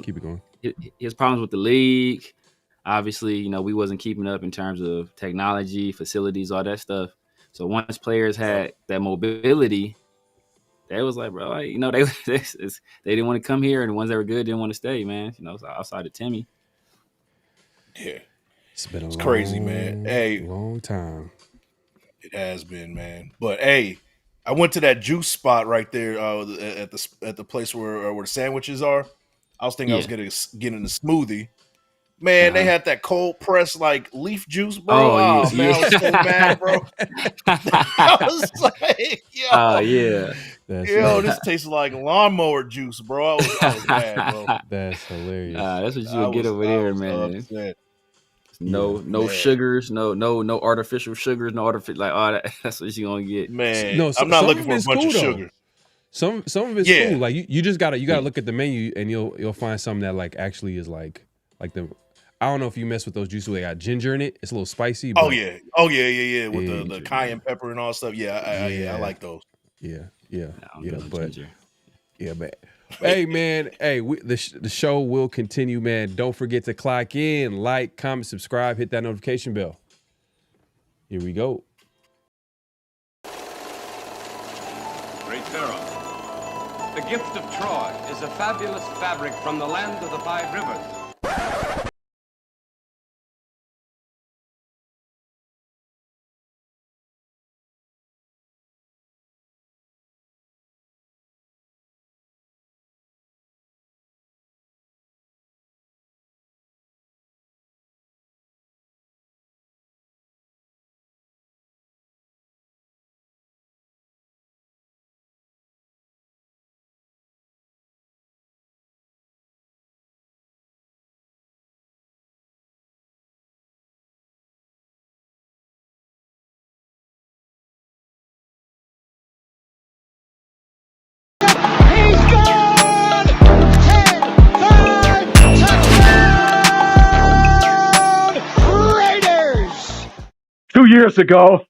problems. Keep it going. His problems with the league. Obviously, you know, we wasn't keeping up in terms of technology, facilities, all that stuff. So once players had that mobility, they was like, bro, you know, they didn't want to come here, and the ones that were good didn't want to stay, man. You know, outside of Timmy. Yeah, It's been a crazy, man. Hey, long time. It has been, man. But hey, I went to that juice spot right there at the place where the sandwiches are. I was thinking I was getting a smoothie. Man, they had that cold pressed like leaf juice, bro. Oh, man, I was so mad, bro. I was like, yo, this tastes like lawnmower juice, bro. I was mad, bro. That's hilarious. That's what you would get over there, man. Upset. No sugars, no artificial sugars, no artificial like all that. That's what you gonna get. Man, no, I'm not looking for a bunch of sugar. Some of it's cool. Like you just gotta look at the menu and you'll find something that like actually is like the. I don't know if you mess with those juices. They got ginger in it. It's a little spicy. But yeah. With the cayenne pepper and all that stuff. I like those. But hey, man. Hey, the show will continue, man. Don't forget to clock in, like, comment, subscribe, hit that notification bell. Here we go. Great Pharaoh. The gift of Troy is a fabulous fabric from the land of the 5 rivers. Years ago,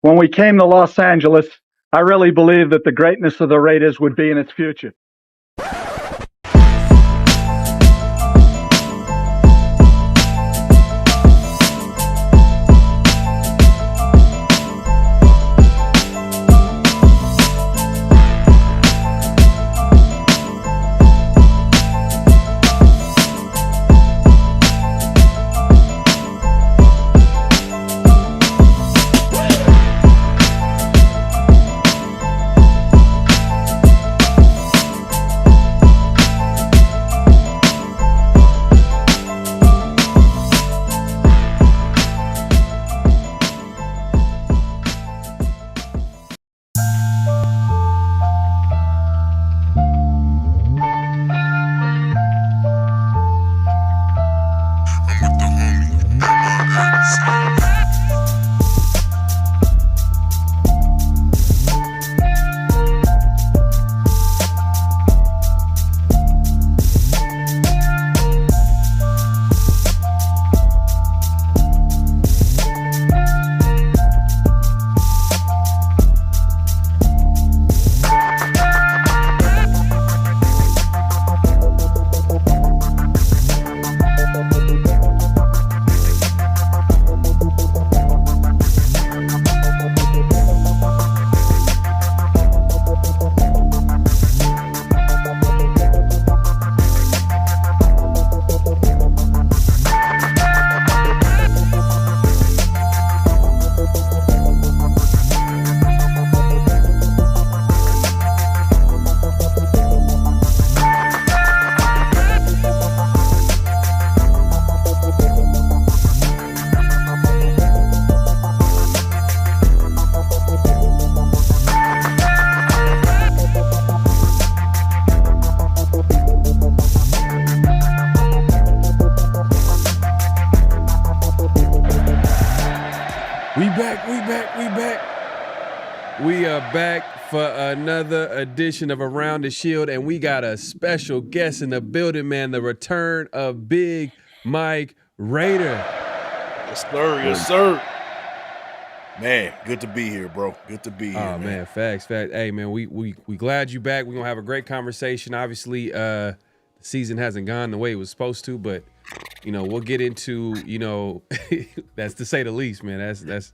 when we came to Los Angeles, I really believed that the greatness of the Raiders would be in its future. We are back for another edition of Around the Shield, and we got a special guest in the building, man. The return of Big Mike Raider. Yes, sir. Yes, sir. Man, good to be here, bro. Good to be here. Oh, man, facts. Hey, man, we glad you back. We're gonna have a great conversation. Obviously, the the season hasn't gone the way it was supposed to, but we'll get into that's to say the least, man. That's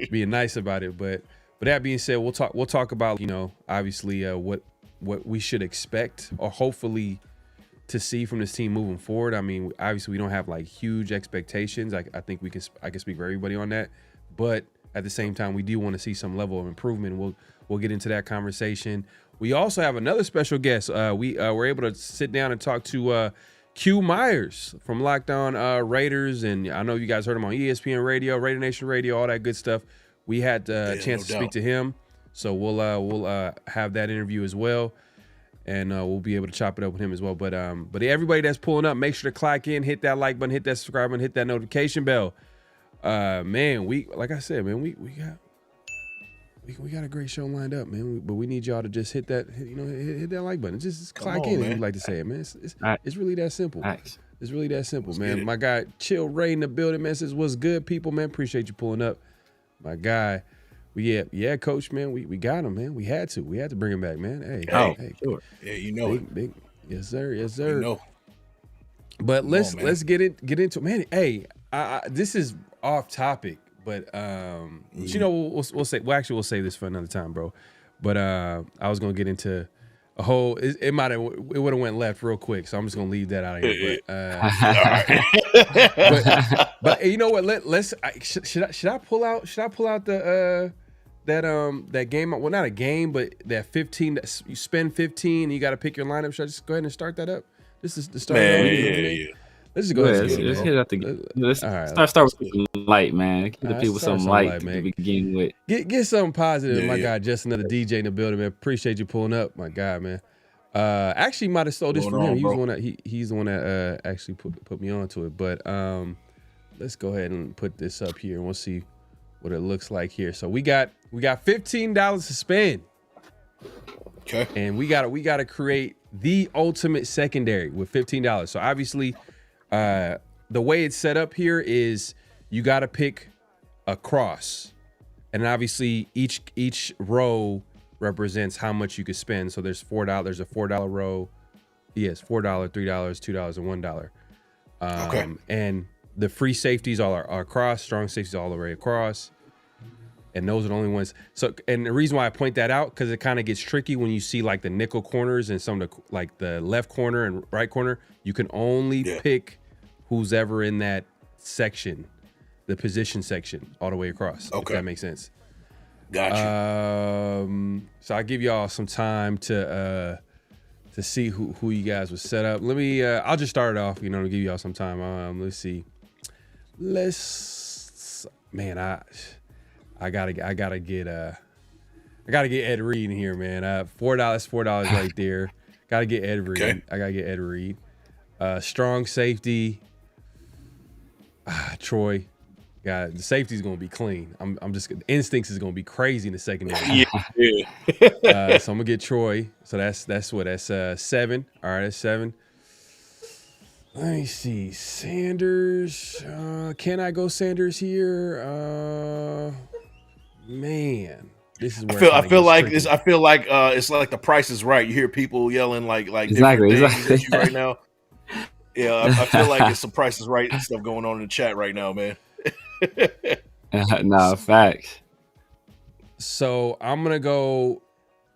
being nice about it. But that being said, we'll talk about obviously what we should expect or hopefully to see from this team moving forward. I mean, obviously we don't have like huge expectations. I think I can speak for everybody on that, but at the same time, we do want to see some level of improvement. We'll get into that conversation. We also have another special guest. We were able to sit down and talk to Q Meyers from Locked On Raiders, and I know you guys heard him on ESPN Radio, RaiderNation Radio, all that good stuff. We had a chance to speak to him, so we'll have that interview as well, and we'll be able to chop it up with him as well. But everybody that's pulling up, make sure to click in, hit that like button, hit that subscribe button, hit that notification bell. Man, like I said, man, we got a great show lined up, man. But we need y'all to just hit that, hit that like button. Just click in, man. If you like to say it, man. It's really that simple. Nice. It's really that simple, man. My guy, Chill Ray in the building, man. Says, what's good, people, man? Appreciate you pulling up. My guy, yeah, Coach, man. We got him, man. We had to bring him back, man. Hey, sure. Yeah, big. Yes, sir. But let's get into it, man. Hey, this is off topic, but we'll save this for another time, bro. But I was gonna get into a whole. It would have went left real quick, so I'm just gonna leave that out of here. But you know what? Should I pull out the that game? Well, not a game, but that 15. You spend 15, and you got to pick your lineup. Should I just go ahead and start that up? This is the start. Yeah. Let's just go ahead. Let's hit out the start with something light, man. Keep the people something light to begin with. Get something positive, my guy. Just another DJ in the building, man. Appreciate you pulling up, my guy, man. Actually, might have stole this from him. He's the one that actually put me onto it. But let's go ahead and put this up here, and we'll see what it looks like here. So we got $15 to spend. Okay. And we gotta create the ultimate secondary with $15. So obviously, the way it's set up here is you got to pick a cross, and obviously each row represents how much you could spend. So there's $4. There's a $4 row. Yes, $4, $3, $2, and $1. Okay. And the free safeties all are across. Strong safeties all the way across. And those are the only ones. So, and the reason why I point that out, because it kind of gets tricky when you see like the nickel corners and some of the like the left corner and right corner. You can only pick who's ever in that section, the position section, all the way across. Okay. If that makes sense. Gotcha. So I'll give y'all some time to see who you guys would set up. Let me. I'll just start it off. To give y'all some time. Let's see. I gotta get Ed Reed in here, man. $4 right there. Gotta get Ed Reed. Okay. I gotta get Ed Reed. Strong safety. Troy. God, the safety's gonna be clean. Instincts is gonna be crazy in the secondary. Yeah. So I'm gonna get Troy. So that's 7. All right, that's 7. Let me see. Sanders. Can I go Sanders here? Man, this is where I feel like it's like The Price is Right. You hear people yelling like exactly at you right now. Yeah, I feel like it's some Price is Right stuff going on in the chat right now, man. No, facts. So I'm gonna go.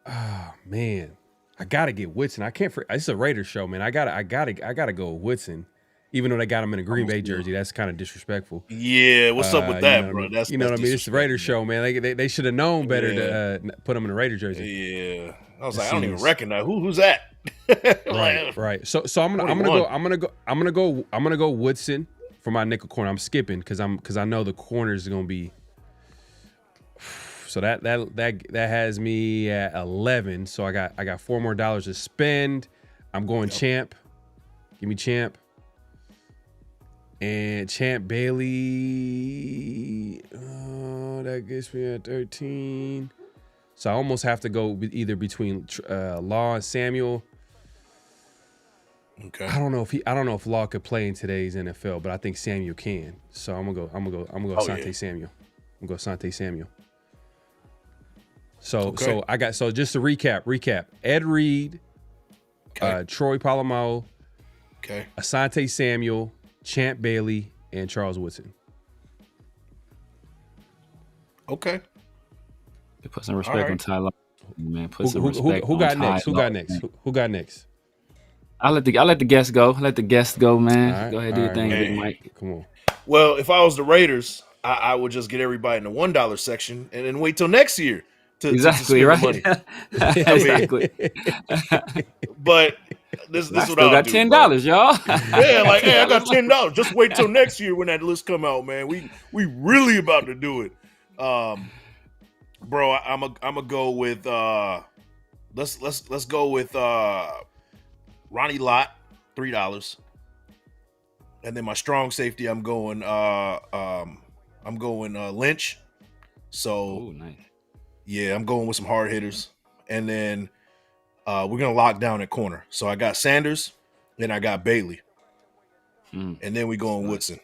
Oh man, I gotta get Woodson. I can't. It's a Raiders show, man. I gotta go with Woodson. Even though they got him in a Green Bay jersey, that's kind of disrespectful. Yeah, what's up with that, bro? That's what I mean. It's the Raiders show, man. They should have known better to put him in a Raider jersey. Yeah, I was like, I don't even recognize who's that. Right. So I'm gonna go Woodson for my nickel corner. I'm skipping because I know the corners are gonna be. So that has me at 11. So I got 4 more dollars to spend. I'm going Champ. Give me Champ. And Champ Bailey, that gets me at 13. So I almost have to go either between Law and Samuel. Okay. I don't know if Law could play in today's NFL, but I think Samuel can. So I'm gonna go Sante Samuel. I'm gonna go Sante Samuel. So just to recap. Ed Reed, Troy Polamalu, Okay. Asante Samuel, Champ Bailey, and Charles Woodson. Okay. Put some respect on Ty Law, man. Put some Who respect. got on next? Ty Who got Law, next? man. Who got next? I'll let the guest go. Let the guest go, man. All right, Go ahead, do your thing, man. Big Mike. Come on. Well, if I was the Raiders, I would just get everybody in the $1 section and then wait till next year to Exactly, spend right? the money. Exactly. But this I is still what I'll got do, $10, y'all. Yeah, like, hey, I got $10. Just wait till next year when that list come out, man. We really about to do it. Bro, I'm a go with let's go with Ronnie Lott, $3. And then my strong safety, I'm going Lynch. So Oh, nice. yeah, I'm going with some hard hitters. And then we're gonna lock down at corner. So I got Sanders, then I got Bailey. And then we go on Woodson.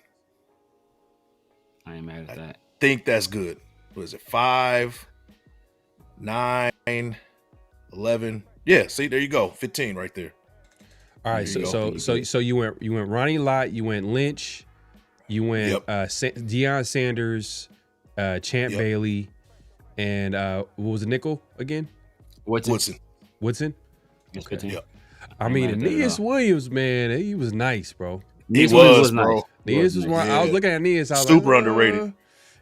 I ain't mad at that. Think that's good. What is it? 5, 9, 11. Yeah, see, there you go. 15 right there. All right, so you went Ronnie Lott, you went Lynch, you went Deion Sanders, Champ Bailey, and what was the nickel again? Woodson. Woodson? Okay. Yep. I mean, Aeneas Williams, man, he was nice, bro. Aeneas Williams was bro. nice. Aeneas was one. I was looking at Aeneas. I was Super like, underrated.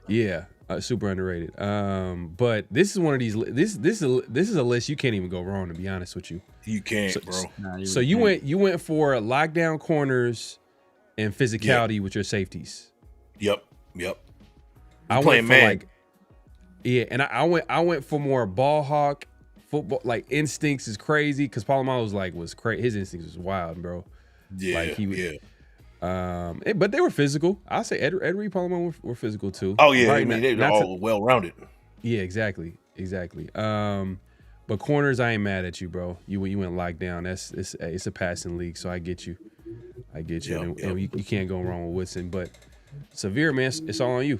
Yeah, super underrated. But this is one of these. This is a list you can't even go wrong. To be honest with you, You can't, bro. So you went for lockdown corners and physicality with your safeties. Yep. I went for and I went for more ball hawk football. Like instincts is crazy because Polamalu was crazy. His instincts was wild, bro. Yeah, like he was. But they were physical. I'll say Ed Reed, Polamalu were physical too. Oh yeah, right, I mean they're all well rounded. Yeah, exactly. But corners, I ain't mad at you, bro. You went lockdown. It's a passing league, so I get you. Yep. And you can't go wrong with Woodson. But Severe, man, it's all on you.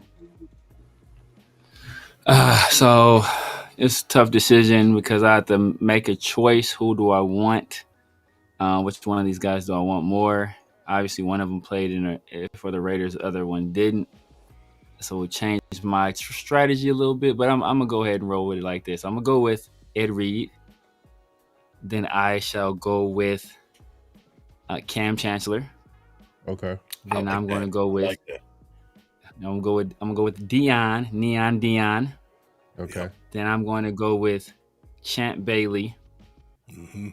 So it's a tough decision because I have to make a choice. Who do I want? Which one of these guys do I want more? Obviously, one of them played for the Raiders, the other one didn't. So it changed my strategy a little bit, but I'm gonna go ahead and roll with it like this. I'm gonna go with Ed Reed. Then I shall go with Cam Chancellor. Okay. Then I'm gonna go with. I'm gonna go with Neon Dion. Okay. Then I'm going to go with Champ Bailey. Mm-hmm.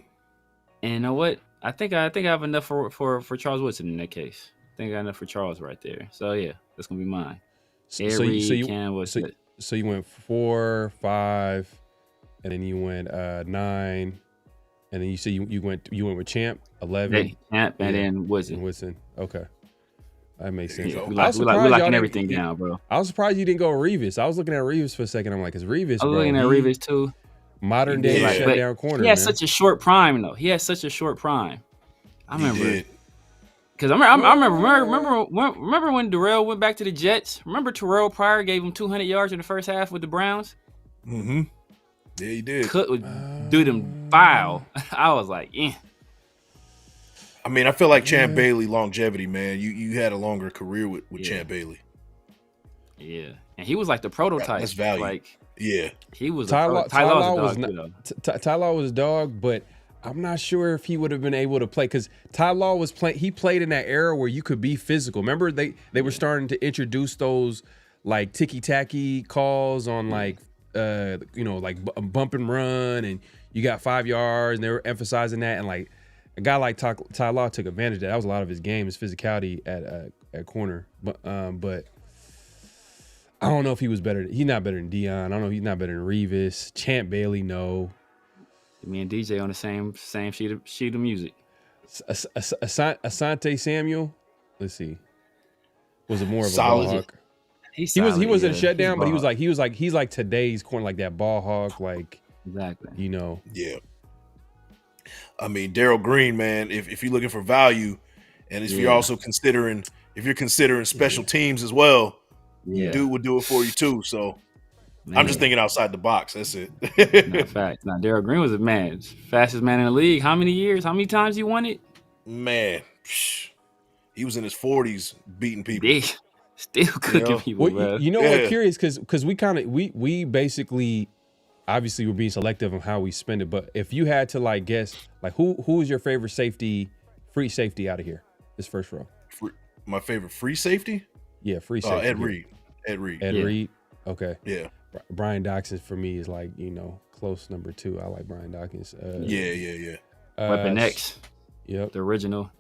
And you know what? I think I have enough for Charles Woodson in that case. I think I got enough for Charles right there. So yeah, that's gonna be mine. So you went 4, 5, and then you went 9, and then you said you went with Champ 11. Champ and then Woodson. Woodson. Okay. That makes sense. Yeah, we locking everything down, bro. I was surprised you didn't go Revis. I was looking at Revis for a second. I'm like, is Revis? I was looking at Revis too. Modern day shutdown corner. He had such a short prime, though. I remember. Because I remember when Darrell went back to the Jets. Remember Terrell Pryor gave him 200 yards in the first half with the Browns. Mm-hmm. Yeah, he did. Could do them foul. I was like, eh. I mean, I feel like Champ Bailey longevity, man. You had a longer career with Champ Bailey. Yeah, and he was like the prototype. That's value. Like, yeah, he was. Ty Law was a dog, but I'm not sure if he would have been able to play because Ty Law was playing. He played in that era where you could be physical. Remember, they were starting to introduce those like ticky tacky calls on like bump and run, and you got 5 yards, and they were emphasizing that, and like. A guy like Ty Law took advantage of that. That was a lot of his game, his physicality at corner. But I don't know if he was better. He's not better than Dion. I don't know. He's not better than Revis. Champ Bailey, no. Me and DJ on the same sheet of music. Asante Samuel. Let's see. Was it more of a solid ball hawk? He wasn't a shutdown, but he's like today's corner, like that ball hawk, like exactly. Yeah. I mean, Darryl Green, man, if you're looking for value, and if you're also considering special teams as well, dude would do it for you too. So I'm just thinking outside the box. That's it. Not fact. Now Darryl Green was a man, fastest man in the league. How many years? How many times he won it? Man, he was in his 40s beating people. They still cooking people, bro. You know what? Curious because we basically obviously we're being selective on how we spend it. But if you had to like guess, like who is your favorite free safety out of here? This first row. My favorite free safety? Yeah, free safety. Ed Reed. Ed Reed. Okay. Yeah. Brian Dawkins for me is like, close number 2. I like Brian Dawkins. Yeah. Weapon X. Yep. The original.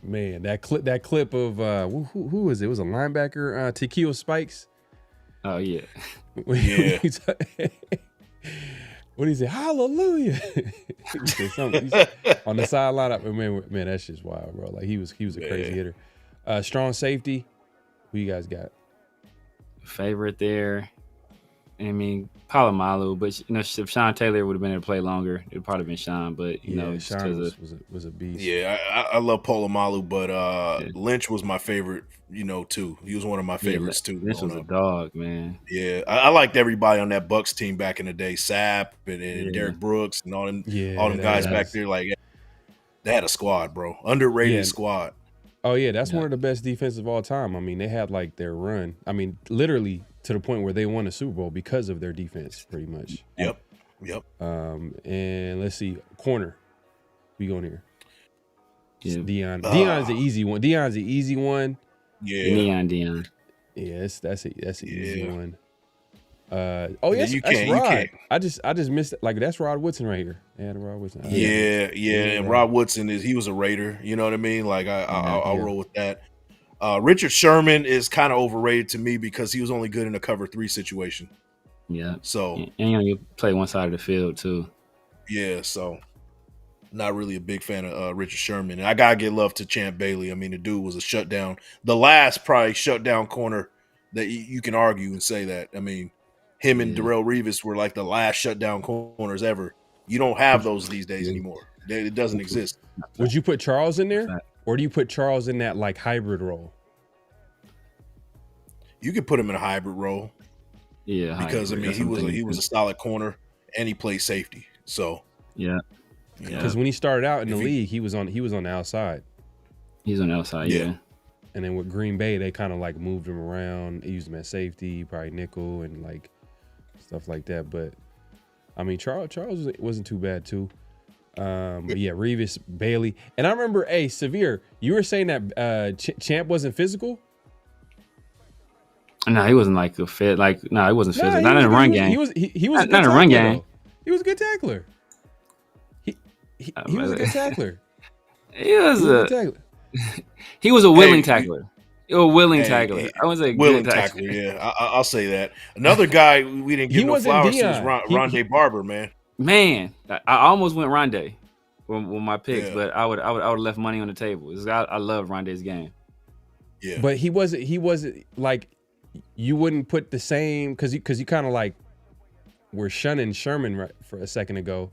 Man, that clip of who was it? It was a linebacker, Tequila Spikes. Oh yeah. Yeah. What do you say? Hallelujah. On the sideline. Man, that's just wild, bro. Like he was a crazy hitter. Strong safety. Who you guys got? Favorite there. I mean, Palomalu, but if Sean Taylor would have been able to play longer, it'd probably been Sean. But Sean was a beast. Yeah, I love Palomalu, but Lynch was my favorite. Too. He was one of my favorites too. Lynch was a dog, man. Yeah, I liked everybody on that Bucks team back in the day. Sapp and Derek Brooks and all them guys back there. Like they had a squad, bro. Underrated squad. Oh yeah, that's one of the best defenses of all time. I mean, they had like their run. I mean, literally to the point where they won a Super Bowl because of their defense, pretty much. Yep. And let's see, corner. We going here. Yeah. Deion. Deion's the easy one. Deion's the easy one. Yeah. Deion. Yeah, that's an easy one. That's you Rod. can't. I just missed it. Like that's Rod Woodson right here. Yeah, Rod Woodson. And Rod Woodson he was a Raider. You know what I mean? Like I'll roll with that. Richard Sherman is kind of overrated to me because he was only good in a cover 3 situation. Yeah. So and you play one side of the field too. Yeah. So not really a big fan of Richard Sherman, and I gotta give love to Champ Bailey. I mean, the dude was a shutdown, the last probably shutdown corner that you can argue and say that. I mean, him and Darrelle Revis were like the last shutdown corners ever. You don't have those these days anymore. It doesn't exist. Would you put Charles in there, or do you put Charles in that like hybrid role? You could put him in a hybrid role. Yeah, because hybrid. he was a solid corner and he played safety. So yeah. Because when he started out in the league, he was on the outside. He's on the outside, yeah. And then with Green Bay, they kind of like moved him around, used him as safety, probably nickel and like stuff like that. But I mean, Charles wasn't too bad too. But yeah, Revis, Bailey, and I remember, Severe, you were saying that Champ wasn't physical. No, he wasn't like a fit. Like no, he wasn't physical. Not in a run game. He was not in a run game. He was a good tackler. He was a good tackler. He was a willing tackler. A willing tackler. I was a willing good tackler. Yeah, I'll say that. Another guy we didn't give no flowers to was Rondé Barber, man. Man, I almost went Rondé with my picks, but I would have left money on the table. I love Rondé's game. Yeah, but he wasn't like you wouldn't put the same because you kind of like were shunning Sherman right for a second ago.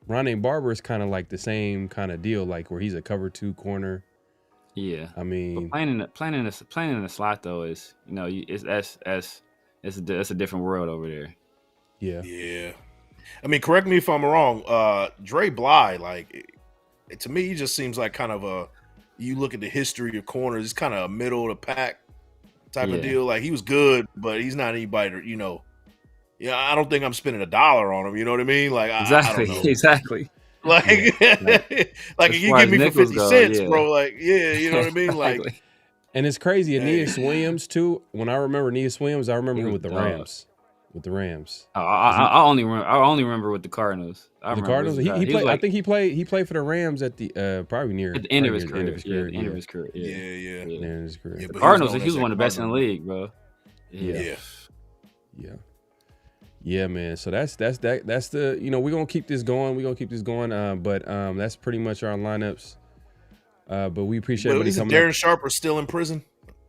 Rondé Barber is kind of like the same kind of deal, like where he's a cover 2 corner. Yeah, I mean, but playing in the slot though is that's a different world over there. Yeah. I mean, correct me if I'm wrong. Dre Bly, like to me, he just seems like kind of a. You look at the history of corners, it's kind of a middle of the pack type of deal. Like he was good, but he's not anybody to Yeah, I don't think I'm spending $1 on him. You know what I mean? Like exactly, I don't know. exactly. Like, like you give me for 50 cents, bro. Like, you know what I mean? Like, and it's crazy. Aeneas Williams too. When I remember Aeneas Williams, I remember him with the Rams. With the Rams. I only remember with the Cardinals. The Cardinals. He played. I think he played for the Rams at the probably near at the end of his career. The end of his career. Yeah. The Cardinals. He was one of the best in the league, bro. Yeah, man. So that's the we're gonna keep this going. But that's pretty much our lineups. But we appreciate everybody coming. Darren Sharper still in prison?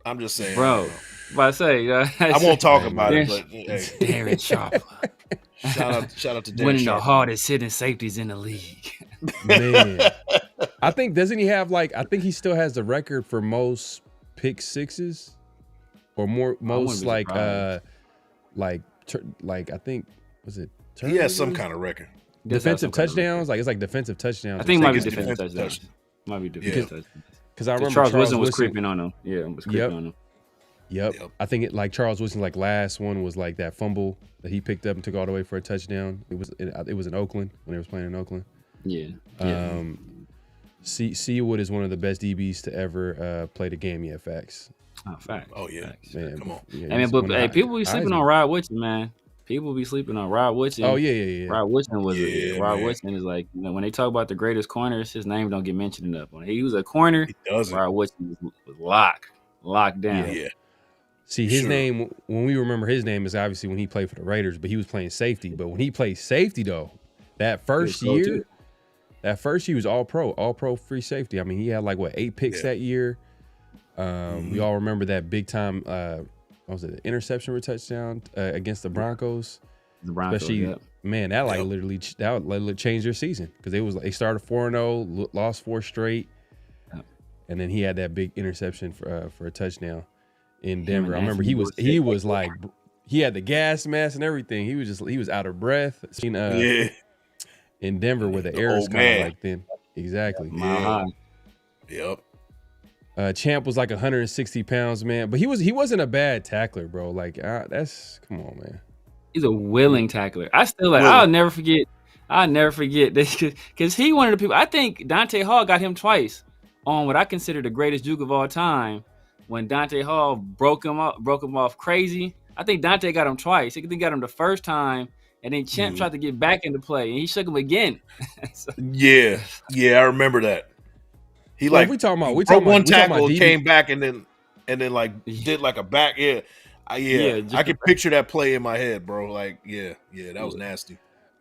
I'm just saying, bro. But I say, I won't talk about it. But Darren Sharper. Shout out to Darren Winning Sharper. the hardest hitting safeties in the league. Man, I think doesn't he have I think he still has the record for most pick sixes, or most I think was it? He has some kind of record. Defensive touchdowns, it's like defensive touchdowns. I think it might be defensive touchdowns. Might be defensive touchdowns. because I remember Charles Wilson was creeping on him. Yeah, was creeping on him. Yep. I think like Charles Wilson's like last one was like that fumble that he picked up and took all the way for a touchdown. It was in Oakland when they was playing in Oakland. Yeah. Seawood is one of the best DBs to ever play the game. Yeah, facts. Oh, facts. Oh yeah, facts. Man, come on. Yeah, but people be sleeping on Rod Woodson, man. People be sleeping on Rod Woodson. Oh yeah. Rod Woodson Woodson is like, when they talk about the greatest corners, his name don't get mentioned enough. When he was a corner, Rod Woodson was locked down. Yeah. See, his name, when we remember his name, is obviously when he played for the Raiders, but he was playing safety. But when he played safety, though, that first year he was all pro free safety. I mean, he had like 8 picks that year. We all remember that big time, what was it, interception or touchdown against the Broncos. Especially, man, that literally changed their season because they started 4-0, lost 4 straight, and then he had that big interception for a touchdown in Denver. I remember he was like, he had the gas mask and everything. He was out of breath. In Denver where the air is kind of like thin. Exactly. Yep. Champ was like 160 pounds, man, but he wasn't a bad tackler, bro. Like come on, man. He's a willing tackler. I'll never forget this because he one of the people. I think Dante Hall got him twice on what I consider the greatest juke of all time. When Dante Hall broke him off crazy. I think Dante got him twice. I think he got him the first time, and then Champ tried to get back into play, and he shook him again. Yeah, I remember that. He we talking about one tackle, came back, and then like did like a back. I can picture that play in my head, bro. Like, that was nasty.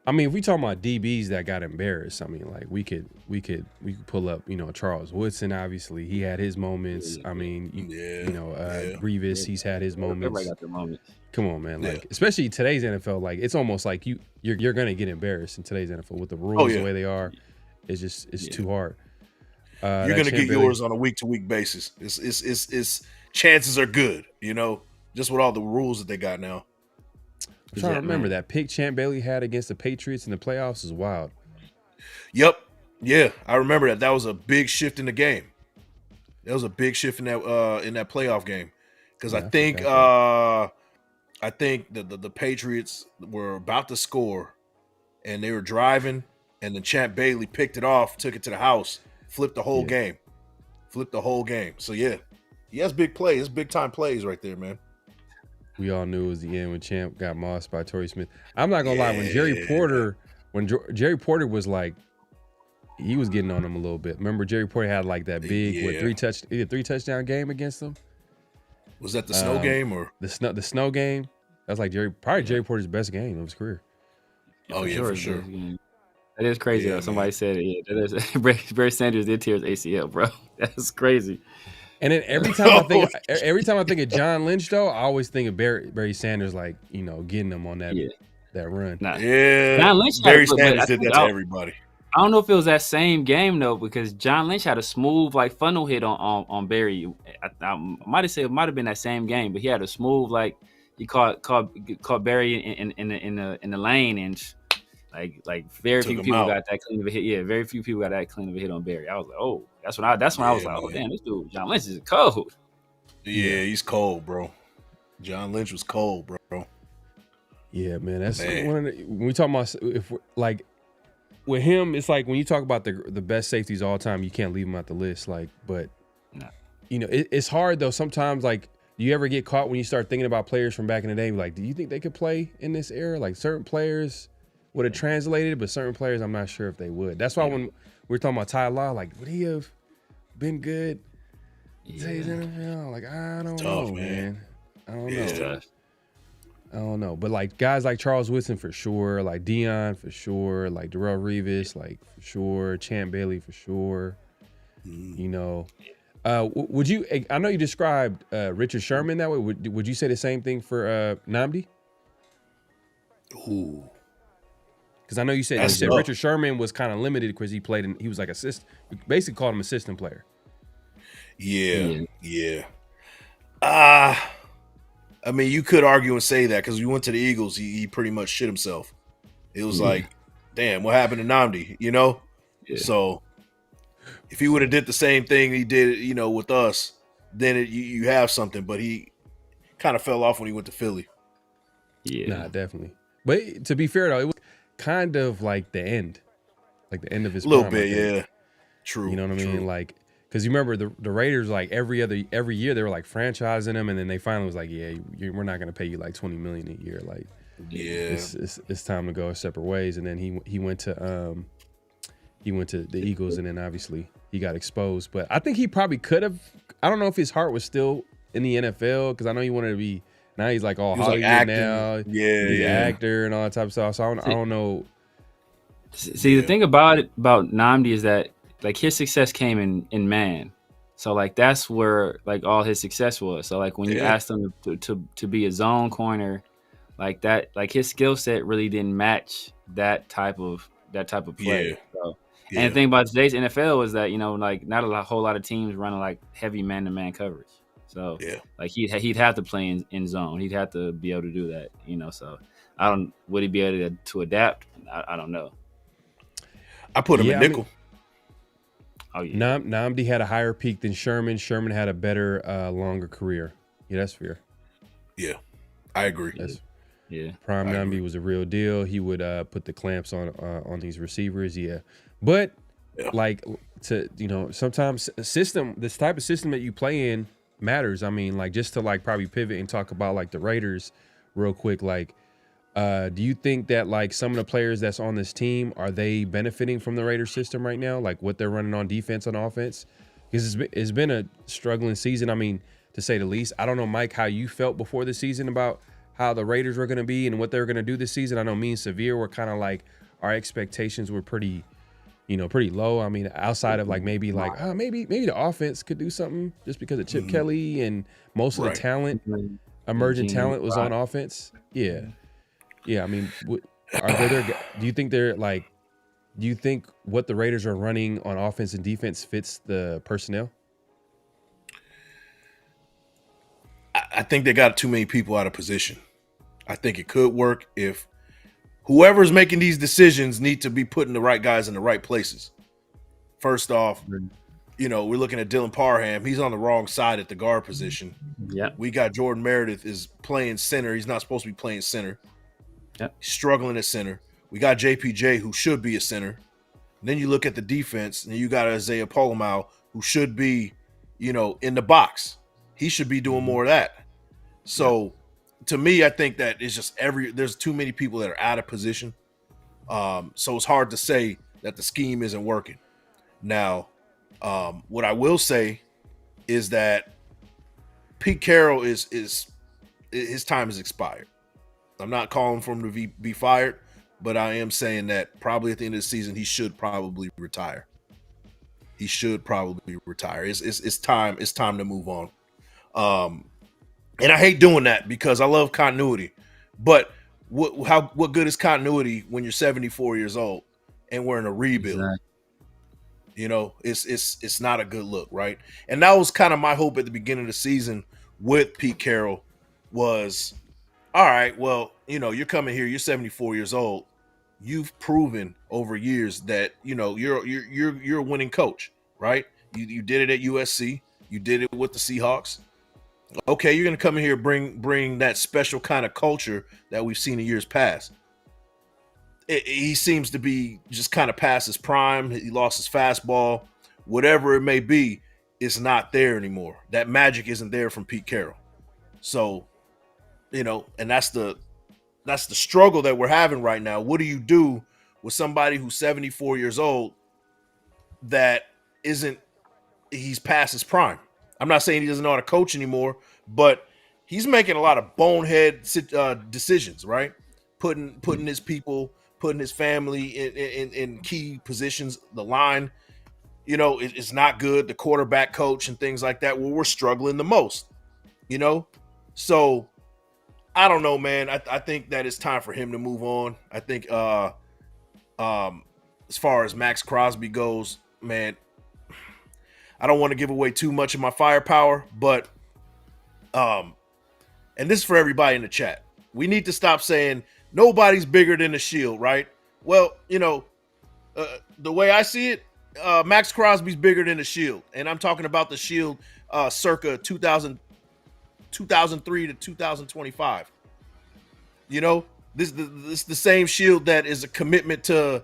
I mean, if we talking about DBs that got embarrassed, I mean, like we could pull up, Charles Woodson. Obviously, he had his moments. I mean, Grievous, he's had his moments. Everybody got their moments. Come on, man. Like, especially today's NFL, like it's almost like you're gonna get embarrassed in today's NFL with the rules the way they are. It's too hard. You're gonna get yours on a week-to-week basis. It's chances are good, just with all the rules that they got now. I'm trying to remember that pick Champ Bailey had against the Patriots in the playoffs is wild. Yep. Yeah, I remember that. That was a big shift in the game. That was a big shift in that playoff game. Because I think the Patriots were about to score and they were driving, and then Champ Bailey picked it off, took it to the house, flipped the whole game. So he has big plays, big time plays right there, man. We all knew it was the end when Champ got mossed by Torrey Smith. I'm not gonna lie, when Jerry Porter was like, he was getting on him a little bit. Remember, Jerry Porter had like that big 3 touchdown game against him. Was that the snow game or the snow game? That's like Jerry Porter's best game of his career. Oh yeah, for sure. That is crazy. Though. Somebody said it. Yeah, that is Barry Sanders did tear his ACL, bro. That's crazy. And then every time I think of John Lynch, though, I always think of Barry Sanders, like getting them on that run. John Lynch Barry Sanders did that to everybody. I don't know if it was that same game though, because John Lynch had a smooth like funnel hit on Barry. I might have said it might have been that same game, but he had a smooth like he caught Barry in the lane, and like very few people got that clean of a hit. Yeah, very few people got that clean of a hit on Barry. I was like, oh, that's when I was like, oh damn, this dude John Lynch is cold. Yeah, he's cold, bro. John Lynch was cold, bro. Yeah, man, that's one of when we talk about with him, it's like when you talk about the best safeties all time, you can't leave him out the list. Like, but it's hard though. Sometimes, like, do you ever get caught when you start thinking about players from back in the day? Like, do you think they could play in this era? Like, certain players would have translated, but certain players, I'm not sure if they would. That's why when we're talking about Ty Law, like, would he have been good? Today's NFL, like, I don't know, man. I don't know. I don't know, but like guys like Charles Woodson for sure, like Dion for sure, like Darrelle Revis, like for sure, Champ Bailey for sure. Would you? I know you described Richard Sherman that way. Would you say the same thing for Nnamdi? Ooh, because I know you said Richard Sherman was kind of limited because he played and he was like assistant. Basically, called him assistant player. Yeah. I mean, you could argue and say that because we went to the Eagles, he pretty much shit himself. It was like, damn, what happened to Nnamdi? Yeah. So If he would have did the same thing he did, with us, then you have something. But he kind of fell off when he went to Philly. Yeah. Nah, definitely. But to be fair though, it was kind of like the end of his A little prime, bit, yeah. True. You know what I mean? Like, because you remember the Raiders, like every year they were like franchising him, and then they finally was like, yeah, we're not gonna pay you like $20 million a year. Like, yeah, it's time to go our separate ways. And then he went to the Eagles, and then obviously he got exposed. But I think he probably could have. I don't know if his heart was still in the NFL, because I know he wanted to be. Now he's like all Hollywood like now. Yeah, he's an actor and all that type of stuff. So I don't know. See, the thing about Nnamdi is that like his success came in man. So like that's where like all his success was. So like when you asked him to be a zone corner, like that, like his skill set really didn't match that type of play. Yeah. So, and the thing about today's NFL is that like not a whole lot of teams running like heavy man-to-man coverage. So like he'd have to play in zone. He'd have to be able to do that. So would he be able to adapt? I don't know. I put him in nickel. Nnamdi had a higher peak than Sherman. Sherman had a better, longer career. Yeah, that's fair. Yeah, I agree. Prime Nnamdi was a real deal. He would put the clamps on these receivers. Yeah, but like sometimes this type of system that you play in matters. I mean, like just to like probably pivot and talk about like the Raiders real quick. Like, do you think that like some of the players that's on this team, are they benefiting from the Raiders system right now? Like what they're running on defense, on offense? Because it's been a struggling season. I mean, to say the least. I don't know, Mike, how you felt before the season about how the Raiders were going to be and what they were going to do this season. I know me and Severe were kind of like, our expectations were pretty low. I mean, outside of like maybe the offense could do something just because of Chip Kelly and most of the talent, emerging talent was on offense. Yeah. Yeah, I mean, do you think what the Raiders are running on offense and defense fits the personnel? I think they got too many people out of position. I think it could work if whoever's making these decisions need to be putting the right guys in the right places. First off, we're looking at Dylan Parham. He's on the wrong side at the guard position. Yeah. We got Jordan Meredith is playing center. He's not supposed to be playing center. Yep. Struggling at center. We got JPJ, who should be a center. And then you look at the defense, and you got Isaiah Polamalu, who should be, in the box. He should be doing more of that. So, to me, I think that it's just there's too many people that are out of position. So it's hard to say that the scheme isn't working. Now, what I will say is that Pete Carroll is his time has expired. I'm not calling for him to be fired, but I am saying that probably at the end of the season he should probably retire. It's time. It's time to move on. And I hate doing that because I love continuity. But what good is continuity when you're 74 years old and we're in a rebuild? Exactly. It's not a good look, right? And that was kind of my hope at the beginning of the season with Pete Carroll was, all right, well, you're coming here, you're 74 years old. You've proven over years that, you're a winning coach, right? You did it at USC. You did it with the Seahawks. Okay, you're going to come in here bring that special kind of culture that we've seen in years past. He seems to be just kind of past his prime. He lost his fastball. Whatever it may be, it's not there anymore. That magic isn't there from Pete Carroll. So, and that's the struggle that we're having right now. What do you do with somebody who's 74 years old that he's past his prime? I'm not saying he doesn't know how to coach anymore, but he's making a lot of bonehead decisions, right? Putting his people, putting his family in key positions. The line, it's not good. The quarterback coach and things like that, where we're struggling the most, So I don't know, man. I think that it's time for him to move on. I think as far as Max Crosby goes, man, I don't want to give away too much of my firepower, but and this is for everybody in the chat. We need to stop saying nobody's bigger than the Shield, right? Well, the way I see it, Max Crosby's bigger than the Shield, and I'm talking about the Shield circa 2003 to 2025. You know, this the same Shield that is a commitment to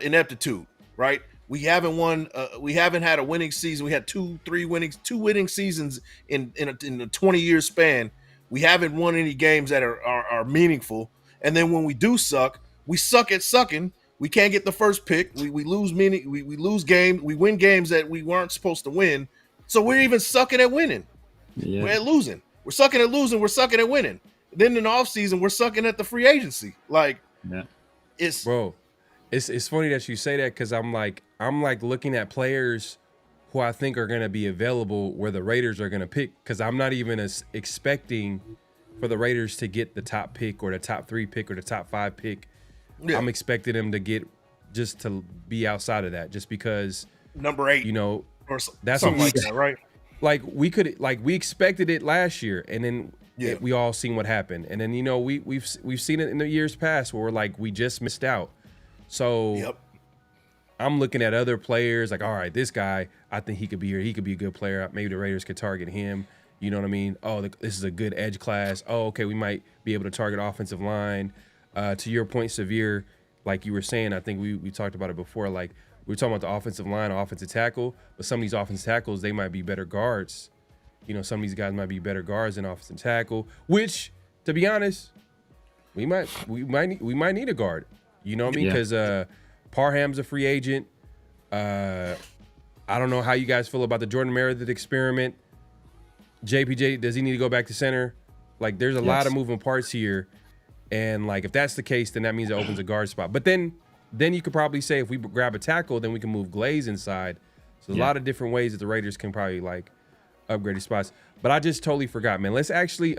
ineptitude, right? We haven't won. We haven't had a winning season. We had two winning seasons in a 20-year span. We haven't won any games that are meaningful. And then when we do suck, we suck at sucking. We can't get the first pick. We lose we lose games. We win games that we weren't supposed to win. So we're even sucking at winning. Yeah. We're at losing. We're sucking at losing. We're sucking at winning. Then in the offseason, we're sucking at the free agency. Like, it's funny that you say that, because I'm like looking at players who I think are going to be available where the Raiders are going to pick, because I'm not even expecting for the Raiders to get the top pick or the top 3 pick or the top 5 pick. Yeah. I'm expecting them to get just to be outside of that, just because number 8, you know, or that's something what like that, right? Like we expected it last year, and then we all seen what happened, and then, you know, we've seen it in the years past where we're like, we just missed out. So I'm looking at other players like, all right, this guy, I think he could be here. He could be a good player. Maybe the Raiders could target him. You know what I mean? Oh, this is a good edge class. Oh, okay, we might be able to target offensive line. To your point, Severe, like you were saying, I think we talked about it before. Like, we were talking about the offensive line, offensive tackle, but some of these offensive tackles, they might be better guards. You know, some of these guys might be better guards than offensive tackle, which, to be honest, we might need a guard. You know what I mean? Because Parham's a free agent. I don't know how you guys feel about the Jordan Meredith experiment. JPJ, does he need to go back to center? Like, there's a lot of moving parts here. And, like, if that's the case, then that means it opens a guard spot. But then you could probably say if we grab a tackle, then we can move Glaze inside. So there's a lot of different ways that the Raiders can probably, like, upgrade the spots. But I just totally forgot, man. Let's actually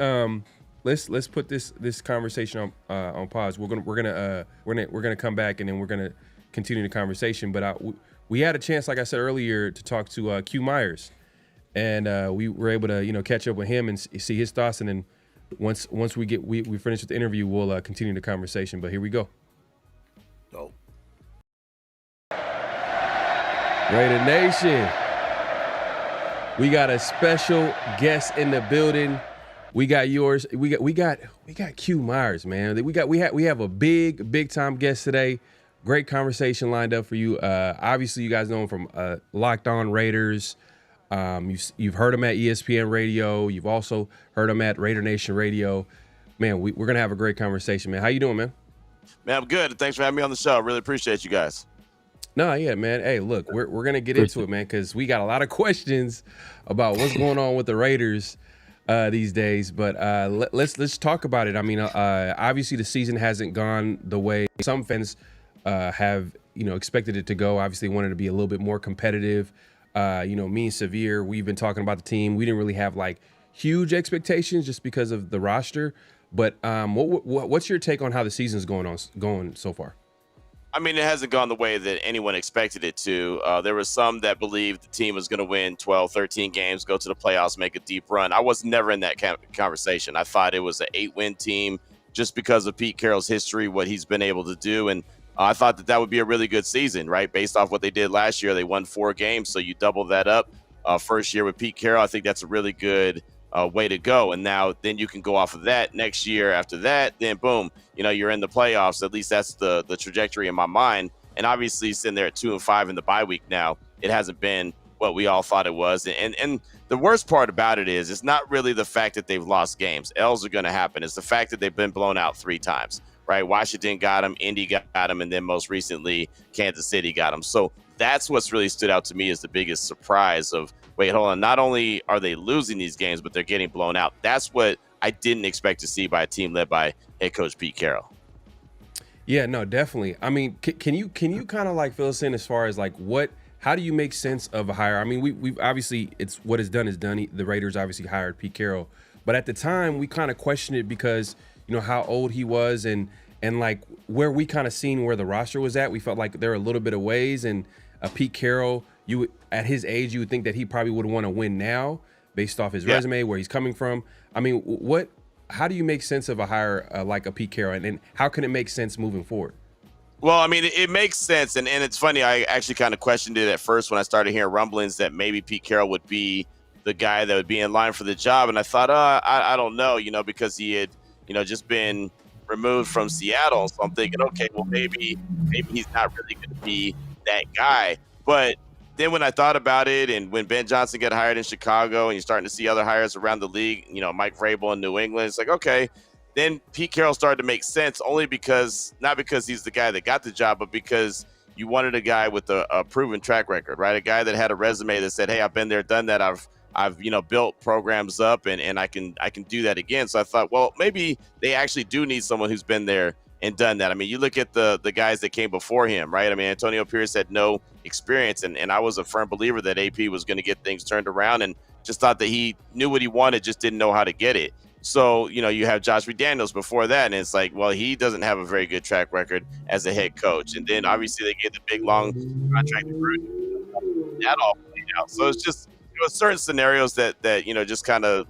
let's put this conversation on pause. We're gonna come back, and then we're gonna continue the conversation. But we had a chance, like I said earlier, to talk to Q Meyers, and we were able to, you know, catch up with him and see his thoughts. And then once we finish with the interview, we'll continue the conversation. But here we go. Oh. RaiderNation, we got a special guest in the building. We got yours. We got Q Meyers, man. We have a big time guest today. Great conversation lined up for you. Obviously, you guys know him from Locked On Raiders. You've heard him at ESPN Radio. You've also heard him at RaiderNation Radio. Man, we're gonna have a great conversation, man. How you doing, man? Man, I'm good. Thanks for having me on the show. Really appreciate you guys. No, yeah, man. Hey, look, we're gonna get into it, man, because we got a lot of questions about what's going on with the Raiders these days. But let's talk about it. I mean, obviously the season hasn't gone the way some fans have, you know, expected it to go. Obviously, wanted to be a little bit more competitive. You know, me and Severe, we've been talking about the team. We didn't really have like huge expectations just because of the roster. But what's your take on how the season's going so far? I mean, it hasn't gone the way that anyone expected it to. There were some that believed the team was going to win 12, 13 games, go to the playoffs, make a deep run. I was never in that conversation. I thought it was an 8-win team just because of Pete Carroll's history, what he's been able to do. And I thought that would be a really good season, right? Based off what they did last year, they won 4 games. So you double that up first year with Pete Carroll. I think that's a really good way to go. And now then you can go off of that next year. After that, then boom, you know, you're in the playoffs. At least that's the trajectory in my mind. And obviously sitting there at 2-5 in the bye week now, it hasn't been what we all thought it was. And the worst part about it is it's not really the fact that they've lost games. L's are going to happen. It's the fact that they've been blown out 3 times, right? Washington got them, Indy got them, and then most recently Kansas City got them. So that's what's really stood out to me as the biggest surprise of, wait, hold on. Not only are they losing these games, but they're getting blown out. That's what I didn't expect to see by a team led by head coach Pete Carroll. Yeah, no, definitely. I mean, can you kind of like fill us in as far as like how do you make sense of a hire? I mean, we've obviously, it's what is done is done. The Raiders obviously hired Pete Carroll, but at the time we kind of questioned it because, you know, how old he was and like where we kind of seen where the roster was at. We felt like there were a little bit of ways, and Pete Carroll, at his age, you would think that he probably would want to win now based off his resume, where he's coming from. I mean, how do you make sense of a hire like a Pete Carroll, and how can it make sense moving forward? Well, I mean, it makes sense, and it's funny. I actually kind of questioned it at first when I started hearing rumblings that maybe Pete Carroll would be the guy that would be in line for the job, and I thought, I don't know, because he had, just been removed from Seattle. So I'm thinking, okay, well, maybe he's not really going to be that guy. But then when I thought about it, and when Ben Johnson got hired in Chicago, and you're starting to see other hires around the league, Mike Vrabel in New England, it's like, okay. Then Pete Carroll started to make sense only because, not because he's the guy that got the job, but because you wanted a guy with a proven track record, right? A guy that had a resume that said, hey, I've been there, done that. I've built programs up and I can do that again. So I thought, well, maybe they actually do need someone who's been there and done that. I mean, you look at the guys that came before him, right? I mean, Antonio Pierce had no experience, and I was a firm believer that AP was going to get things turned around, and just thought that he knew what he wanted, just didn't know how to get it. So, you have Josh McDaniels before that, and it's like, well, he doesn't have a very good track record as a head coach. And then obviously they gave the big long contract to Gruden. That all played out. So it's just certain scenarios that just kind of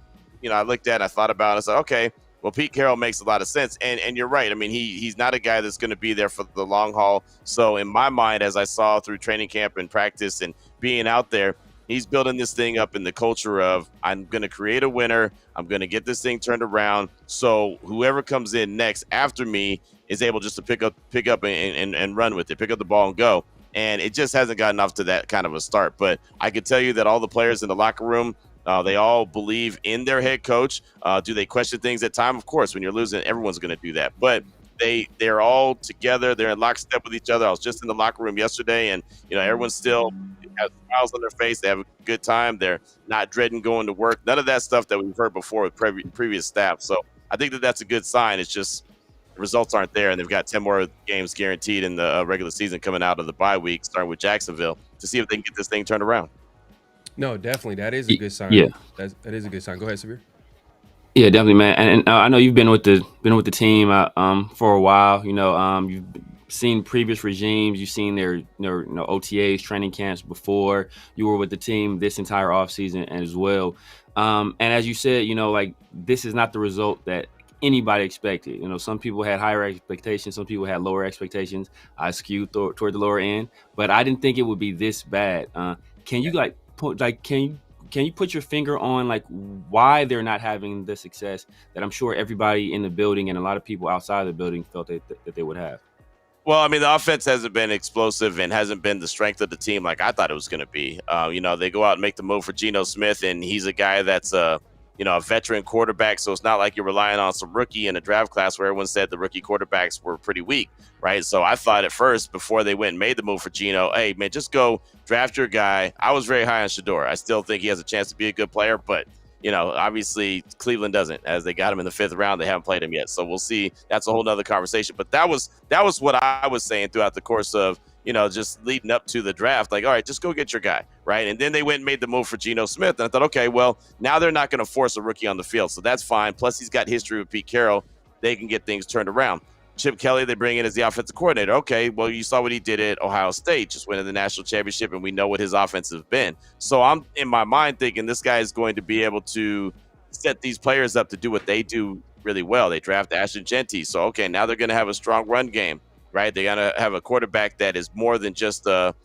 I looked at and I thought about it. I said, okay, well, Pete Carroll makes a lot of sense. And you're right. I mean, he's not a guy that's going to be there for the long haul. So in my mind, as I saw through training camp and practice and being out there, he's building this thing up in the culture of, I'm going to create a winner. I'm going to get this thing turned around. So whoever comes in next after me is able just to pick up and run with it, pick up the ball and go. And it just hasn't gotten off to that kind of a start. But I can tell you that all the players in the locker room, they all believe in their head coach. Do they question things at time? Of course, when you're losing, everyone's going to do that. But they're all together. They're in lockstep with each other. I was just in the locker room yesterday, and everyone's still has smiles on their face. They have a good time. They're not dreading going to work. None of that stuff that we've heard before with previous staff. So I think that that's a good sign. It's just the results aren't there, and they've got 10 more games guaranteed in the regular season coming out of the bye week, starting with Jacksonville, to see if they can get this thing turned around. No, definitely. That is a good sign. Yeah. That is a good sign. Go ahead, Sabir. Yeah, definitely, man. And I know you've been with the team for a while. You've seen previous regimes. You've seen their OTAs, training camps before. You were with the team this entire offseason as well. And as you said, like, this is not the result that anybody expected. Some people had higher expectations. Some people had lower expectations. I skewed toward the lower end, but I didn't think it would be this bad. Can you can you put your finger on like why they're not having the success that I'm sure everybody in the building and a lot of people outside of the building felt that they would have? Well, I mean, the offense hasn't been explosive and hasn't been the strength of the team like I thought it was going to be. They go out and make the move for Geno Smith, and he's a guy that's a veteran quarterback. So it's not like you're relying on some rookie in a draft class where everyone said the rookie quarterbacks were pretty weak, right? So I thought at first, before they went and made the move for Geno, hey, man, just go draft your guy. I was very high on Shador. I still think he has a chance to be a good player, but obviously Cleveland doesn't, as they got him in the 5th round. They haven't played him yet. So we'll see. That's a whole nother conversation. But that was what I was saying throughout the course of, just leading up to the draft. Like, all right, just go get your guy, right? And then they went and made the move for Geno Smith. And I thought, okay, well, now they're not going to force a rookie on the field. So that's fine. Plus, he's got history with Pete Carroll. They can get things turned around. Chip Kelly, they bring in as the offensive coordinator. Okay, well, you saw what he did at Ohio State, just winning the national championship, and we know what his offense has been. So I'm, in my mind, thinking this guy is going to be able to set these players up to do what they do really well. They draft Ashton Genty. So, okay, now they're going to have a strong run game, right? They're going to have a quarterback that is more than just a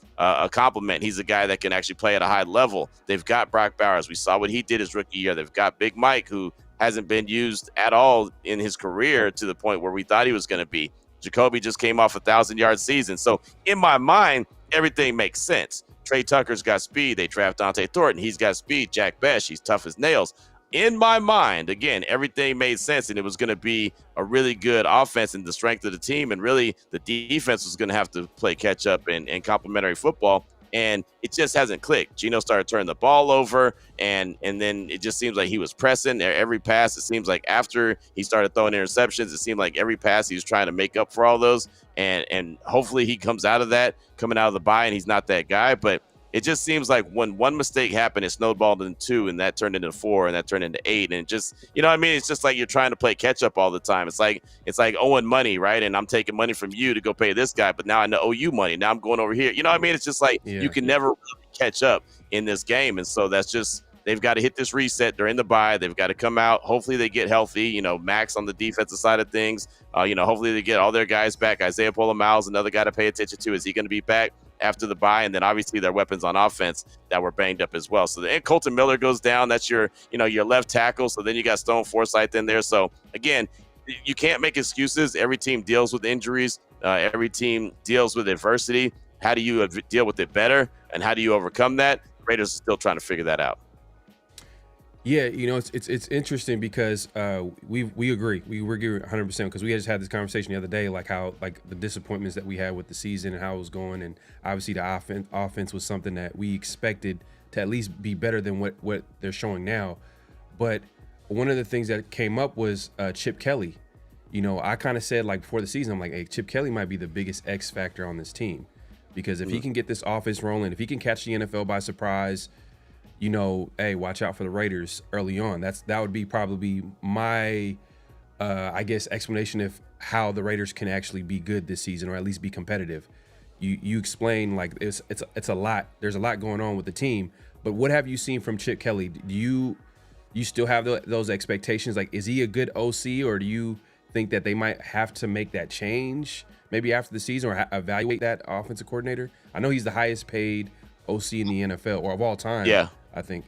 compliment. He's a guy that can actually play at a high level. They've got Brock Bowers. We saw what he did his rookie year. They've got Big Mike, who hasn't been used at all in his career to the point where we thought he was going to be. Jacoby just came off a 1,000-yard season. So in my mind, everything makes sense. Trey Tucker's got speed. They draft Dante Thornton. He's got speed. Jack Besh, he's tough as nails. In my mind, again, everything made sense, and it was going to be a really good offense and the strength of the team, and really the defense was going to have to play catch up and complementary football. And it just hasn't clicked. Geno started turning the ball over, and then it just seems like he was pressing every pass. It seems like after he started throwing interceptions, it seemed like every pass he was trying to make up for all those. And hopefully he comes out of that, coming out of the bye, and he's not that guy. But it just seems like when one mistake happened, it snowballed into 2, and that turned into 4, and that turned into 8. And it just, it's just like you're trying to play catch up all the time. It's like owing money, right? And I'm taking money from you to go pay this guy, but now I owe you money. Now I'm going over here. It's just like you can never really catch up in this game. And so that's just they've got to hit this reset. They're in the bye. They've got to come out. Hopefully they get healthy. You know, Max on the defensive side of things. You know, hopefully they get all their guys back. Isaiah Polamalu's another guy to pay attention to. Is he going to be back after the bye? And then obviously their weapons on offense that were banged up as well. So and Colton Miller goes down. That's your left tackle. So then you got Stone Forsythe in there. So again, you can't make excuses. Every team deals with injuries. Every team deals with adversity. How do you deal with it better? And how do you overcome that? Raiders are still trying to figure that out. Yeah, you know, it's interesting because we agree. We agree 100% because we just had this conversation the other day, like how the disappointments that we had with the season and how it was going, and obviously the offense was something that we expected to at least be better than what they're showing now. But one of the things that came up was Chip Kelly. You know, I kind of said before the season, I'm like, hey, Chip Kelly might be the biggest X factor on this team because if he can get this offense rolling, if he can catch the NFL by surprise, you know, hey, watch out for the Raiders early on. That would be probably my, I guess, explanation of how the Raiders can actually be good this season or at least be competitive. You explain it's a lot. There's a lot going on with the team. But what have you seen from Chip Kelly? Do you still have those expectations? Like, is he a good OC, or do you think that they might have to make that change maybe after the season or evaluate that offensive coordinator? I know he's the highest paid OC in the NFL or of all time. Yeah. I think.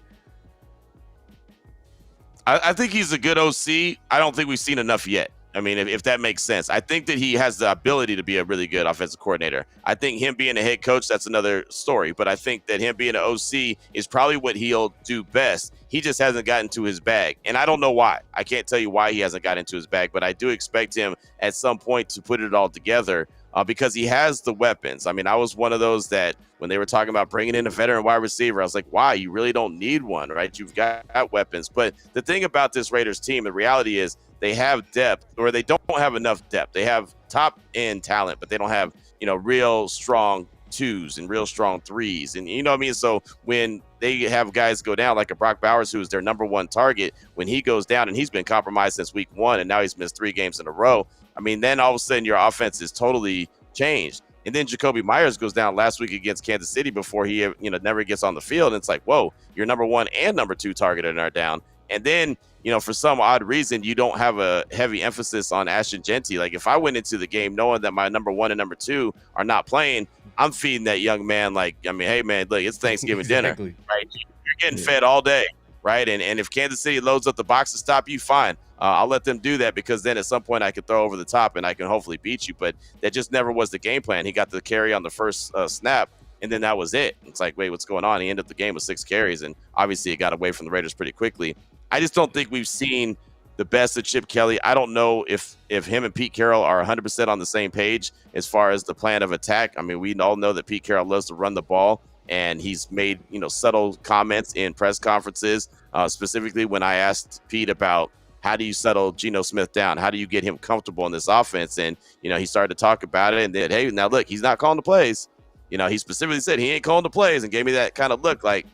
I think he's a good OC. I don't think we've seen enough yet. I mean, if that makes sense. I think that he has the ability to be a really good offensive coordinator. I think him being a head coach, that's another story. But I think that him being an OC is probably what he'll do best. He just hasn't gotten to his bag. And I don't know why. I can't tell you why he hasn't gotten into his bag. But I do expect him at some point to put it all together because he has the weapons. I mean, I was one of those that when they were talking about bringing in a veteran wide receiver, I was like, why? You really don't need one, right? You've got weapons. But the thing about this Raiders team, the reality is they have depth, or they don't have enough depth. They have top end talent, but they don't have, real strong twos and real strong threes. And you know what I mean? So when they have guys go down like a Brock Bowers, who is their number one target, when he goes down, and he's been compromised since week 1, and now he's missed 3 games in a row. I mean, then all of a sudden your offense is totally changed. And then Jacoby Myers goes down last week against Kansas City before he, never gets on the field. And it's like, whoa, your number 1 and number 2 targeted are down. And then, for some odd reason, you don't have a heavy emphasis on Ashton Genty. Like, if I went into the game knowing that my number 1 and number 2 are not playing, I'm feeding that young man hey, man, look, it's Thanksgiving dinner, right? You're getting fed all day, right? And if Kansas City loads up the box to stop you, fine. I'll let them do that because then at some point I can throw over the top and I can hopefully beat you. But that just never was the game plan. He got the carry on the first snap, and then that was it. It's like, wait, what's going on? He ended up the game with 6 carries, and obviously it got away from the Raiders pretty quickly. I just don't think we've seen the best of Chip Kelly. I don't know if him and Pete Carroll are 100% on the same page as far as the plan of attack. I mean, we all know that Pete Carroll loves to run the ball, and he's made subtle comments in press conferences, specifically when I asked Pete about how do you settle Geno Smith down? How do you get him comfortable in this offense? And, he started to talk about it, and then, hey, now look, he's not calling the plays. He specifically said he ain't calling the plays, and gave me that kind of look like,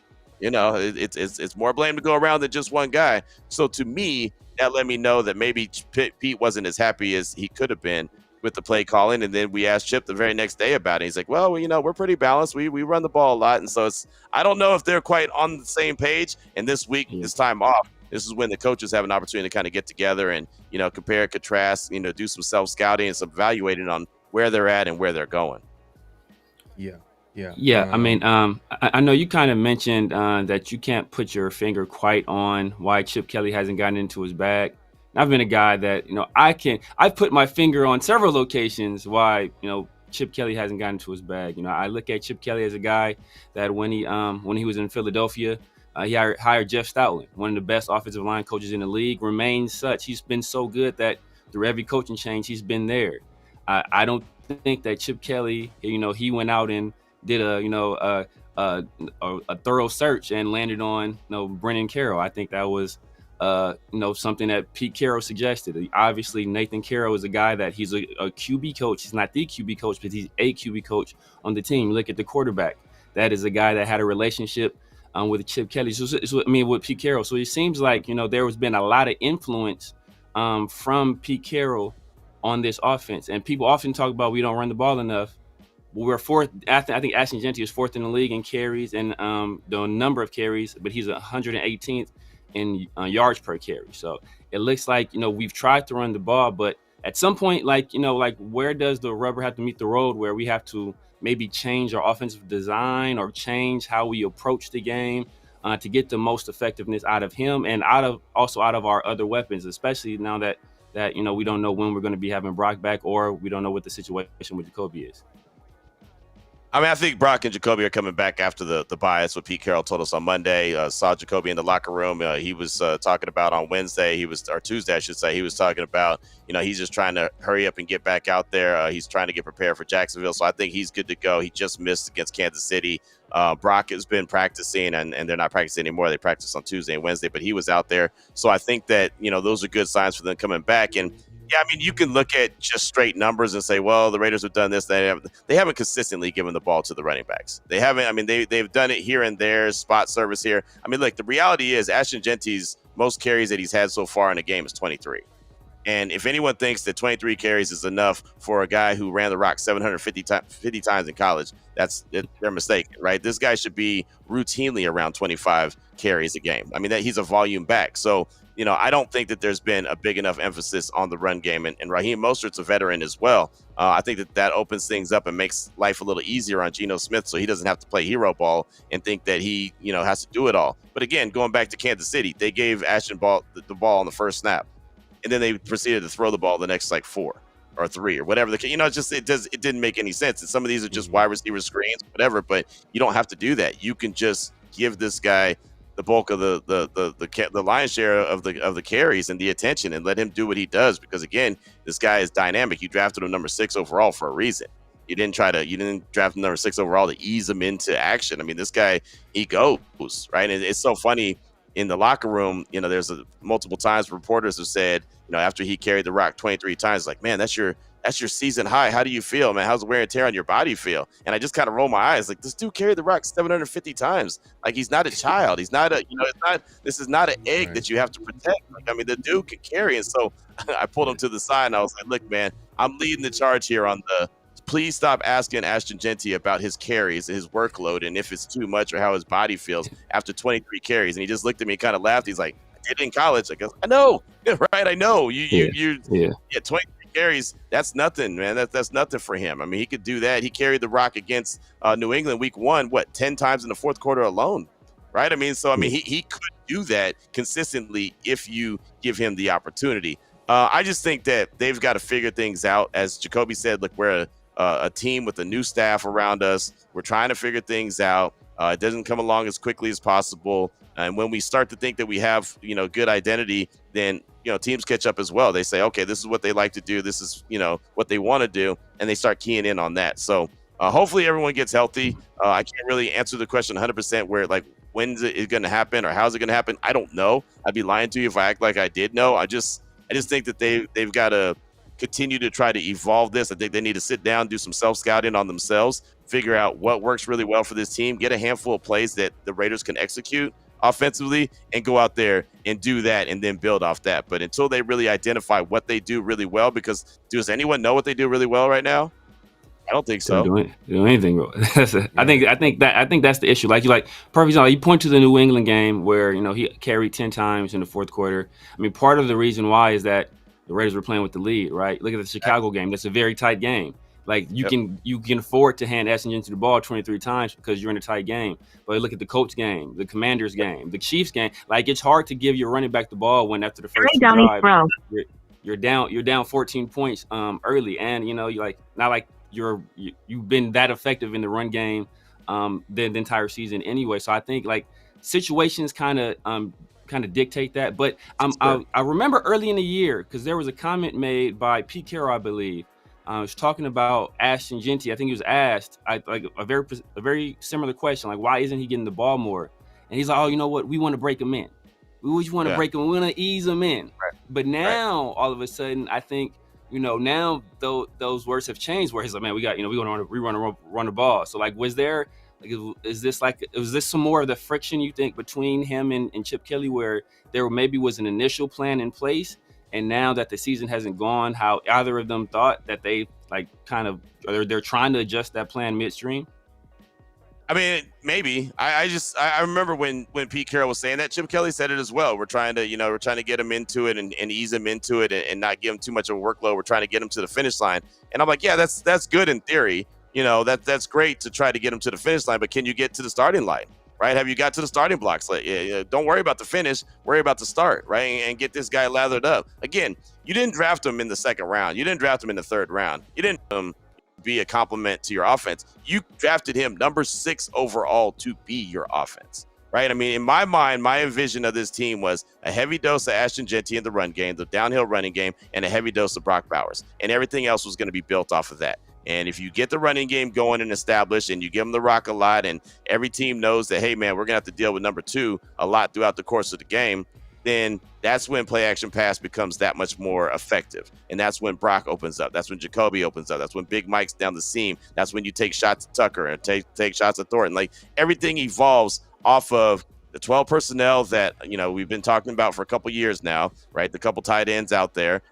it's more blame to go around than just one guy. So to me, that let me know that maybe Pete wasn't as happy as he could have been with the play calling. And then we asked Chip the very next day about it. He's like, well, we're pretty balanced. We run the ball a lot. And so I don't know if they're quite on the same page. And this week, this time off, this is when the coaches have an opportunity to kind of get together and, compare, contrast, do some self-scouting and some evaluating on where they're at and where they're going. Yeah. I mean, I know you kind of mentioned that you can't put your finger quite on why Chip Kelly hasn't gotten into his bag. I've been a guy that, I've put my finger on several locations why, Chip Kelly hasn't gotten into his bag. I look at Chip Kelly as a guy that when he was in Philadelphia, he hired Jeff Stoutland, one of the best offensive line coaches in the league, remains such. He's been so good that through every coaching change, he's been there. I don't think that Chip Kelly, he went out and did a thorough search and landed on Brennan Carroll. I think that was something that Pete Carroll suggested. Obviously, Nathan Carroll is a guy that he's a QB coach. He's not the QB coach, but he's a QB coach on the team. Look at the quarterback. That is a guy that had a relationship with Chip Kelly. With Pete Carroll. So it seems like there has been a lot of influence from Pete Carroll on this offense. And people often talk about we don't run the ball enough. we're fourth. I think Ashton Jeanty is fourth in the league in carries and the number of carries, but he's 118th in yards per carry. So it looks like, we've tried to run the ball, but at some point, where does the rubber have to meet the road, where we have to maybe change our offensive design or change how we approach the game to get the most effectiveness out of him and out of our other weapons, especially now that we don't know when we're going to be having Brock back, or we don't know what the situation with Jacoby is. I mean, I think Brock and Jacoby are coming back after the bye. That's what Pete Carroll told us on Monday. Saw Jacoby in the locker room. He was talking about on Wednesday, or Tuesday, I should say, he was talking about, he's just trying to hurry up and get back out there. He's trying to get prepared for Jacksonville. So I think he's good to go. He just missed against Kansas City. Brock has been practicing, and they're not practicing anymore. They practice on Tuesday and Wednesday, but he was out there. So I think that, those are good signs for them coming back. And yeah, I mean, you can look at just straight numbers and say, well, the Raiders have done this. They haven't consistently given the ball to the running backs. They haven't. I mean, they've done it here and there, spot service here. I mean, look, the reality is Ashton Jeanty's most carries that he's had so far in a game is 23. And if anyone thinks that 23 carries is enough for a guy who ran the rock 750 times in college, they're mistaken, right? This guy should be routinely around 25 carries a game. I mean, he's a volume back. So, I don't think that there's been a big enough emphasis on the run game. And Raheem Mostert's a veteran as well. I think that opens things up and makes life a little easier on Geno Smith, so he doesn't have to play hero ball and think that he, has to do it all. But again, going back to Kansas City, they gave Ashton the ball on the first snap, and then they proceeded to throw the ball the next 4 or 3 or whatever. It didn't make any sense. And some of these are just wide receiver screens, whatever. But you don't have to do that. You can just give this guy the bulk of the lion's share of the carries and the attention, and let him do what he does. Because again, this guy is dynamic. You drafted him number 6 overall for a reason. You didn't draft him number 6 overall to ease him into action. I mean, this guy, he goes, right? And it's so funny in the locker room. There's multiple times reporters have said, after he carried the rock 23 times, like, man, that's your season high. How do you feel, man? How's the wear and tear on your body feel? And I just kind of roll my eyes, like, this dude carried the rock 750 times. Like, he's not a child. He's not this is not an egg that you have to protect. Like, I mean, the dude can carry. And so I pulled him to the side and I was like, look, man, I'm leading the charge here on please stop asking Ashton Jeanty about his carries, his workload, and if it's too much or how his body feels after 23 carries. And he just looked at me and kind of laughed. He's like, I did it in college. I go, I know, right? I know. You 23 carries, that's nothing, man. That's nothing for him. I mean, he could do that. He carried the rock against New England week 1, 10 times in the fourth quarter alone, right? I mean, so, I mean, he could do that consistently if you give him the opportunity. I just think that they've got to figure things out. As Jacoby said, look, we're a team with a new staff around us. We're trying to figure things out. It doesn't come along as quickly as possible. And when we start to think that we have, good identity, then, teams catch up as well. They say, okay, this is what they like to do. This is, what they want to do. And they start keying in on that. So hopefully everyone gets healthy. I can't really answer the question 100% where, like, when is it going to happen or how's it going to happen? I don't know. I'd be lying to you if I act like I did know. I just think that they've got to continue to try to evolve this. I think they need to sit down, do some self-scouting on themselves, figure out what works really well for this team, get a handful of plays that the Raiders can execute offensively, and go out there and do that and then build off that. But until they really identify what they do really well, because does anyone know what they do really well right now? I don't think so. Do anything. I think that's the issue. Like perfect example, you point to the New England game where he carried 10 times in the fourth quarter. I mean, part of the reason why is that the Raiders were playing with the lead, right? Look at the Chicago game. That's a very tight game. Like you can afford to hand Ashton Jeanty the ball 23 times because you're in a tight game. But look at the Colts game, the Commanders game, the Chiefs game. Like, it's hard to give your running back the ball when after the first drive you're down 14 points early, and you're like not like you've been that effective in the run game the entire season anyway. So I think like situations kind of dictate that. But I remember early in the year, because there was a comment made by Pete Carroll, I believe. Was talking about Ashton Jeanty. I think he was asked a very similar question, like, why isn't he getting the ball more? And he's like, oh, you know what? We want to break him in. We just want to break him. We want to ease him in. Right. But now, all of a sudden, I think, now those words have changed. Where he's like, man, we want to run the ball. So like, was this some more of the friction you think between him and Chip Kelly, where there maybe was an initial plan in place? And now that the season hasn't gone how either of them thought, that they like kind of they're trying to adjust that plan midstream? I mean, maybe. I remember when Pete Carroll was saying that. Chip Kelly said it as well. We're trying to get him into it and ease him into it and not give him too much of a workload. We're trying to get him to the finish line. And I'm like, yeah, that's good in theory. That's great to try to get him to the finish line, but can you get to the starting line? Right? Have you got to the starting blocks? Like, don't worry about the finish. Worry about the start, right? And get this guy lathered up. Again, you didn't draft him in the second round. You didn't draft him in the third round. You didn't be a complement to your offense. You drafted him number 6 overall to be your offense, right? I mean, in my mind, my vision of this team was a heavy dose of Ashton Jeanty in the run game, the downhill running game, and a heavy dose of Brock Bowers. And everything else was going to be built off of that. And if you get the running game going and established and you give them the rock a lot and every team knows that, hey, man, we're going to have to deal with number 2 a lot throughout the course of the game, then that's when play action pass becomes that much more effective. And that's when Brock opens up. That's when Jacoby opens up. That's when Big Mike's down the seam. That's when you take shots at Tucker and take shots at Thornton. Like, everything evolves off of the 12 personnel that, we've been talking about for a couple years now, right? The couple tight ends out there,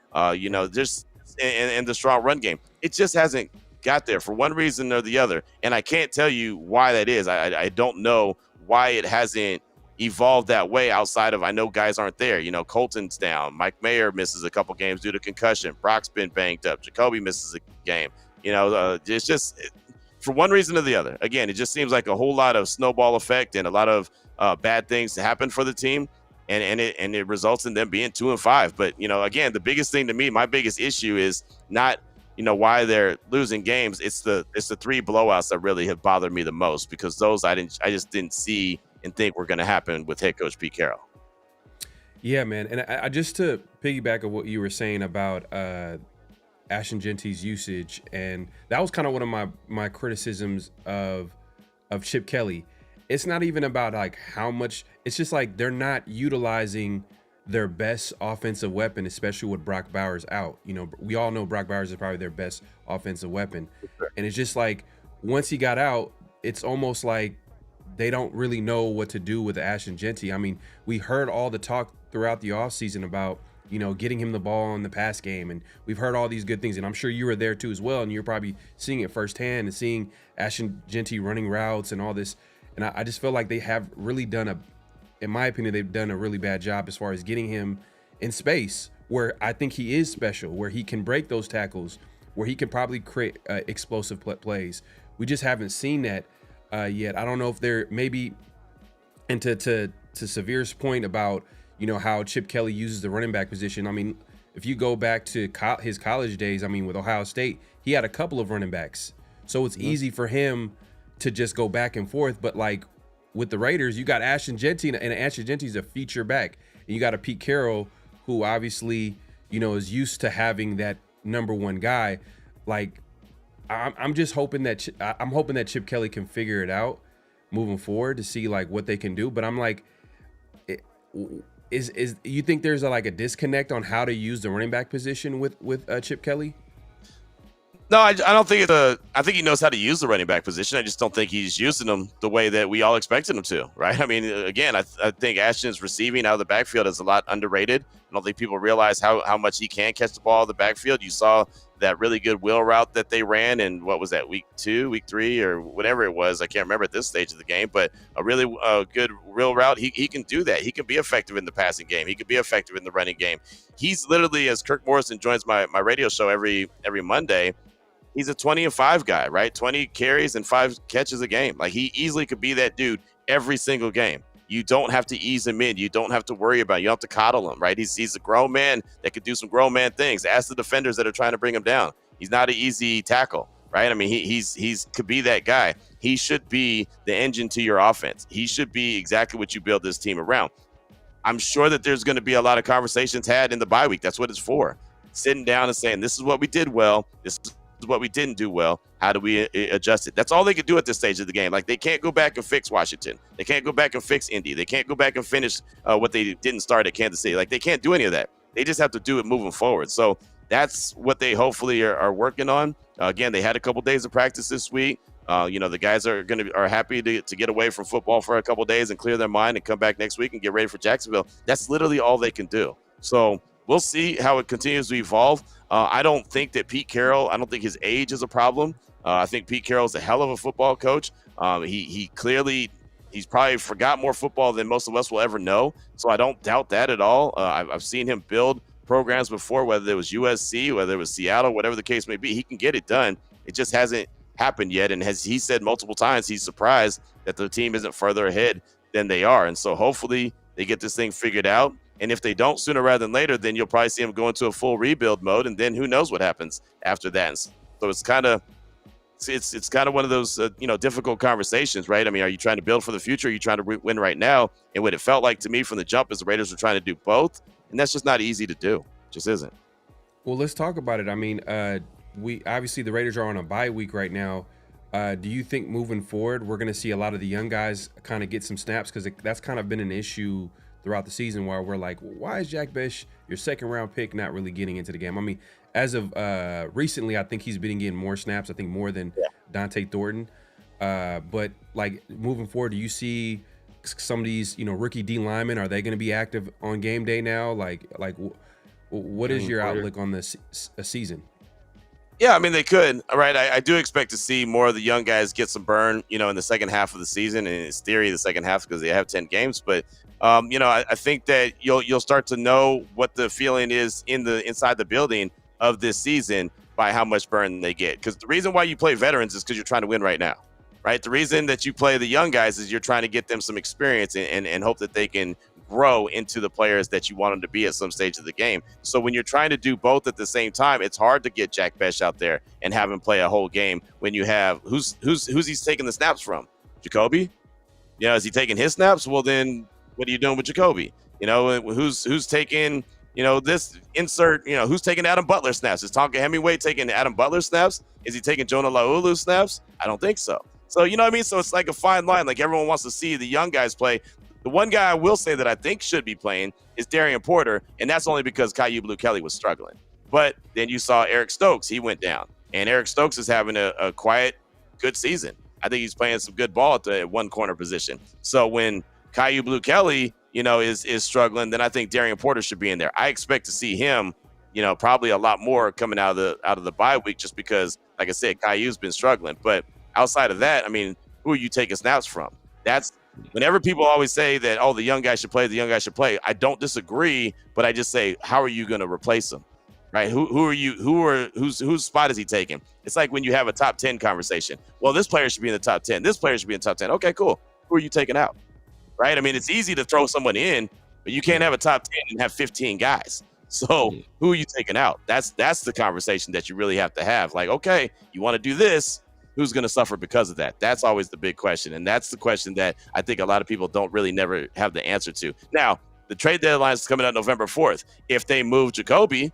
just and the strong run game. It just hasn't got there for one reason or the other. And I can't tell you why that is. I don't know why it hasn't evolved that way outside of, I know guys aren't there. Colton's down. Mike Mayer misses a couple games due to concussion. Brock's been banged up. Jacoby misses a game. It's just for one reason or the other. Again, it just seems like a whole lot of snowball effect and a lot of bad things to happen for the team. And it results in them being 2-5. But, again, the biggest thing to me, my biggest issue is not, why they're losing games. It's the 3 blowouts that really have bothered me the most, because those I just didn't see and think were going to happen with head coach Pete Carroll. Yeah, man. And I just to piggyback on what you were saying about Ashton Jeanty's usage, and that was kind of one of my criticisms of Chip Kelly. It's not even about like how much, it's just like they're not utilizing their best offensive weapon, especially with Brock Bowers out. We all know Brock Bowers is probably their best offensive weapon. And it's just like, once he got out, it's almost like they don't really know what to do with Ashton Jeanty. I mean, we heard all the talk throughout the offseason about, getting him the ball in the pass game. And we've heard all these good things. And I'm sure you were there too as well. And you're probably seeing it firsthand and seeing Ashton Jeanty running routes and all this. And I just feel like they have really in my opinion, they've done a really bad job as far as getting him in space where I think he is special, where he can break those tackles, where he can probably create explosive plays. We just haven't seen that yet. I don't know if they're maybe, and to Severe's point about, how Chip Kelly uses the running back position. I mean, if you go back to his college days, I mean, with Ohio State, he had a couple of running backs. So it's easy for him to just go back and forth. But like with the Raiders, you got Ashton Jeanty, and Ashton Jeanty's a feature back. And you got a Pete Carroll who obviously, is used to having that number 1 guy. Like, I'm just hoping that Chip Kelly can figure it out moving forward to see like what they can do. But I'm like, is you think there's a disconnect on how to use the running back position with Chip Kelly? No, I don't think I think he knows how to use the running back position. I just don't think he's using them the way that we all expected him to, right? I mean, again, I think Ashton's receiving out of the backfield is a lot underrated. I don't think people realize how much he can catch the ball in the backfield. You saw that really good wheel route that they ran in, what was that, week 2, week 3, or whatever it was. I can't remember at this stage of the game, but a really good wheel route. He can do that. He can be effective in the passing game. He can be effective in the running game. He's literally, as Kirk Morrison joins my radio show every Monday, he's a 20-5 guy, right? 20 carries and 5 catches a game. Like, he easily could be that dude every single game. You don't have to ease him in. You don't have to worry about it. You don't have to coddle him, right? He's a grown man that could do some grown man things. Ask the defenders that are trying to bring him down. He's not an easy tackle, right? I mean, he's could be that guy. He should be the engine to your offense. He should be exactly what you build this team around. I'm sure that there's going to be a lot of conversations had in the bye week. That's what it's for. Sitting down and saying, this is what we did well. This is what we didn't do well. How do we adjust it? That's all they could do at this stage of the game. Like, they can't go back and fix Washington. They can't go back and fix Indy. They can't go back and finish what they didn't start at Kansas City. Like, they can't do any of that. They just have to do it moving forward. So that's what they hopefully are working on. Again, they had a couple days of practice this week. The guys are happy to get away from football for a couple days and clear their mind and come back next week and get ready for Jacksonville. That's literally all they can do. So we'll see how it continues to evolve. I don't think that Pete Carroll, I don't think his age is a problem. I think Pete Carroll's a hell of a football coach. He clearly, he's probably forgot more football than most of us will ever know. So I don't doubt that at all. I've seen him build programs before, whether it was USC, whether it was Seattle, whatever the case may be. He can get it done. It just hasn't happened yet. And as he said multiple times, he's surprised that the team isn't further ahead than they are. And so hopefully they get this thing figured out. And if they don't sooner rather than later, then you'll probably see them go into a full rebuild mode. And then who knows what happens after that. And so it's kind of, it's kind of one of those, difficult conversations, right? I mean, are you trying to build for the future? Are you trying to win right now? And what it felt like to me from the jump is the Raiders were trying to do both. And that's just not easy to do. It just isn't. Well, let's talk about it. I mean, we obviously the Raiders are on a bye week right now. Do you think moving forward, we're going to see a lot of the young guys kind of get some snaps? Because that's kind of been an issue throughout the season where we're like, why is Jack Bech, your second round pick, not really getting into the game? I mean, as of recently, I think he's been getting more snaps, I think more than Dante Thornton. But like moving forward, do you see some of these, rookie D linemen, are they going to be active on game day now? Like what is your outlook on this season? Yeah, I mean, they could. All right. I do expect to see more of the young guys get some burn, in the second half of the season. And it's theory, the second half, because they have 10 games. But, I think that you'll start to know what the feeling is inside the building of this season by how much burn they get. Because the reason why you play veterans is because you're trying to win right now, right? The reason that you play the young guys is you're trying to get them some experience and hope that they can grow into the players that you want them to be at some stage of the game. So when you're trying to do both at the same time, it's hard to get Jack Bech out there and have him play a whole game when you have who's he's taking the snaps from? Jacoby? Is he taking his snaps? Well, then what are you doing with Jacoby? Who's taking, this insert, who's taking Adam Butler snaps? Is Tonka Hemingway taking Adam Butler snaps? Is he taking Jonah Laulu snaps? I don't think so. So, you know what I mean? So it's like a fine line. Like everyone wants to see the young guys play. The one guy I will say that I think should be playing is Darian Porter, and that's only because Caillou Blue Kelly was struggling. But then you saw Eric Stokes. He went down. And Eric Stokes is having a quiet, good season. I think he's playing some good ball at the one corner position. So when Caillou Blue Kelly, is struggling, then I think Darian Porter should be in there. I expect to see him, probably a lot more coming out of the bye week just because, like I said, Caillou's been struggling. But outside of that, I mean, who are you taking snaps from? That's whenever people always say that, the young guy should play, I don't disagree, but I just say, how are you going to replace him? Right? Whose spot is he taking? It's like when you have a top 10 conversation. Well, this player should be in the top 10. This player should be in the top 10. Okay, cool. Who are you taking out? Right? I mean, it's easy to throw someone in, but you can't have a top 10 and have 15 guys. So who are you taking out? That's the conversation that you really have to have. Like, okay, you want to do this. Who's going to suffer because of that? That's always the big question. And that's the question that I think a lot of people don't really never have the answer to. Now, the trade deadline is coming out November 4th. If they move Jacoby,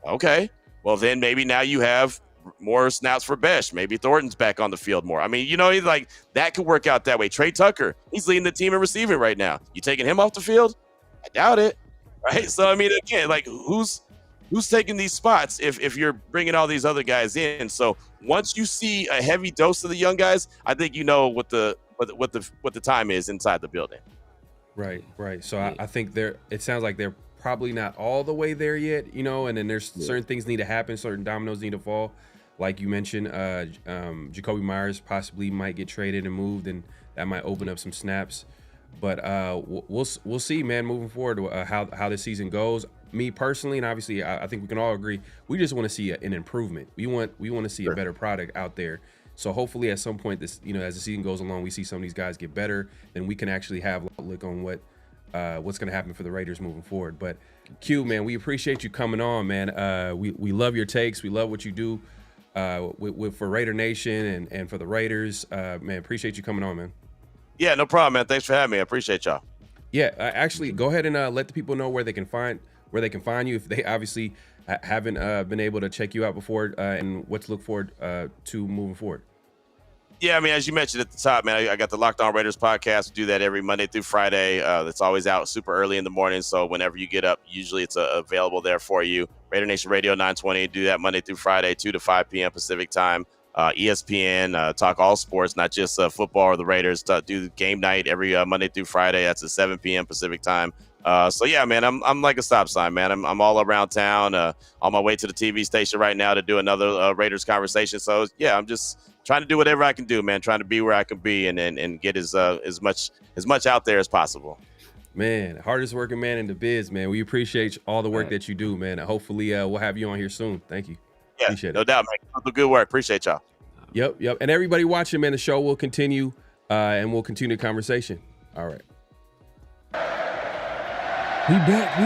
okay, well, then maybe now you have more snaps for Bech. Maybe Thornton's back on the field more. I mean, like that could work out that way. Trey Tucker, he's leading the team in receiving right now. You taking him off the field? I doubt it. Right. So, I mean, again, like who's taking these spots if you're bringing all these other guys in? So once you see a heavy dose of the young guys, I think what the time is inside the building. Right. So I think it sounds like they're probably not all the way there yet, and then there's certain things need to happen, certain dominoes need to fall. Like you mentioned, Jacoby Myers possibly might get traded and moved, and that might open up some snaps. But we'll see, man, moving forward, how this season goes. Me personally, and obviously I think we can all agree, we just want to see an improvement. We want to see a better product out there. So hopefully at some point, this, as the season goes along, we see some of these guys get better, then we can actually have a look on what's going to happen for the Raiders moving forward. But Q, man, we appreciate you coming on, man. We love your takes. We love what you do for RaiderNation and for the Raiders. Man, appreciate you coming on, man. Yeah, no problem, man. Thanks for having me. I appreciate y'all. Yeah, actually, go ahead and let the people know where they can find you if they obviously haven't been able to check you out before, and what to look forward to moving forward. Yeah, I mean, as you mentioned at the top, man, I got the Locked On Raiders podcast. We do that every Monday through Friday. It's always out super early in the morning, so whenever you get up, usually it's available there for you. RaiderNation Radio 920, do that Monday through Friday, 2 to 5 p.m. Pacific time. ESPN, talk all sports, not just football or the Raiders. Do game night every Monday through Friday. That's at 7 p.m. Pacific time. So yeah, man, I'm like a stop sign, man. I'm all around town, on my way to the TV station right now to do another Raiders conversation. So yeah, I'm just trying to do whatever I can do, man. Trying to be where I can be and get as much out there as possible. Man, hardest working man in the biz, man. We appreciate all the work that you do, man. Hopefully, we'll have you on here soon. Thank you. Yeah, appreciate no it. doubt, man. Good work. Appreciate y'all. Yep. And everybody watching, man, the show will continue, and we'll continue the conversation. All right. We back.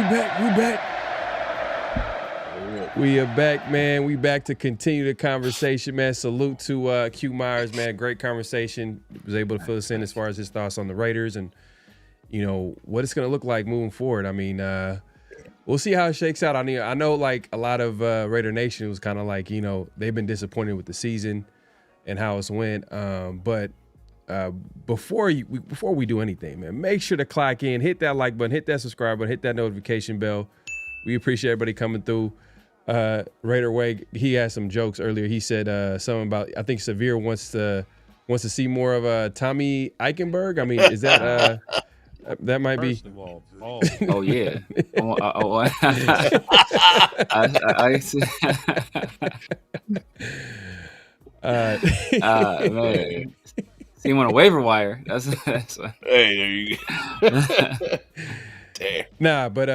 We are back, man. We back to continue the conversation, man. Salute to Q Meyers, man. Great conversation. He was able to fill us in as far as his thoughts on the Raiders and, you know, what it's going to look like moving forward. I mean, we'll see how it shakes out. I know, like, a lot of Raider Nation was kind of like, you know, they've been disappointed with the season and how it's went. But before we do anything, man, make sure to clock in, hit that like button, hit that subscribe button, hit that notification bell. We appreciate everybody coming through. Raider Way, he had some jokes earlier. He said something about, I think Severe wants to see more of Tommy Eichenberg. I mean, is that that might be? First of all, Oh yeah. Man. See him on a waiver wire. That's Hey, there you go. Damn. Nah, but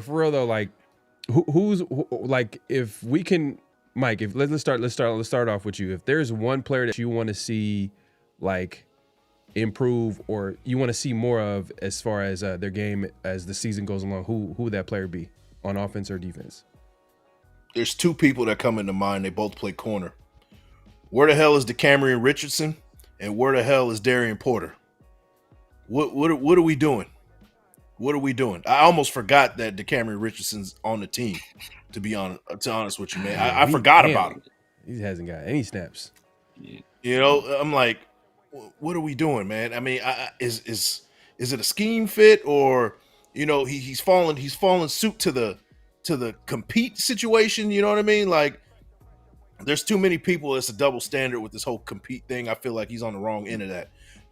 for real though, like, who's like, if we can, Mike, if let's start off with you. If there's one player that you want to see, like, improve, or you want to see more of as far as their game as the season goes along, who would that player be on offense or defense? There's two people that come into mind. They both play corner. Where the hell is DeCamerion Richardson, and where the hell is Darian Porter? What are we doing? What are we doing? I almost forgot that DeCamerion Richardson's on the team. To be honest with you, man, I forgot about him. He hasn't got any snaps. You know, I'm like, what are we doing, man? I mean, is it a scheme fit, or, you know, he's fallen suit to the compete situation? You know what I mean? Like, there's too many people. It's a double standard with this whole compete thing. I feel like he's on the wrong end of that.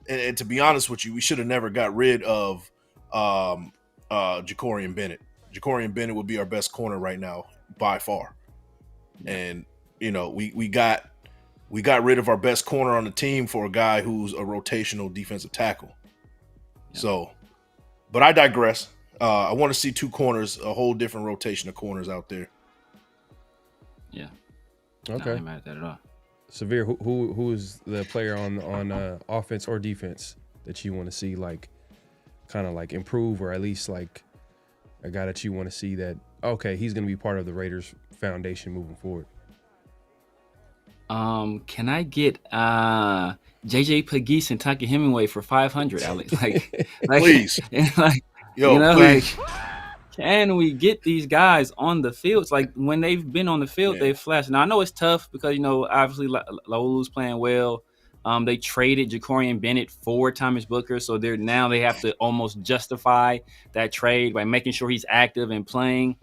And to be honest with you, we should have never got rid of Jacorian Bennett. Jacorian Bennett would be our best corner right now by far. And, you know, we got rid of our best corner on the team for a guy who's a rotational defensive tackle. Yeah. So, but I digress. I want to see two corners, a whole different rotation of corners out there. Yeah. Okay. I'm not mad at that at all. Severe, who is the player on offense or defense that you want to see, like, kind of like improve, or at least like a guy that you want to see that, okay, he's going to be part of the Raiders foundation moving forward? Can I get JJ Pegues and Tucker Hemingway for 500, Alex? Like please. Like, yo, you know, please. like, can we get these guys on the field? It's like when they've been on the field, they've flashed. Now I know it's tough because, you know, obviously Laulu's playing well. They traded Jacorian Bennett for Thomas Booker, so they have to almost justify that trade by making sure he's active and playing.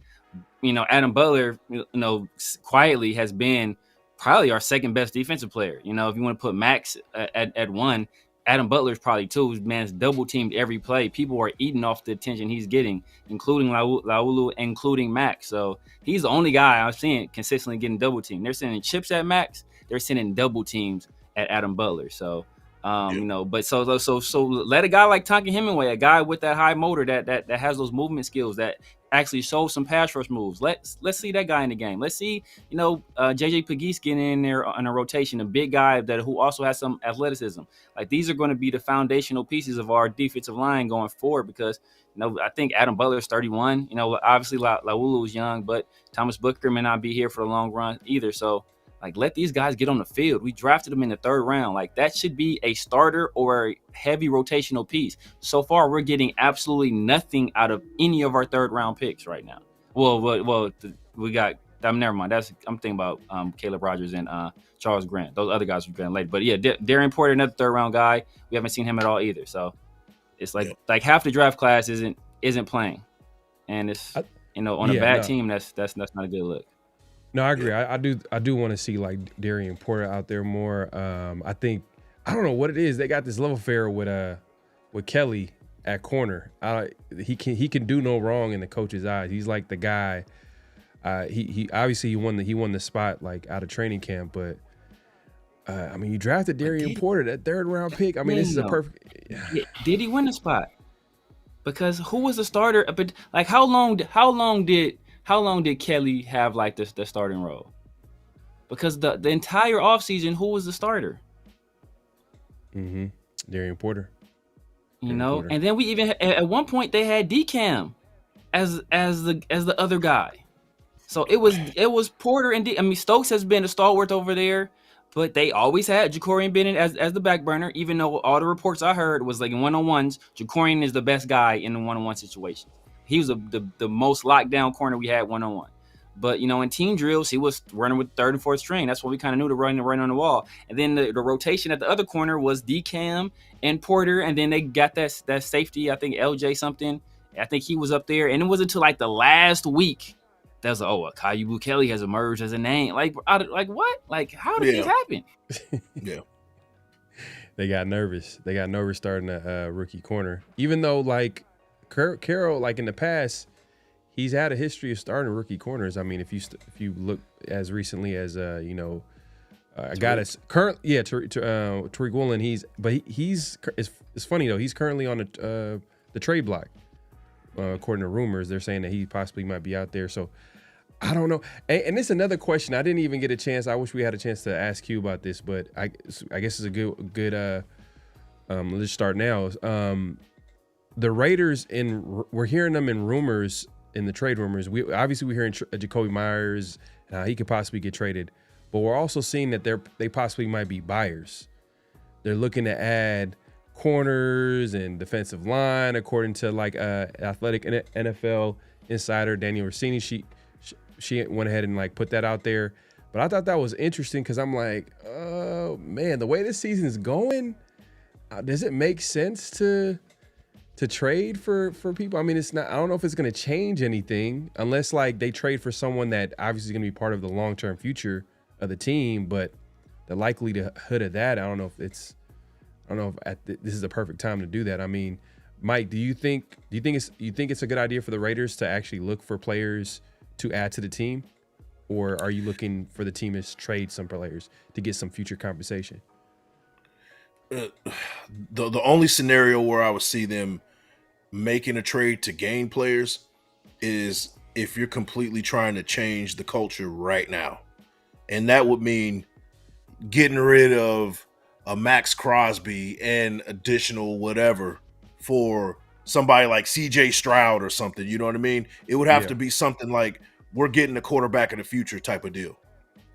You know, Adam Butler, you know, quietly has been probably our second best defensive player. You know, if you want to put Max at one, Adam Butler's probably two. Man's double teamed every play. People are eating off the attention he's getting, including Laulu, including Max. So he's the only guy I've seen consistently getting double teamed. They're sending chips at Max. They're sending double teams at Adam Butler. So, you know, but so let a guy like Tonka Hemingway, a guy with that high motor that has those movement skills, that actually shows some pass rush moves. Let's see that guy in the game. Let's see, you know, JJ Pegues getting in there on a rotation, a big guy who also has some athleticism. Like, these are going to be the foundational pieces of our defensive line going forward, because, you know, I think Adam Butler is 31. You know, obviously Laulu is young, but Thomas Booker may not be here for the long run either. So, like, let these guys get on the field. We drafted them in the third round. Like, that should be a starter or a heavy rotational piece. So far, we're getting absolutely nothing out of any of our third round picks right now. Well, we got. Never mind. I'm thinking about Caleb Rogers and Charles Grant. Those other guys were Grant later. But yeah, Darian Porter, another third round guy. We haven't seen him at all either. So it's like half the draft class isn't playing, and it's, you know, on a bad team, that's not a good look. No, I agree. I do want to see, like, Darian Porter out there more. I think, I don't know what it is. They got this love affair with Kelly, at corner. He can do no wrong in the coach's eyes. He's like the guy. He obviously he won the spot like out of training camp, but I mean, you drafted Darian Porter, that 3rd round pick. I mean, this is a perfect. Did he win the spot? Because who was the starter? But like, how long did Kelly have like the starting role? Because the entire offseason, who was the starter? Darian Porter. Porter. And then we even at one point they had DCam as the other guy. So it was Porter and Stokes has been a stalwart over there, but they always had Jacorian Bennett as the back burner, even though all the reports I heard was like in one-on-ones, Jacorian is the best guy in the one-on-one situation. He was the most locked down corner we had one-on-one. But, in team drills, he was running with 3rd and 4th string. That's what we kind of knew to run on the wall. And then the rotation at the other corner was DCam and Porter. And then they got that safety, I think LJ something. I think he was up there. And it wasn't until like the last week that was like, Caillou Bukele has emerged as a name. Like what? Like, how did this happen? Yeah. They got nervous. They got nervous starting a rookie corner. Even though, like, Carroll, like in the past, he's had a history of starting rookie corners. I mean, if you look as recently as a guy that's Tariq Woolen. He's it's funny though. He's currently on the trade block. According to rumors, they're saying that he possibly might be out there. So I don't know. And this is another question. I didn't even get a chance. I wish we had a chance to ask you about this, but I guess it's a good. Let's start now. The Raiders we're hearing them in rumors. In the trade rumors, we're hearing Jacoby Myers, he could possibly get traded, but we're also seeing that they possibly might be buyers. They're looking to add corners and defensive line, according to like athletic NFL insider Daniel Rossini. She went ahead and like put that out there, but I thought that was interesting because I'm like, oh man, the way this season is going, does it make sense to trade for people? I mean, it's not. I don't know if it's going to change anything unless like they trade for someone that obviously is going to be part of the long-term future of the team. But the likelihood of that, I don't know if this is the perfect time to do that. I mean, Mike, do you think it's a good idea for the Raiders to actually look for players to add to the team, or are you looking for the team to trade some players to get some future compensation? The only scenario where I would see them making a trade to gain players is if you're completely trying to change the culture right now. And that would mean getting rid of a Max Crosby and additional whatever for somebody like CJ Stroud or something. You know what I mean? It would have to be something like we're getting a quarterback of the future type of deal.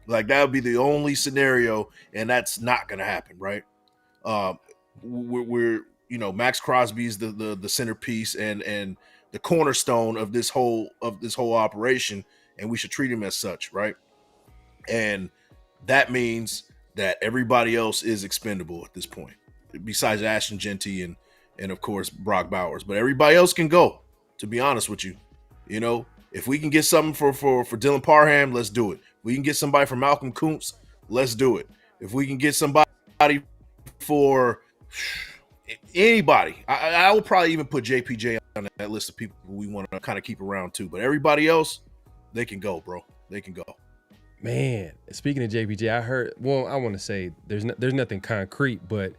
Like that would be the only scenario, and that's not going to happen, right? We're Max Crosby's the centerpiece and the cornerstone of this whole operation, and we should treat him as such, right? And that means that everybody else is expendable at this point, besides Ashton Genty and of course Brock Bowers. But everybody else can go. To be honest with you, if we can get something for Dylan Parham, let's do it. If we can get somebody for Malcolm Kuntz, let's do it. If we can get somebody for anybody, I will probably even put JPJ on that list of people we want to kind of keep around too. But everybody else, they can go, bro. They can go. Man, speaking of JPJ, I heard. Well, I want to say there's nothing concrete, but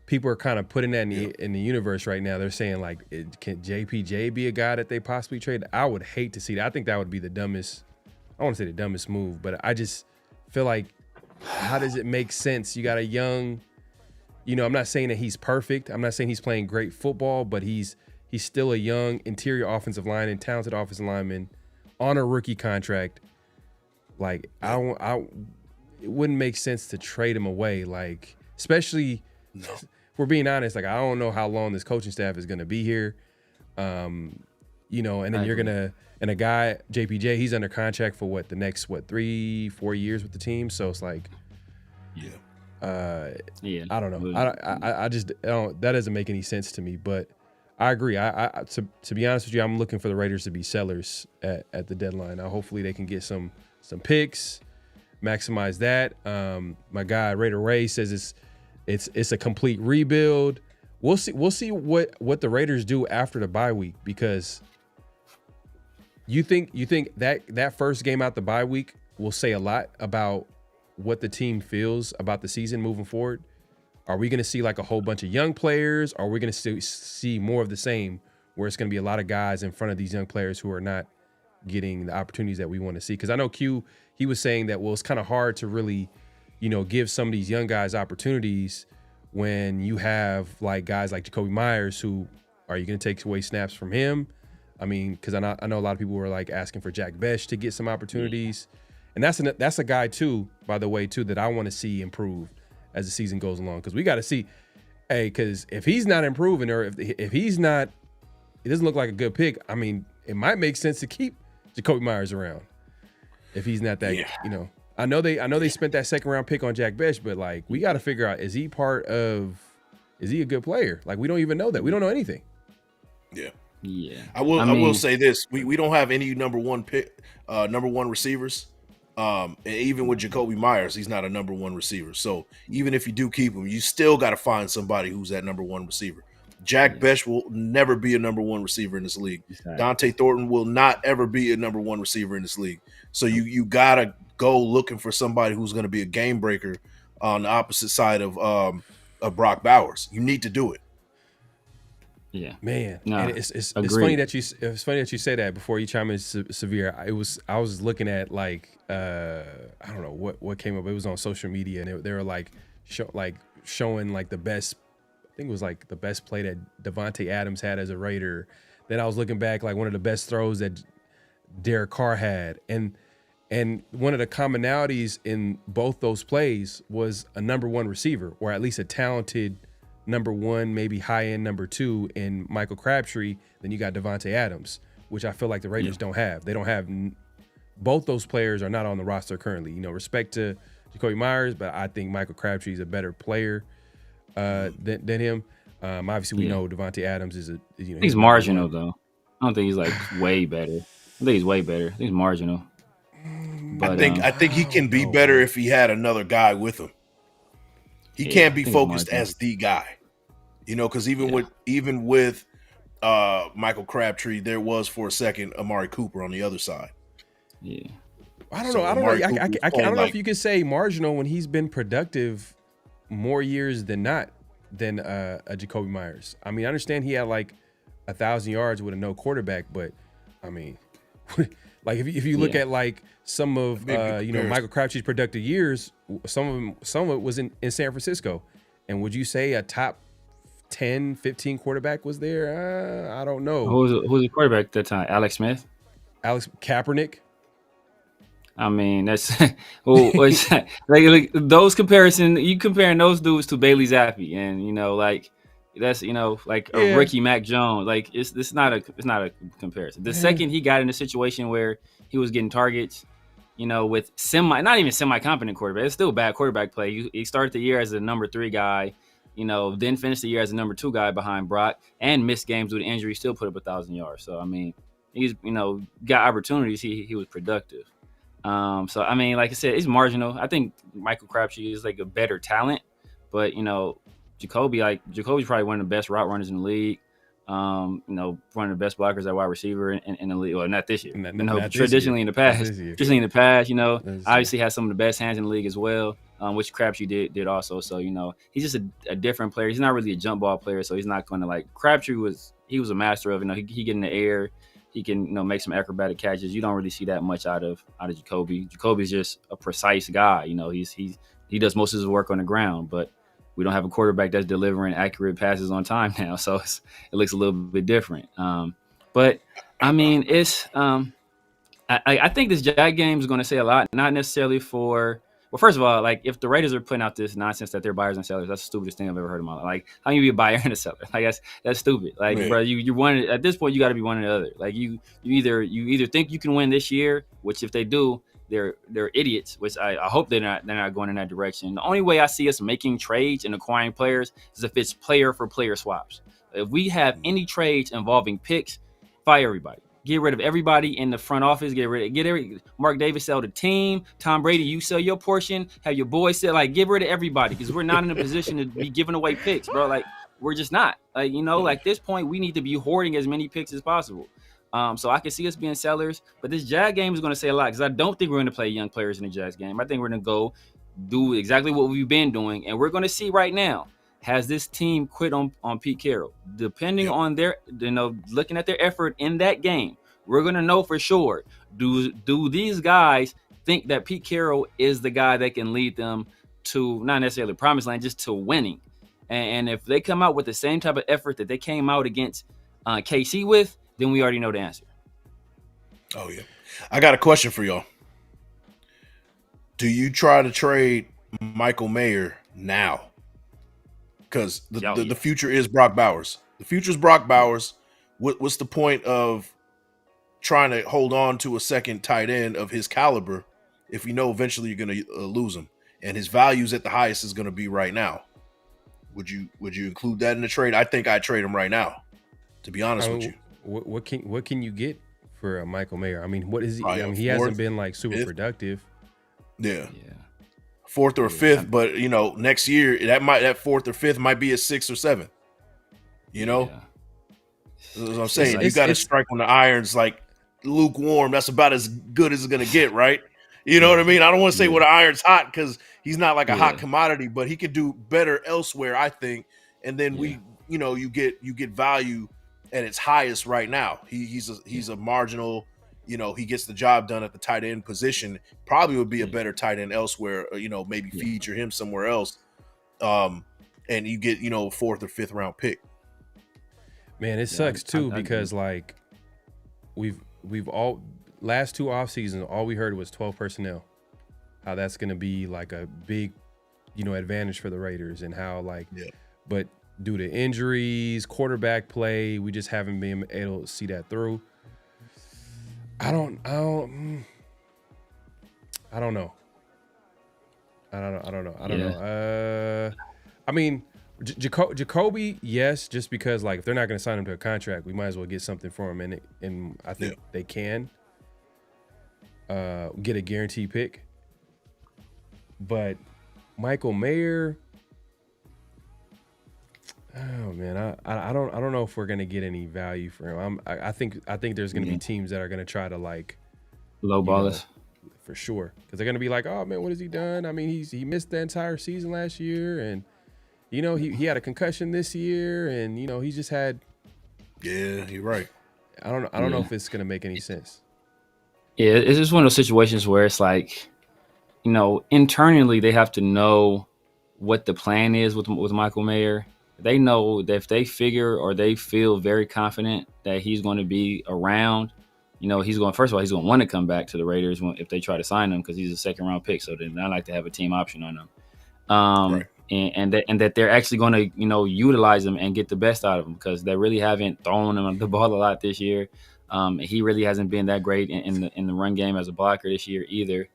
people are kind of putting that in the universe right now. They're saying like, can JPJ be a guy that they possibly trade? I would hate to see that. I think that would be the dumbest. I want to say the dumbest move, but I just feel like, how does it make sense? You got a young. I'm not saying that he's perfect. I'm not saying he's playing great football, but he's still a young interior offensive lineman, talented offensive lineman on a rookie contract. Like it wouldn't make sense to trade him away. Like, especially if we're being honest, like I don't know how long this coaching staff is going to be here. And then you're going to, and a guy, JPJ, he's under contract for the next 3-4 years with the team. So it's like, I don't know. I just don't. That doesn't make any sense to me. But I agree. To be honest with you, I'm looking for the Raiders to be sellers at the deadline. Hopefully they can get some picks, maximize that. My guy Raider Ray says it's a complete rebuild. We'll see what the Raiders do after the bye week, because you think that first game out the bye week will say a lot about what the team feels about the season moving forward. Are we going to see like a whole bunch of young players? Or are we going to see more of the same, where it's going to be a lot of guys in front of these young players who are not getting the opportunities that we want to see? Because I know Q, he was saying that, well, it's kind of hard to really, give some of these young guys opportunities when you have like guys like Jacoby Meyers, who are you going to take away snaps from him? I mean, because I know a lot of people were like asking for Jack Besh to get some opportunities. And that's a guy too, by the way, too, that I want to see improve as the season goes along. Because we got to see, because if he's not improving, or if he's not, it doesn't look like a good pick. I mean, it might make sense to keep Jacoby Meyers around if he's not that, I know they spent that second round pick on Jack Besh, but like, we got to figure out, is he a good player? Like, we don't even know that. We don't know anything. Yeah. Yeah. I will say this. We don't have any number one receivers. And even with Jacoby Meyers, he's not a number one receiver. So even if you do keep him, you still got to find somebody who's that number one receiver. Jack Besh will never be a number one receiver in this league. Exactly. Dante Thornton will not ever be a number one receiver in this league. So you got to go looking for somebody who's going to be a game breaker on the opposite side of Brock Bowers. You need to do it. Yeah, man. No, and it's funny that you say that before you chime in, Severe. I was looking at like I don't know what came up. It was on social media, and they were like showing like the best. I think it was like the best play that Devontae Adams had as a Raider. Then I was looking back, like one of the best throws that Derek Carr had, and one of the commonalities in both those plays was a number one receiver, or at least a talented number one, maybe high-end number two in Michael Crabtree. Then you got Devontae Adams, which I feel like the Raiders don't have. They don't have – both those players are not on the roster currently. Respect to Jacoby Meyers, but I think Michael Crabtree is a better player than him. Obviously, we know Devontae Adams is he's marginal, though. I don't think he's, like, way better. I think he's way better. I think he's marginal. But, I think he can be better if he had another guy with him. He can't be focused as the guy, because even with Michael Crabtree, there was for a second Amari Cooper on the other side. Yeah, I don't know. I don't know if you could say marginal when he's been productive more years than not than a Jacoby Meyers. I mean, I understand he had like 1,000 yards with a no quarterback, but I mean, like if you look at like some of Michael Crabtree's productive years, some of it was in San Francisco. And would you say a top 10, 15 quarterback was there? I don't know. Who was the quarterback at that time? Alex Smith? Alex Kaepernick? I mean, that's like those comparison. You comparing those dudes to Bailey Zappi, and that's a rookie Mac Jones. Like it's not a comparison. The second he got in a situation where he was getting targets, with not even semi-competent quarterback. It's still bad quarterback play. He started the year as a number 3 guy, then finished the year as a number 2 guy behind Brock, and missed games due to injury. Still put up 1,000 yards. So I mean, he's got opportunities. He was productive. So I mean, like I said, it's marginal. I think Michael Crabtree is like a better talent, but Jacoby's probably one of the best route runners in the league. One of the best blockers at wide receiver in the league. Well, not this year. Traditionally in the past. Obviously has some of the best hands in the league as well, which Crabtree did also. So he's just a different player. He's not really a jump ball player, so he's not going to like Crabtree was. He was a master of he get in the air. He can make some acrobatic catches. You don't really see that much out of Jacoby. Jacoby's just a precise guy. He does most of his work on the ground, but we don't have a quarterback that's delivering accurate passes on time now, so it looks a little bit different. But I mean, it's I think this Jag game is going to say a lot. Not necessarily for first of all, like if the Raiders are putting out this nonsense that they're buyers and sellers, that's the stupidest thing I've ever heard in my life. Like, how can you be a buyer and a seller? Like that's stupid. Like, bro, you one at this point you got to be one or the other. Like you either think you can win this year, which if they do, they're idiots, which I hope they're not going in that direction. The only way I see us making trades and acquiring players is if it's player for player swaps. If we have any trades involving picks, fire everybody. Get rid of everybody in the front office. Mark Davis sell the team. Tom Brady, you sell your portion. Have your boys sell. Like, get rid of everybody because we're not in a position to be giving away picks, bro. Like, we're just not. Like, like this point, we need to be hoarding as many picks as possible. So I can see us being sellers, but this Jag game is going to say a lot because I don't think we're going to play young players in the Jags game. I think we're going to go do exactly what we've been doing, and we're going to see right now, has this team quit on Pete Carroll? Depending on their, looking at their effort in that game, we're going to know for sure, do these guys think that Pete Carroll is the guy that can lead them to not necessarily the promised land, just to winning? And if they come out with the same type of effort that they came out against KC with, then we already know the answer. Oh, yeah. I got a question for y'all. Do you try to trade Michael Mayer now? Because the future is Brock Bowers. The future is Brock Bowers. What's the point of trying to hold on to a second tight end of his caliber if you know eventually you're going to lose him? And his values at the highest is going to be right now. Would you include that in the trade? I think I'd trade him right now, to be honest with you. What can you get for Michael Mayer? I mean, what is he? Probably I mean, he hasn't been like super productive. Yeah. Fourth or fifth, but next year that fourth or fifth might be a 6th or 7th. That's what I'm saying. You got to strike when the iron's like lukewarm. That's about as good as it's gonna get, right? You know what I mean? I don't want to say when the iron's hot because he's not like a hot commodity, but he could do better elsewhere, I think. And then you get value at its highest right now. He's a marginal. He gets the job done at the tight end position. Probably would be a better tight end elsewhere. Maybe feature him somewhere else. And you get 4th or 5th round pick. Man, it sucks too because like we've all last 2 off seasons, all we heard was 12 personnel. How that's going to be like a big, advantage for the Raiders, and how but due to injuries, quarterback play, we just haven't been able to see that through. I don't know. I don't know. I mean, Jacoby, yes, just because like if they're not going to sign him to a contract, we might as well get something for him, and I think they can get a guaranteed pick. But Michael Mayer, oh man, I don't know if we're gonna get any value for him. I think there's gonna be teams that are gonna try to like lowball us for sure, because they're gonna be like, oh man, what has he done? I mean, he missed the entire season last year, and he had a concussion this year, and he just had. Yeah, you're right. I don't know if it's gonna make any sense. Yeah, it's just one of those situations where it's like, internally they have to know what the plan is with Michael Mayer. They know that if they figure or they feel very confident that he's going to be around, he's going to want to come back to the Raiders if they try to sign him, because he's a 2nd round pick. So then I like to have a team option on him. Right. And that they're actually going to, utilize him and get the best out of him, because they really haven't thrown him the ball a lot this year. He really hasn't been that great in the run game as a blocker this year either.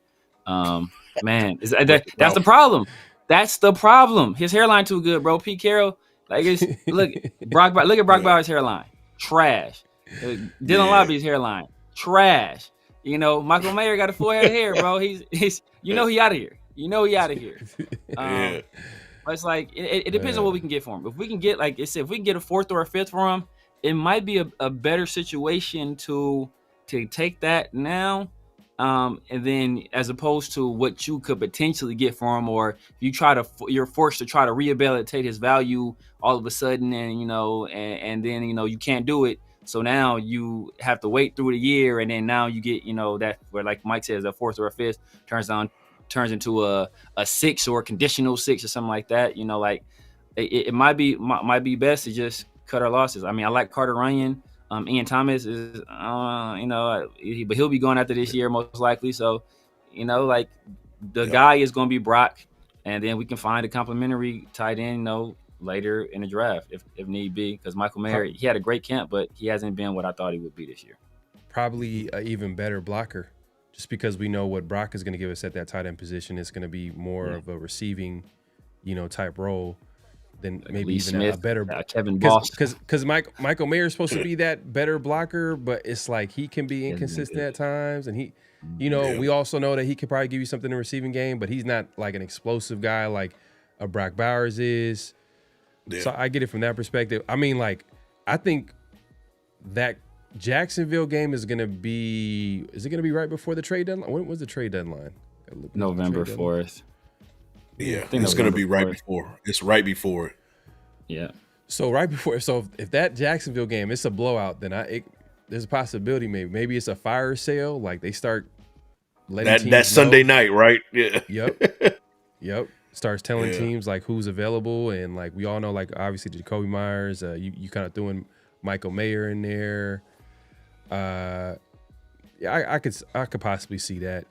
Man, that's the problem. That's the problem. His hairline too good, bro. Pete Carroll, look at Brock Bowers' hairline, trash. Dylan Lobby's hairline, trash. Michael Mayer got a full head of hair, bro. He's he out of here. He out of here. It's like it depends on what we can get for him. If we can get, like I said, if we can get a 4th or a 5th for him, it might be a better situation to take that now. And then as opposed to what you could potentially get for him, or you're forced to try to rehabilitate his value all of a sudden, and then you can't do it. So now you have to wait through the year, and then now you get that where, like Mike says, a 4th or a 5th turns into a 6 or a conditional 6 or something like that. It might be best to just cut our losses. I mean, I like Carter Runyon. Ian Thomas is, but he'll be going after this year most likely. So, the guy is going to be Brock, and then we can find a complimentary tight end, later in the draft if need be. Because Michael Mayer, he had a great camp, but he hasn't been what I thought he would be this year. Probably an even better blocker, just because we know what Brock is going to give us at that tight end position. It's going to be more of a receiving, type role. Than like maybe Lee even Smith, a better Kevin Boss, because Michael Mayer is supposed to be that better blocker, but it's like he can be inconsistent at times, and he, we also know that he could probably give you something in the receiving game, but he's not like an explosive guy like a Brock Bowers is. Yeah. So I get it from that perspective. I mean, like, I think that Jacksonville game is gonna be right before the trade deadline? When was the trade deadline? November 4th. Yeah, think it's gonna November be right 4th. before. It's right before it. Yeah. So right before, so if that Jacksonville game it's a blowout, then there's a possibility maybe it's a fire sale. Like they start letting teams That Sunday know. night, right? Yeah. Yep. Starts telling Yeah. teams like who's available, and like we all know, like obviously Q Meyers. You kind of threw in Michael Mayer in there. Yeah, I could possibly see that.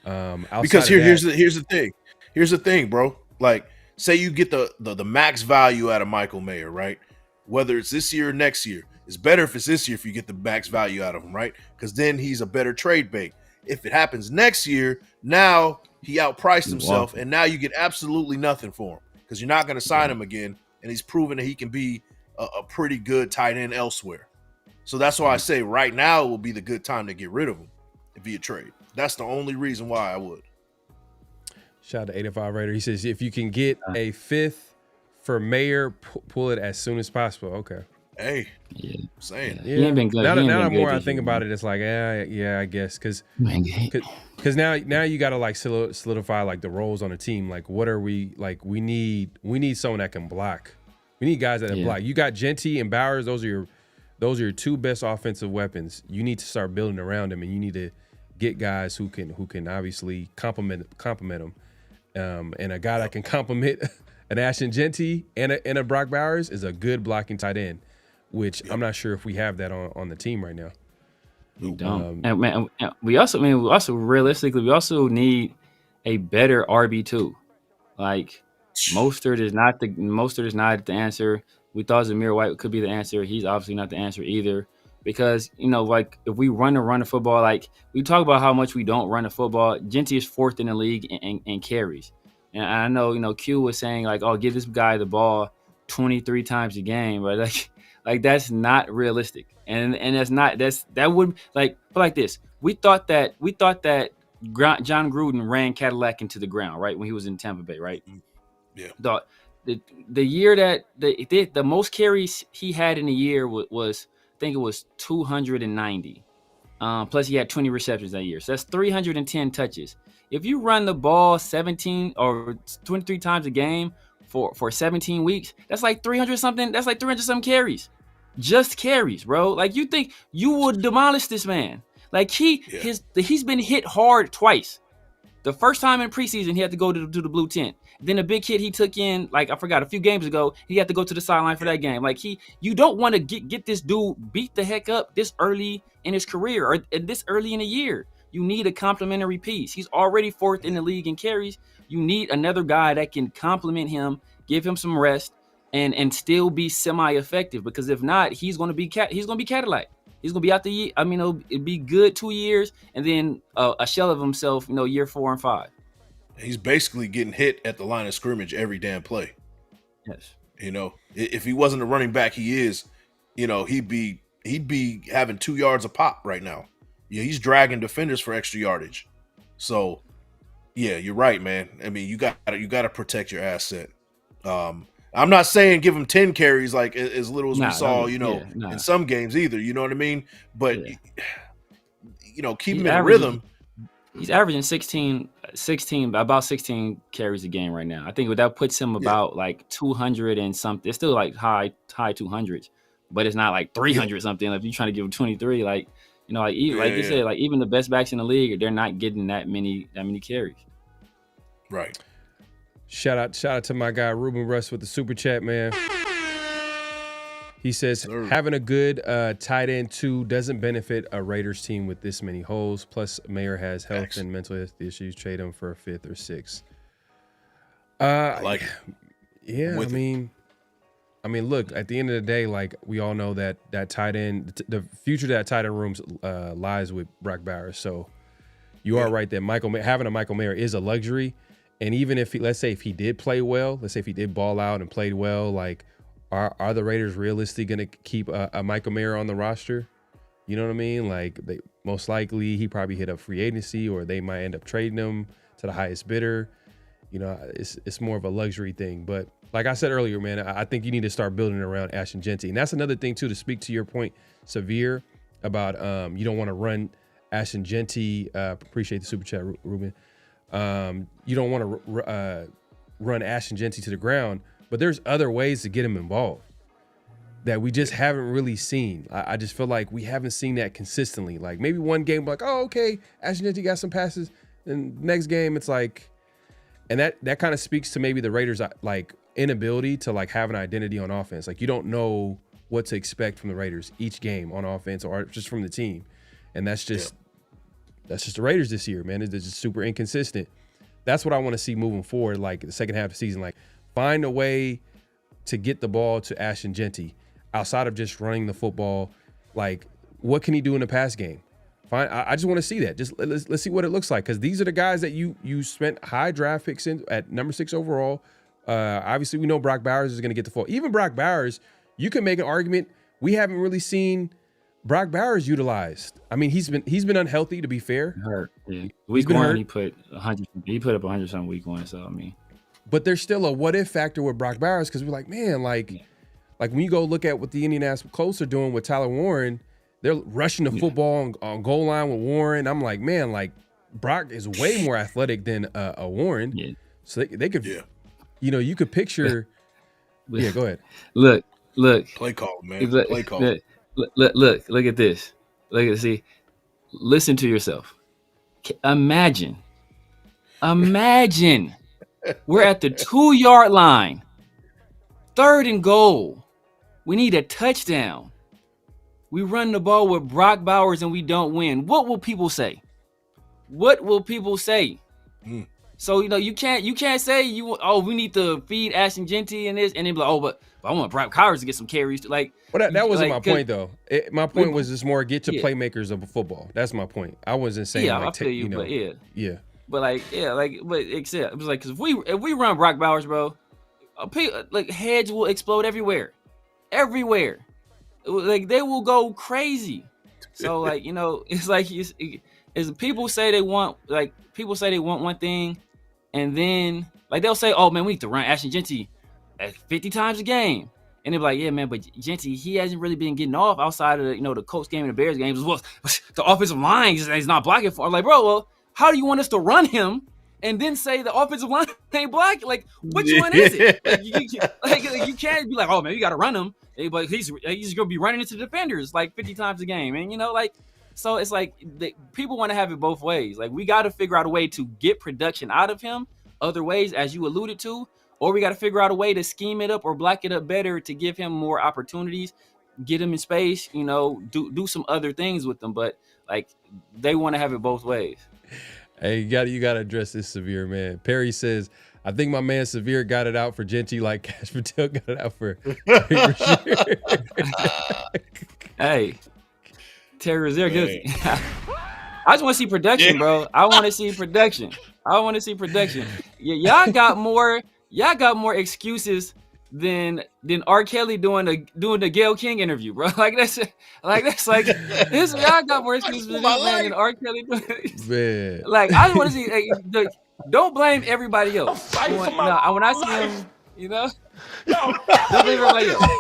Because here's the thing, bro. Like, say you get the max value out of Michael Mayer, right? Whether it's this year or next year, it's better if it's this year if you get the max value out of him, right? Because then he's a better trade bait. If it happens next year, now he outpriced himself, and now you get absolutely nothing for him because you're not going to sign him again, and he's proven that he can be a pretty good tight end elsewhere. So that's why I say right now will be the good time to get rid of him via trade. That's the only reason why I would. Shout out to 85 Raider. He says if you can get a 5th for Mayer, pull it as soon as possible. Okay. Hey, Yeah. I'm saying. Yeah. He ain't been good. Now He ain't the been more good I this think year, about man. it, it's like, yeah, I guess because now you got to like solidify like the roles on the team. Like, what are we like? We need someone that can block. We need guys that can block. You got Genty and Bowers. Those are your two best offensive weapons. You need to start building around them, and you need to get guys who can obviously complement them. And a guy that can complement an Ashton Genty and a Brock Bowers is a good blocking tight end, which I'm not sure if we have that on the team right now. We don't. And we also realistically, we also need a better RB2. Like Mostert is not the answer. We thought Zamir White could be the answer. He's obviously not the answer either. Because, like if we run the football, like we talk about how much we don't run the football. Genty is 4th in the league in carries. And I know, Q was saying like, oh, give this guy the ball 23 times a game, but like that's not realistic. And that would put like this. We thought that John Gruden ran Cadillac into the ground, right? When he was in Tampa Bay, right? Yeah. The year that the most carries he had in a year was I think it was 290. Plus he had 20 receptions that year. So that's 310 touches. If you run the ball 17 or 23 times a game for 17 weeks, that's like 300 something. That's like 300 some carries. Just carries, bro. Like you think you would demolish this man. Like he's been hit hard twice. The first time in preseason, he had to go to the blue tent. Then a big hit he took in, like I forgot, a few games ago, he had to go to the sideline for that game. Like you don't want to get this dude beat the heck up this early in his career or this early in the year. You need a complimentary piece. He's already 4th in the league in carries. You need another guy that can complement him, give him some rest, and still be semi-effective. Because if not, he's going to be Cadillac. He's gonna be out the year. I mean, it'd be good 2 years, and then a shell of himself, year 4 and 5. He's basically getting hit at the line of scrimmage every damn play. Yes. If he wasn't a running back, he is. He'd be having 2 yards a pop right now. Yeah, he's dragging defenders for extra yardage. So, yeah, you're right, man. I mean, you got to protect your asset. I'm not saying give him 10 carries like as little as we saw, in some games either. You know what I mean? But keep him in a rhythm. He's averaging 16 carries a game right now. I think that puts him about like 200 and something. It's still like high 200s, but it's not like 300 something. If you're trying to give him 23, like you said, like even the best backs in the league, they're not getting that many carries. Right. Shout out to my guy Ruben Russ with the super chat, man. He says having a good tight end too doesn't benefit a Raiders team with this many holes. Plus, Mayer has health and mental health issues. Trade him for a 5th or 6th. I like it. Yeah, I mean, look. At the end of the day, like we all know that tight end, the future of that tight end rooms lies with Brock Bowers. So you are right that having a Michael Mayer is a luxury. And even if let's say if he did play well, let's say if he did ball out and played well, like are the Raiders realistically going to keep a Michael Mayer on the roster? You know what I mean? Like they most likely he probably hit up free agency, or they might end up trading him to the highest bidder. It's more of a luxury thing. But like I said earlier, man, I think you need to start building around Ashton Jeanty. And that's another thing, too, to speak to your point, Severe, about you don't want to run Ashton Jeanty. Appreciate the super chat, Ruben. You don't want to run Ashton Jeanty to the ground, but there's other ways to get him involved that we just haven't really seen. I just feel like we haven't seen that consistently. Like maybe one game, like, oh, okay, Ashton Jeanty got some passes. And next game, it's like, and that kind of speaks to maybe the Raiders' like inability to like have an identity on offense. Like you don't know what to expect from the Raiders each game on offense or just from the team. And that's just the Raiders this year, man. It's just super inconsistent. That's what I want to see moving forward, like the second half of the season. Like find a way to get the ball to Ashton Jeanty outside of just running the football. Like what can he do in the pass game? Fine. I just want to see that. Just let's see what it looks like, because these are the guys that you spent high draft picks in at number 6 overall. Obviously, we know Brock Bowers is going to get the fall. Even Brock Bowers, you can make an argument. We haven't really seen Brock Bowers utilized. I mean, he's been unhealthy, to be fair. Hurt. Yeah. Week 1, he put 100. He put up 100 something week 1. So I mean, but there's still a what if factor with Brock Bowers, because we're like, man, like when you go look at what the Indianapolis Colts are doing with Tyler Warren. They're rushing the football on goal line with Warren. I'm like, man, like Brock is way more athletic than a Warren. Yeah. So they could, you know, you could picture. Yeah, go ahead. Look. Play call, man. Play call. Look at this. Listen to yourself. Imagine. We're at the 2-yard line. 3rd and goal. We need a touchdown. We run the ball with Brock Bowers and we don't win. What will people say? So, you know, you can't say we need to feed Ashton Jeanty and this, and then be like, but I want Brock Bowers to get some carries. Like, well, that wasn't my point though. My point was just more get to playmakers of football. That's my point. I wasn't saying I feel you, but except it was like, because if we run Brock Bowers, bro, like heads will explode everywhere. Like they will go crazy. So like, you know, it's like people say they want one thing, and then like they'll say, oh man, we need to run Ashton Jeanty at 50 times a game, and they're like, yeah man, but Jeanty, he hasn't really been getting off outside of the Colts game and the Bears games. Well, the offensive line is not blocking for. I'm like, bro, well, how do you want us to run him? And then say the offensive line ain't black? Like, which one is it? Like, you can't be like, oh man, you got to run him. But he's gonna be running into defenders like 50 times a game, and you know, like, so it's like people want to have it both ways. Like, we got to figure out a way to get production out of him other ways, as you alluded to, or we got to figure out a way to scheme it up or block it up better to give him more opportunities, get him in space, you know, do some other things with them. But like, they want to have it both ways. Hey, you got to address this, Severe, man. Perry says, I think my man Severe got it out for Jeanty like Cash Patel got it out for Hey, Terry Rozier gives. I just want to see production, bro. I want to see production. Y'all got more excuses than R. Kelly doing the Gayle King interview, bro. That's like this. Y'all got more excuses than R. Kelly doing. Man. Like, I just want to see. Don't blame everybody else. When I see him, you know, don't blame everybody else.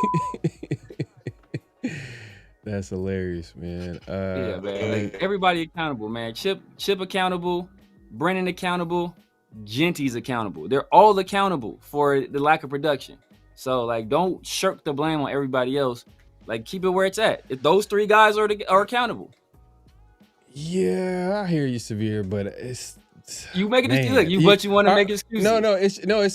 That's hilarious, man. Yeah, man. Like, everybody accountable, man. Chip accountable, Brennan accountable, Jeanty's accountable. They're all accountable for the lack of production. So like, don't shirk the blame on everybody else. Like, keep it where it's at. If those 3 guys are accountable. Yeah, I hear you, Severe, but it's. You make it but you want to make excuses.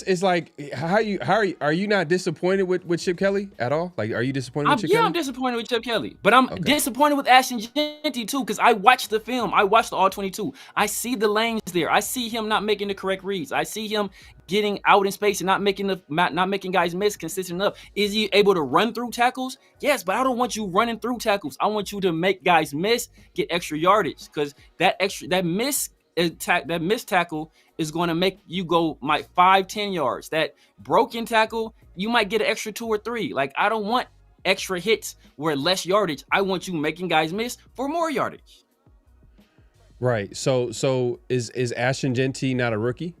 It's like are you not disappointed with Chip Kelly at all? Like, are you disappointed with Chip Kelly? Yeah, I'm disappointed with Chip Kelly, but I'm disappointed with Ashton Jeanty too, because I watched the film. I watched the All 22. I see the lanes there. I see him not making the correct reads. I see him getting out in space and not making guys miss consistent enough. Is he able to run through tackles? Yes, but I don't want you running through tackles. I want you to make guys miss, get extra yardage, because that missed tackle is going to make you go 5-10 yards. That broken tackle, you might get an extra 2 or 3. Like, I don't want extra hits where less yardage. I want you making guys miss for more yardage. Right. So is Ashton Jeanty not a rookie?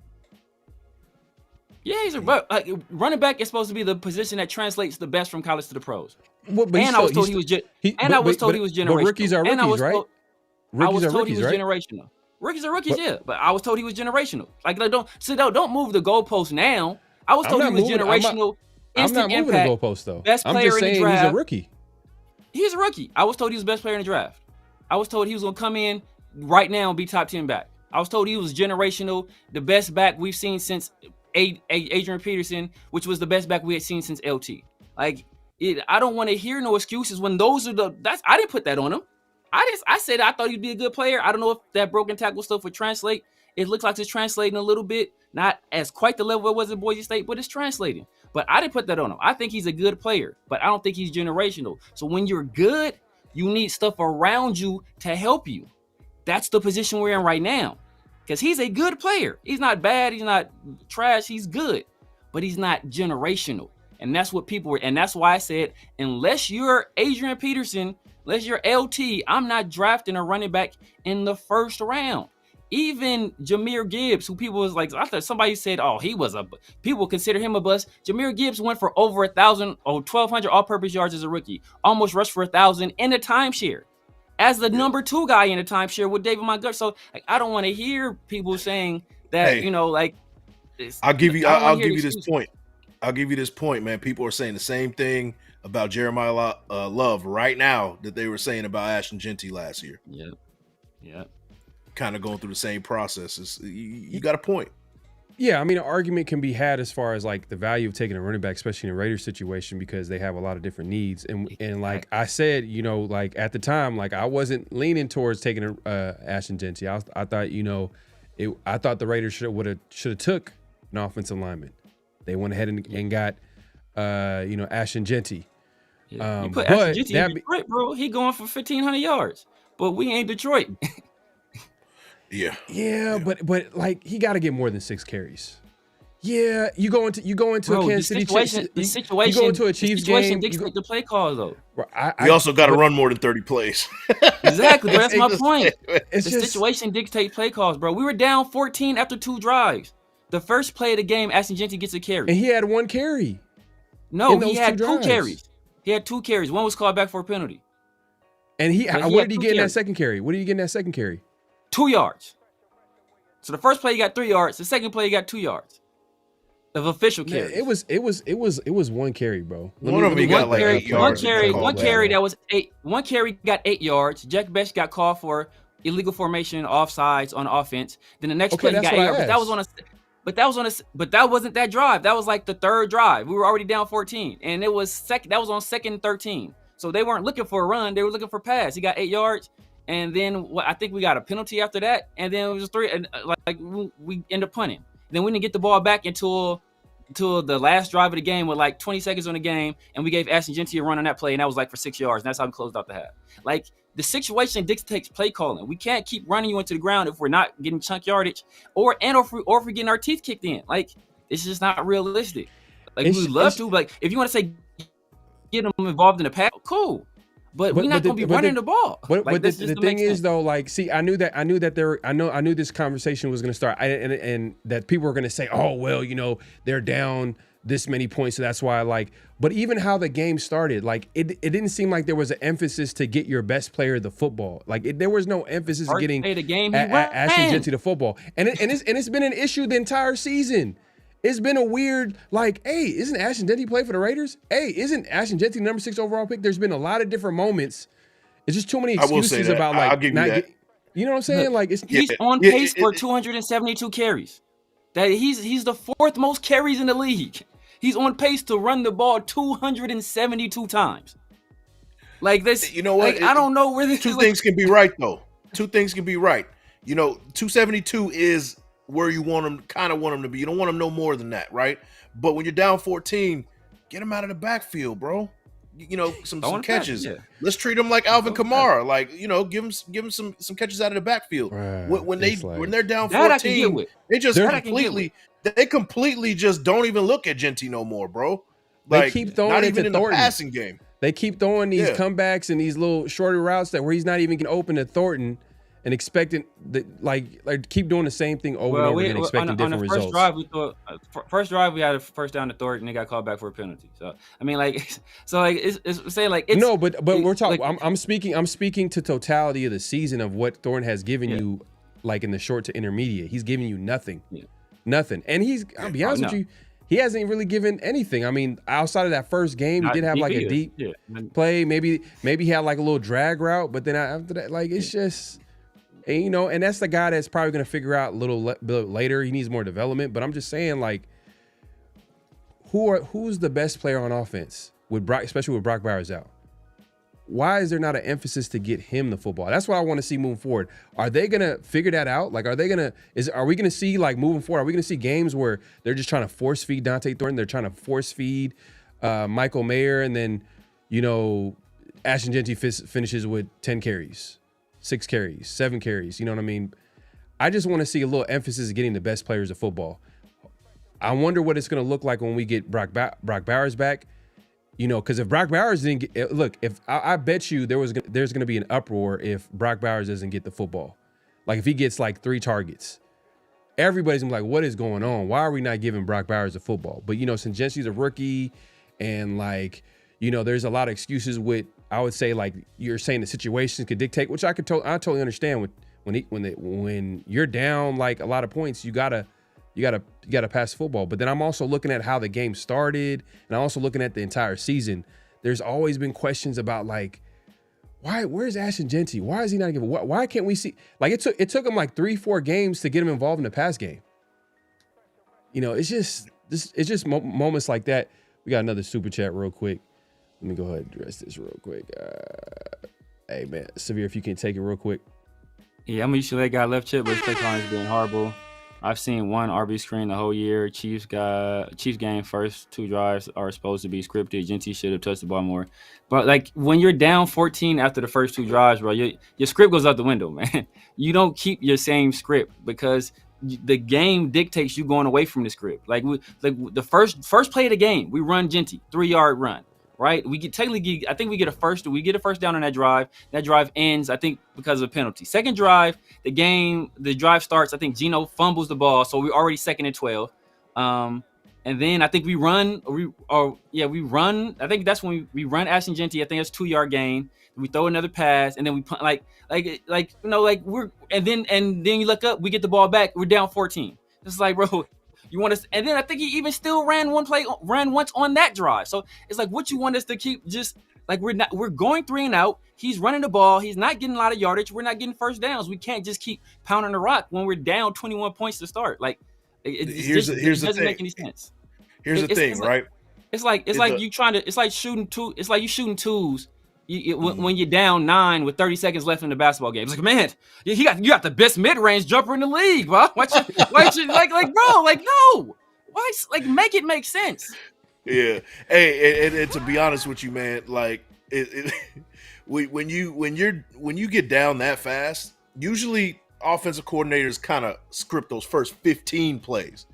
Yeah, he's a like, running back is supposed to be the position that translates the best from college to the pros. But And I was told he was generational. But rookies are rookies, right? Rookies are rookies, right? Generational. Rookies are rookies, yeah. But I was told he was generational. Like, don't move the goalpost now. I was told he was generational. I'm not moving the goalpost though. I'm just saying he's a rookie. He's a rookie. I was told he was the best player in the draft. I was told he was gonna come in right now and be top 10 back. I was told he was generational, the best back we've seen since Adrian Peterson, which was the best back we had seen since LT. Like, I don't want to hear no excuses when those are I didn't put that on him. I said I thought he'd be a good player. I don't know if that broken tackle stuff would translate. It looks like it's translating a little bit, not as quite the level it was at Boise State, but it's translating. But I didn't put that on him. I think he's a good player, but I don't think he's generational. So when you're good, you need stuff around you to help you. That's the position we're in right now. Because he's a good player. He's not bad. He's not trash. He's good. But he's not generational. And that's what people were. And that's why I said, unless you're Adrian Peterson, unless you're LT, I'm not drafting a running back in the first round. Even Jahmyr Gibbs, who people was like, I thought somebody said, oh, people consider him a bust. Jahmyr Gibbs went for over 1,000 or 1,200 all-purpose yards as a rookie. Almost rushed for 1,000 in a timeshare. As the number 2 guy in the timeshare with David Montgomery. So like, I don't want to hear people saying that, I'll give you this point. I'll give you this point, man. People are saying the same thing about Jeremiah Love right now that they were saying about Ashton Jeanty last year. Yeah. Kind of going through the same processes. You got a point. Yeah, I mean, an argument can be had as far as like the value of taking a running back, especially in a Raiders situation, because they have a lot of different needs. And like I said, like at the time, like I wasn't leaning towards taking Ashton Jeanty. I thought, I thought the Raiders should have took an offensive lineman. They went ahead and got, Ashton Jeanty. Yeah. You put Ashton Jeanty in Detroit, bro. He going for 1,500 yards, but we ain't Detroit. Yeah. But like he got to get more than 6 carries. Yeah, you go into a Kansas City situation. You go into a Chiefs game. Dictate the play calls though. You also got to run more than 30 plays. Exactly, bro. That's my point. The situation dictates play calls, bro. We were down 14 after 2 drives. The first play of the game, Ashton Jeanty gets a carry, and he had 1 carry. No, he had 2 carries. He had 2 carries. One was called back for a penalty. And what did he get in that second carry? 2 yards. So the first play he got 3 yards. The second play he got 2 yards of official carry. It was 1 carry, bro. One of them got like 8 yards. One carry that was 8. One carry got 8 yards. Jack Bech got called for illegal formation, offsides on offense. Then the next play he got 8 yards. But that wasn't that drive. That was like the 3rd drive. We were already down 14, and it was that was on 2nd and 13. So they weren't looking for a run. They were looking for pass. He got 8 yards. And then I think we got a penalty after that, and then it was 3. And like we end up punting. Then we didn't get the ball back until the last drive of the game with like 20 seconds on the game, and we gave Ashton Jeanty a run on that play, and that was like for 6 yards. And that's how we closed out the half. Like the situation dictates play calling. We can't keep running you into the ground if we're not getting chunk yardage, or if we're getting our teeth kicked in. Like it's just not realistic. Like we love to, like if you want to say get them involved in the pass, cool. But we're not going to be running the ball. But the thing is, though, like, see, I knew this conversation was going to start, and that people were going to say, oh, well, they're down this many points, so that's why, like. But even how the game started, like, it didn't seem like there was an emphasis to get your best player the football. Like, there was no emphasis on getting Ashton Jeanty the football, and it's been an issue the entire season. It's been a weird, like, hey, isn't Ashton Jeanty play for the Raiders? Hey, isn't Ashton Jeanty number 6 overall pick? There's been a lot of different moments. It's just too many excuses about, like, I'll give you that. You know what I'm saying? Like, he's on pace for 272 carries. That he's the 4th most carries in the league. He's on pace to run the ball 272 times. Like this, you know what? Like, I don't know where this. Two things can be right though. 2 things can be right. 272 is where you want them to be. You don't want them no more than that, right? But when you're down 14, get them out of the backfield, bro. Some catches. Yeah. Let's treat them like Alvin Kamara. Like, give them some catches out of the backfield. Right. When they're down 14, they completely just don't even look at Jeanty no more, bro. Like, they keep throwing not it even to in Thornton. The passing game. They keep throwing these comebacks and these little shorter routes where he's not even getting open to Thornton. and expecting like keep doing the same thing over and over again, expecting different results. First drive we had a first down to Thornton and they got called back for a penalty. So I mean, like, so like it's saying like it's no, but we're talking. Like, I'm speaking to totality of the season of what Thornton has given you, like in the short to intermediate. He's giving you nothing, nothing, and I'll be honest with you. He hasn't really given anything. I mean, outside of that first game, he did have like a deep play. Maybe he had like a little drag route, but then after that, like it's just, and, you know, and that's the guy that's probably going to figure out a little later. He needs more development. But I'm just saying, like, who's the best player on offense with Brock, especially with Brock Bowers out? Why is there not an emphasis to get him the football? That's what I want to see moving forward. Are they going to figure that out? Like, are we going to see, like, moving forward, are we going to see games where they're just trying to force feed Dante Thornton? They're trying to force feed Michael Mayer, and then, you know, Ashton Jeanty finishes with 10 carries, 6 carries, 7 carries. You know what I mean? I just want to see a little emphasis of getting the best players of football. I wonder what it's going to look like when we get Brock Bowers back. You know, because if Brock Bowers didn't get, look, if I bet you there's going to be an uproar if Brock Bowers doesn't get the football. Like if he gets like 3 targets, everybody's gonna be like, what is going on? Why are we not giving Brock Bowers the football? But, you know, since Jency's a rookie and, like, you know, there's a lot of excuses with, I would say, like you're saying the situations could dictate, which I totally understand when you're down like a lot of points, you gotta pass the football. But then I'm also looking at how the game started, and I'm also looking at the entire season. There's always been questions about, like, where's Ashton Jeanty? Why is he not giving? Why can't we see? Like, it took him like 3-4 games to get him involved in the pass game. You know, it's just moments like that. We got another super chat real quick. Let me go ahead and address this real quick. Hey man, Severe, if you can take it real quick. Yeah, I'm a UCLA guy, left chip, but his play calling has been horrible. I've seen one RB screen the whole year. Chiefs game first 2 drives are supposed to be scripted. Jeanty should have touched the ball more. But, like, when you're down 14 after the first 2 drives, bro, your script goes out the window, man. You don't keep your same script because the game dictates you going away from the script. Like the first play of the game, we run Jeanty, 3-yard run. Right, I think we get a first down on that drive. That drive ends, I think, because of a penalty. Second drive, the drive starts. I think Geno fumbles the ball, so we're already 2nd and 12. And then I think we run. I think that's when we run Ashton Jeanty. I think it's 2-yard gain. We throw another pass, and then we punt. Like you know, like and then you look up, we get the ball back. We're down 14. It's like, bro. You want us, and then I think he even still ran once on that drive. So it's like, what you want us to keep just like we're going 3 and out. He's running the ball. He's not getting a lot of yardage. We're not getting first downs. We can't just keep pounding the rock when we're down 21 points to start. Like it doesn't make any sense. Here's the thing, right? It's like shooting 2. It's like you shooting 2s. When you're down 9 with 30 seconds left in the basketball game. It's like, man, you got the best mid-range jumper in the league, bro. Why you like, bro, like, no. Why, like, make it make sense. Yeah. Hey, and to be honest with you, man, like, when you get down that fast, usually offensive coordinators kind of script those first 15 plays.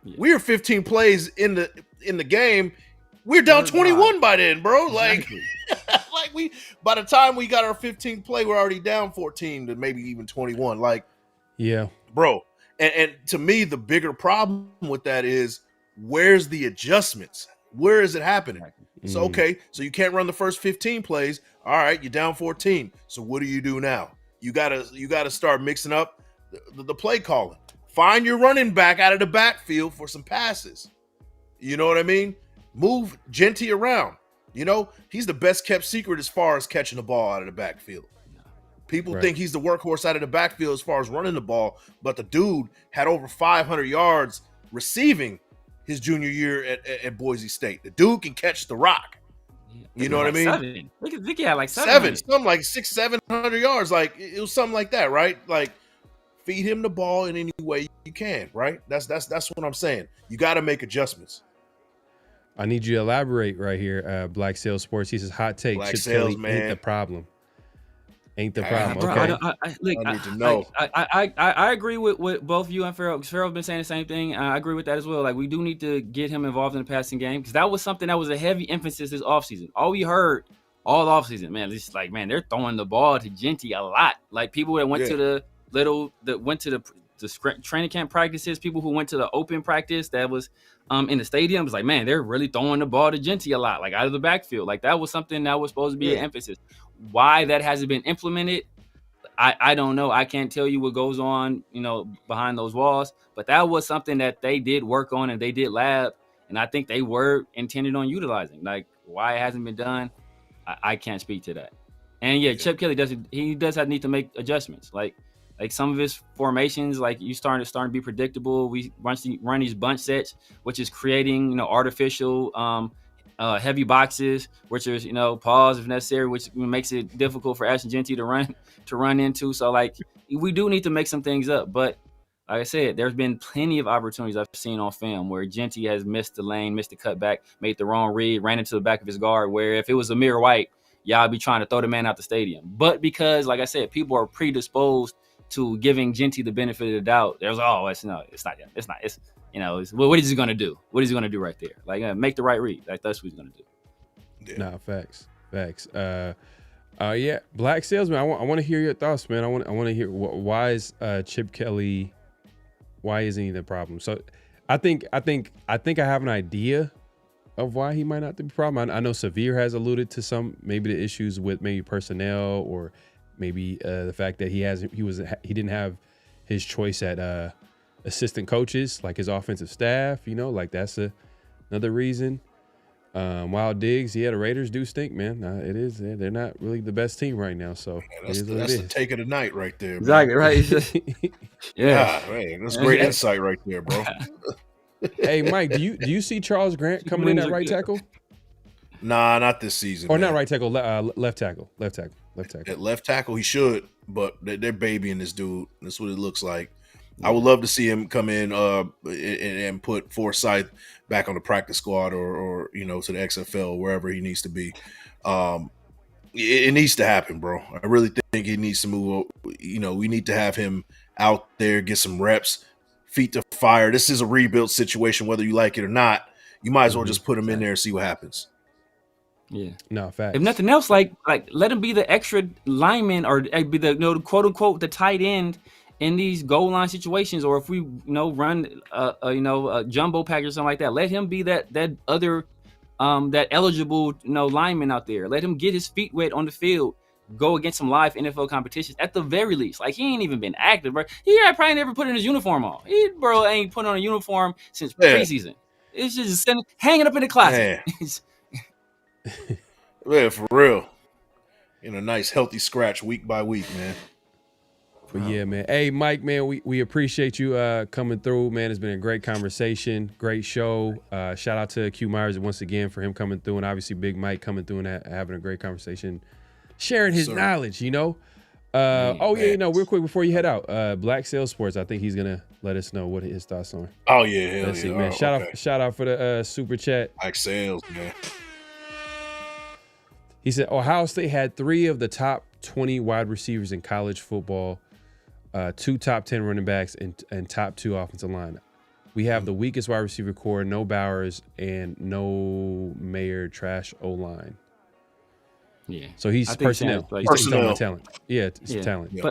Yeah. We are 15 plays in the game. We're down 21 by then, bro. Exactly. Like by the time we got our 15th play, we're already down 14 to maybe even 21. Like, yeah, bro. And to me, the bigger problem with that is where's the adjustments? Where is it happening? So, okay, so you can't run the first 15 plays. All right, you're down 14. So what do you do now? You gotta start mixing up the play calling. Find your running back out of the backfield for some passes. You know what I mean? Move Jeanty around. You know, he's the best kept secret as far as catching the ball out of the backfield. People think he's the workhorse out of the backfield as far as running the ball, but the dude had over 500 yards receiving his junior year at Boise State. The dude can catch the rock. You know what I mean? 7. I think he had like 7. Something like 600-700 yards. Like, it was something like that, right? Like, feed him the ball in any way you can, right? That's what I'm saying. You got to make adjustments. I need you to elaborate right here. Black Sales Sports. He says, hot take. Black Chip Sales, Kelly man. Ain't the problem. Ain't the problem. Bro, okay. I need to know. I agree with what both you and Pharaoh. Pharaoh's been saying the same thing. I agree with that as well. Like, we do need to get him involved in the passing game because that was something that was a heavy emphasis this offseason. All we heard all offseason, man. It's like, man, they're throwing the ball to Genty a lot. Like people that went to the training camp practices, people who went to the open practice that was in the stadium, was like, man, they're really throwing the ball to Genty a lot, like out of the backfield. Like that was something that was supposed to be an emphasis. Why that hasn't been implemented, I don't know. I can't tell you what goes on, behind those walls, but that was something that they did work on and they did lab, and I think they were intended on utilizing. Like why it hasn't been done, I can't speak to that. And Chip Kelly does need to make adjustments. Like some of his formations, like you starting to be predictable. We run these bunch sets, which is creating artificial heavy boxes, which is pause if necessary, which makes it difficult for Ashton Genty to run into. So like we do need to make some things up, but like I said, there's been plenty of opportunities I've seen on film where Genty has missed the lane, missed the cutback, made the wrong read, ran into the back of his guard, where if it was Amir White, y'all be trying to throw the man out the stadium. But because, like I said, people are predisposed to giving Genty the benefit of the doubt, there's it's not what is he going to do? What is he going to do right there? Like make the right read. Like that's what he's going to do. Yeah. Nah, facts. Black Salesman, I want to hear your thoughts, man. I want to hear why is Chip Kelly, why isn't he the problem? So I think I have an idea of why he might not be the problem. I know Severe has alluded to some, maybe the issues with maybe personnel, or maybe the fact that he didn't have his choice at assistant coaches, like his offensive staff, like that's another reason. Wild Diggs, the Raiders do stink, man. It is. They're not really the best team right now, so that's the take of the night right there, man. Exactly, right? Yeah, man, that's great insight right there, bro. Hey, Mike, do you see Charles Grant coming in at right tackle? Nah, not this season. Or not right tackle, left tackle. At left tackle, he should, but they're babying this dude. That's what it looks like. I would love to see him come in and put Forsyth back on the practice squad or to the XFL, wherever he needs to be. It needs to happen, bro. I really think he needs to move. We need to have him out there, get some reps, feet to fire. This is a rebuild situation, whether you like it or not. You might as well just put him in there and see what happens. Yeah. No, facts. If nothing else, like let him be the extra lineman or be the quote unquote the tight end in these goal line situations, or if we run a jumbo package or something like that, let him be that other that eligible lineman out there. Let him get his feet wet on the field, go against some live NFL competitions at the very least. Like he ain't even been active, bro. He probably never put in his uniform on. He ain't put on a uniform since preseason. It's just hanging up in the closet. Yeah, for real. In a nice healthy scratch week by week, man. But yeah, man. Hey, Mike, man, we appreciate you coming through, man. It's been a great conversation, great show. Shout out to Q Meyers once again for him coming through, and obviously Big Mike coming through and having a great conversation, sharing his knowledge, real quick before you head out, Black Sales Sports, I think he's gonna let us know what his thoughts are. Oh yeah, Let's see, man. Shout out for the super chat. Black Sales, man. He said Ohio State had 3 of the top 20 wide receivers in college football, 2 top 10 running backs, and top 2 offensive line. We have the weakest wide receiver core, no Bowers, and no Mayer trash O-line. Yeah. So he's personnel. He's talking talent. Yeah, it's talent. Yeah.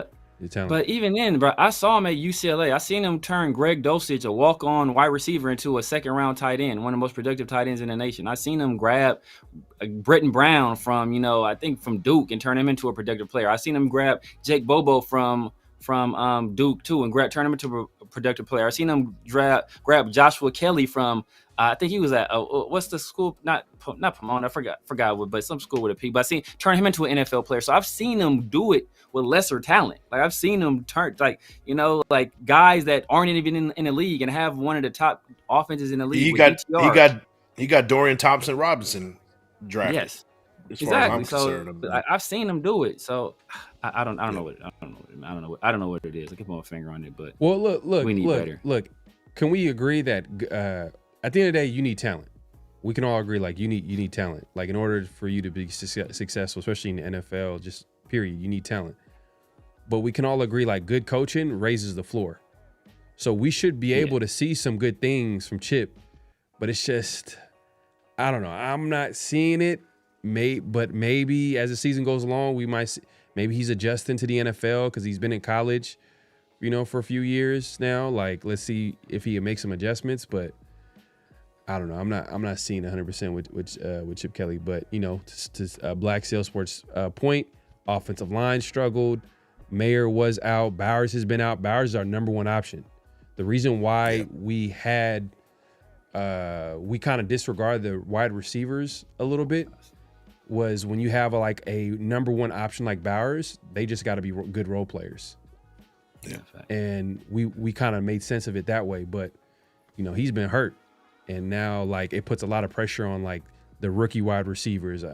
But even then, bro, I saw him at UCLA. I seen him turn Greg Dulcich, a walk-on wide receiver, into a second-round tight end, one of the most productive tight ends in the nation. I seen him grab Britton Brown from, I think from Duke, and turn him into a productive player. I seen him grab Jake Bobo from Duke too, and turn him into a productive player. I seen him grab Joshua Kelly from I think he was at what's the school? Not Pomona. I forgot what, but some school with a P. But I seen turn him into an NFL player. So I've seen him do it with lesser talent. Like I've seen him turn like guys that aren't even in the league and have one of the top offenses in the league. He got Dorian Thompson-Robinson drafted. Yes. Exactly. So I've seen him do it. So I don't know what it is. I can put my finger on it, but look, we need better. Look, can we agree that at the end of the day, you need talent? We can all agree, like you need talent. Like in order for you to be successful, especially in the NFL, just period, you need talent. But we can all agree, like good coaching raises the floor. So we should be able to see some good things from Chip, but it's just, I don't know. I'm not seeing it. maybe as the season goes along, we might see, maybe he's adjusting to the NFL because he's been in college, for a few years now. Like, let's see if he can make some adjustments. But I don't know. I'm not seeing 100% with Chip Kelly. But to Black Sales Sports point, offensive line struggled. Mayer was out. Bowers has been out. Bowers is our number one option. The reason why we kind of disregard the wide receivers a little bit was when you have a number one option like Bowers, they just got to be good role players. Yeah. And we kind of made sense of it that way. But, he's been hurt. And now, it puts a lot of pressure on, the rookie wide receivers,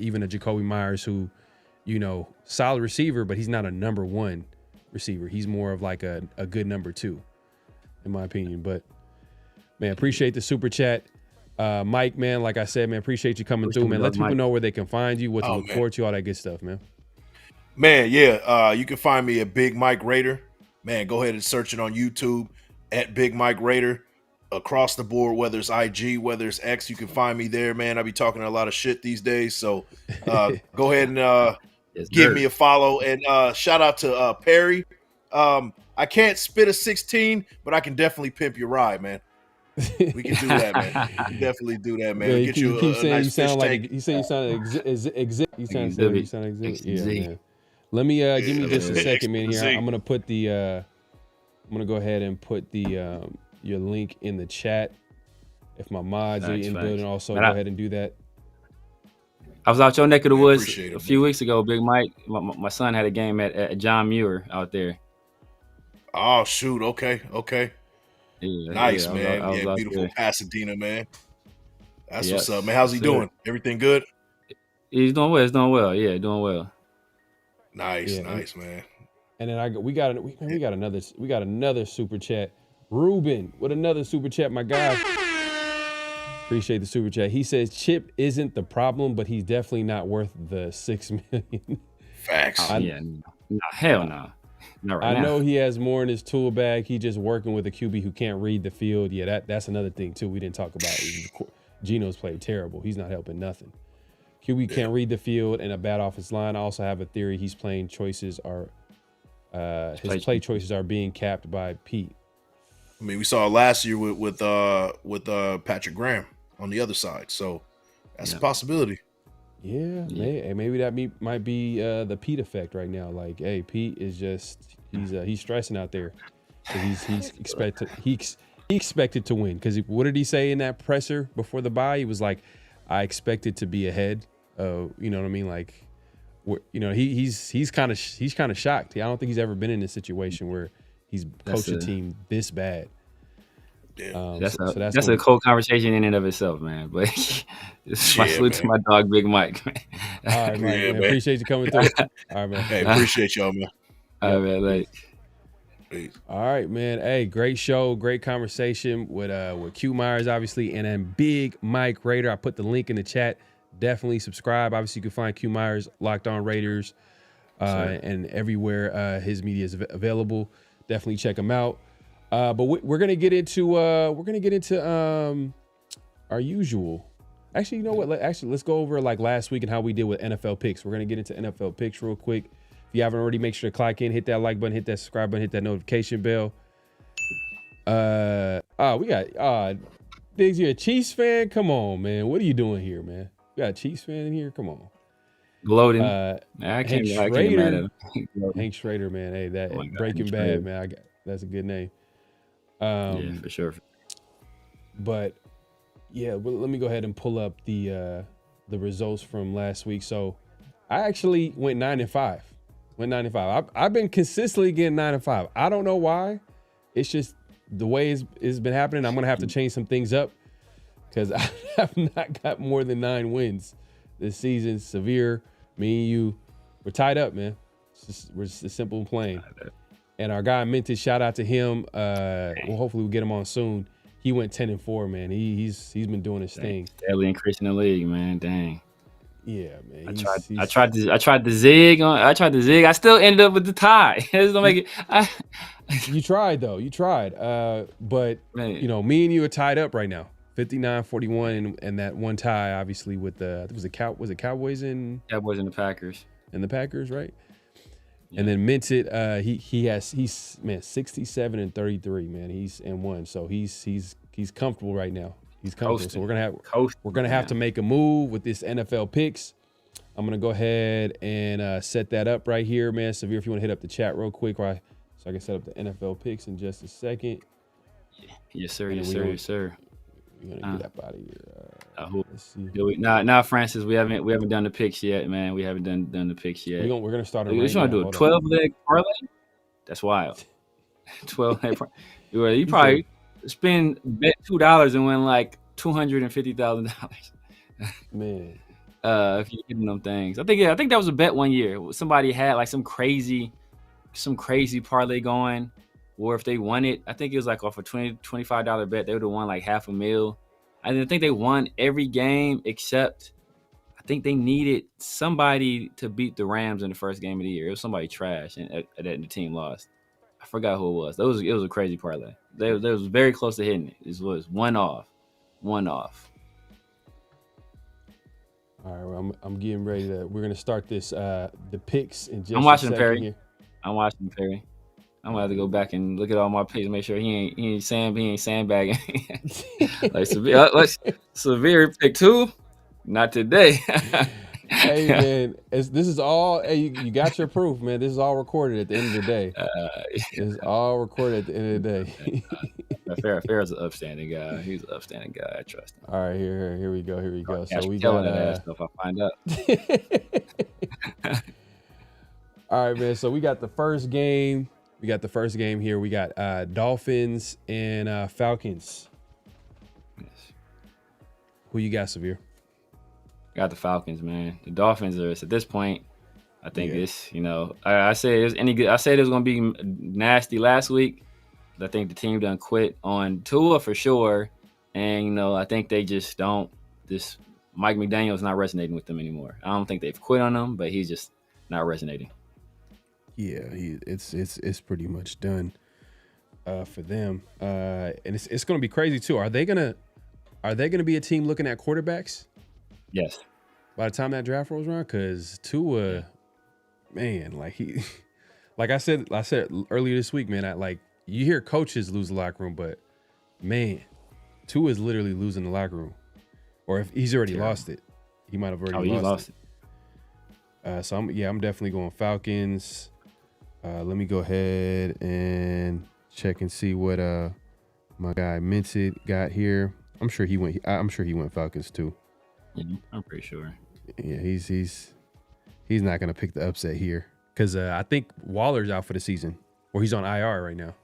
even a Q Meyers who, solid receiver, but he's not a number one receiver. He's more of a good number two, in my opinion. But, man, appreciate the super chat. Mike, man, like I said, man, appreciate you coming through, man. Let people know where they can find you, what to look forward to, all that good stuff, man. Man, yeah, you can find me at Big Mike Raider. Man, go ahead and search it on YouTube at Big Mike Raider. Across the board, whether it's IG, whether it's X, you can find me there, man. I be talking a lot of shit these days, so go ahead and give me a follow. And shout out to Perry. I can't spit a 16, but I can definitely pimp your ride, man. We can do that, man. We can definitely do that, man. Yeah, Get you a nice you sound fish like tank. you say you sound exhibit. You sound exhibit. Yeah, man. Let me give me just a second, man. Here, I'm gonna put the. I'm gonna go ahead and put the your link in the chat. If my mods are in the building, also go ahead and do that. I was out your neck of the woods a few weeks ago, Big Mike. My son had a game at John Muir out there. Oh shoot! Okay. Yeah, nice, man. I was beautiful there. Pasadena, man. That's what's up, man. How's he doing? Everything good? He's doing well. He's doing well. Yeah, doing well. Nice, man. And then we got another super chat. Ruben with another super chat, my guy. Appreciate the super chat. He says Chip isn't the problem, but he's definitely not worth the $6 million. Facts. Hell no. Not right I now. know he has more in his tool bag. He just working with a QB who can't read the field. Yeah, that's another thing too. We didn't talk about. Geno's played terrible. He's not helping nothing. QB can't read the field and a bad offensive line. I also have a theory his play choices are being capped by Pete. I mean, we saw it last year with Patrick Graham on the other side, so that's a possibility. Yeah. Maybe that might be the Pete effect right now. Like, hey, Pete is just he's stressing out there. He's expected to win because what did he say in that presser before the bye? He was like, I expected to be ahead. You know what I mean? Like, he's kind of shocked. I don't think he's ever been in a situation where he's coached a team this bad. Yeah. That's a cold conversation in and of itself, man. But my salute to my dog, Big Mike, man. All right, man. Appreciate you coming through. All right, man. Hey, appreciate y'all, man. All right, man. Peace. All right, man. Hey, great show, great conversation with Q Meyers, obviously, and then Big Mike Raider. I put the link in the chat. Definitely subscribe. Obviously, you can find Q Meyers, Locked On Raiders, and everywhere his media is available. Definitely check him out. But we're gonna get into our usual. Actually, you know what? Let's go over like last week and how we did with NFL picks. We're gonna get into NFL picks real quick. If you haven't already, make sure to click in, hit that like button, hit that subscribe button, hit that notification bell. We got Diggs, you're a Chiefs fan? Come on, man. What are you doing here, man? We got a Chiefs fan in here? Come on. Gloating. I can't mad at him. Hank Schrader, man. Hey, that Breaking Bad, man. That's a good name. Yeah, for sure. But yeah, let me go ahead and pull up the results from last week. So I actually went 9-5. I've been consistently getting 9-5. I don't know why. It's just the way it's been happening. I'm gonna have to change some things up because I have not got more than 9 wins this season. Severe, me and you, we're tied up, man. We're just simple and plain. And our guy Minted, shout out to him. Hopefully we'll get him on soon. He went 10-4, man. He's been doing his thing. Steadily increasing the league, man. Dang. Yeah, man. I tried the zig. I still ended up with the tie. Don't make it. You tried though. You tried. But man, me and you are tied up right now. 59-41 and that one tie, obviously, with the was it Cowboys and the Packers. And the Packers, right? Yeah. And then Minted, he's 67-33, man. He's in one. So he's comfortable right now. He's comfortable. Coasting. So we're gonna have to make a move with this NFL picks. I'm gonna go ahead and set that up right here, man. Severe, if you want to hit up the chat real quick, right? So I can set up the NFL picks in just a second. Yes, sir. Yes, sir. Yes, sir. We're gonna get up out of here. Let's see. Nah, Francis, we haven't done the picks yet, man. We haven't done the picks yet. We're gonna start. You want to do a 12-leg parlay? That's wild. 12-leg parlay. You probably bet $2 and win like $250,000. Man. If you're getting them things. I think that was a bet one year. Somebody had like some crazy parlay going, or if they won it, I think it was like off a $25 bet, they would have won like $500,000. I think they won every game except I think they needed somebody to beat the Rams in the first game of the year. It was somebody trash and the team lost. I forgot who it was. It was a crazy parlay. They was very close to hitting it. It was one off. All right, well, I'm getting ready to. We're gonna start this the picks in just. I'm watching Perry. Here. I'm watching Perry. I'm gonna have to go back and look at all my picks, make sure he ain't sandbagging. Like Severe pick 2, not today. Hey man, this is all. Hey, you got your proof, man. This is all recorded at the end of the day. It's all recorded at the end of the day. Farrah's an upstanding guy. He's an upstanding guy. I trust him. All right, here we go. So we got that stuff. I find out. All right, man. So we got the first game. Here. We got Dolphins and Falcons. Yes. Who you got, Severe? Got the Falcons, man. The Dolphins are at this point. I think it's I said it was any good. I said it was gonna be nasty last week. I think the team done quit on Tua for sure, and I think they just don't. This Mike McDaniel's not resonating with them anymore. I don't think they've quit on him, but he's just not resonating. Yeah, it's pretty much done for them, and it's going to be crazy too. Are they gonna be a team looking at quarterbacks? Yes. By the time that draft rolls around, because Tua, man, like I said earlier this week, man, you hear coaches lose the locker room, but man, Tua is literally losing the locker room, or if he's already lost it, he might have already lost it. So I'm definitely going Falcons. Let me go ahead and check and see what my guy Minted got here. I'm sure he went Falcons too. Mm-hmm. I'm pretty sure. Yeah, he's not gonna pick the upset here because I think Waller's out for the season, or he's on IR right now.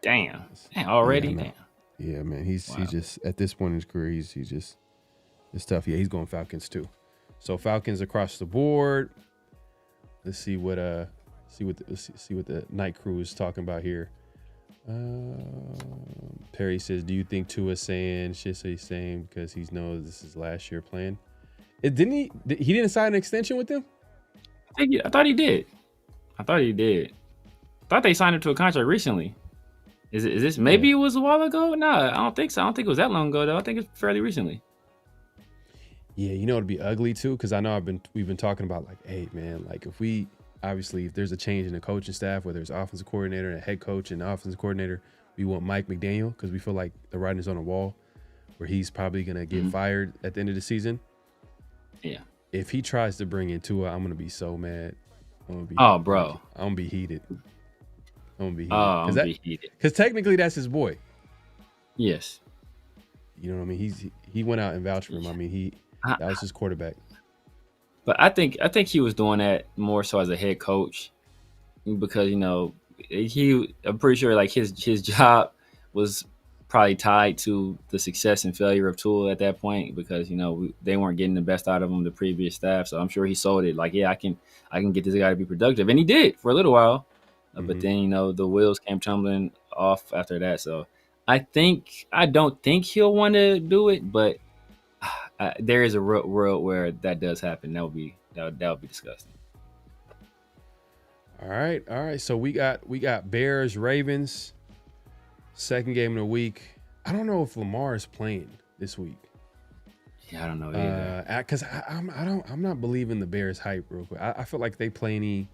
Damn already. Yeah, man. Yeah, man. He's just at this point in his career, he's just it's tough. Yeah, he's going Falcons too. So Falcons across the board. Let's see what the night crew is talking about here. Perry says, "Do you think Tua saying shit? So he's saying because he knows this is last year plan? He didn't sign an extension with them? I thought he did. I thought they signed him to a contract recently. Is this maybe it was a while ago? No, I don't think so. I don't think it was that long ago though. I think it's fairly recently. Yeah, it'd be ugly too because I know we've been talking about hey man, if there's a change in the coaching staff, whether it's offensive coordinator and a head coach and offensive coordinator, we want Mike McDaniel because we feel like the writing's on the wall where he's probably going to get fired at the end of the season. Yeah. If he tries to bring in Tua, I'm going to be so mad. Bro. I'm going to be heated. Because technically that's his boy. Yes. You know what I mean? He went out and vouched for him. I mean, that was his quarterback. But I think he was doing that more so as a head coach because I'm pretty sure his job was probably tied to the success and failure of Tua at that point because they weren't getting the best out of him, the previous staff. So I'm sure he sold it I can get this guy to be productive, and he did for a little while. But then the wheels came tumbling off after that. So I don't think he'll want to do it, but there is a world where that does happen. That would be disgusting. All right. So we got Bears Ravens, second game of the week. I don't know if Lamar is playing. this week. Yeah, I don't know either. Because I'm not believing the Bears hype real quick. I feel like they play any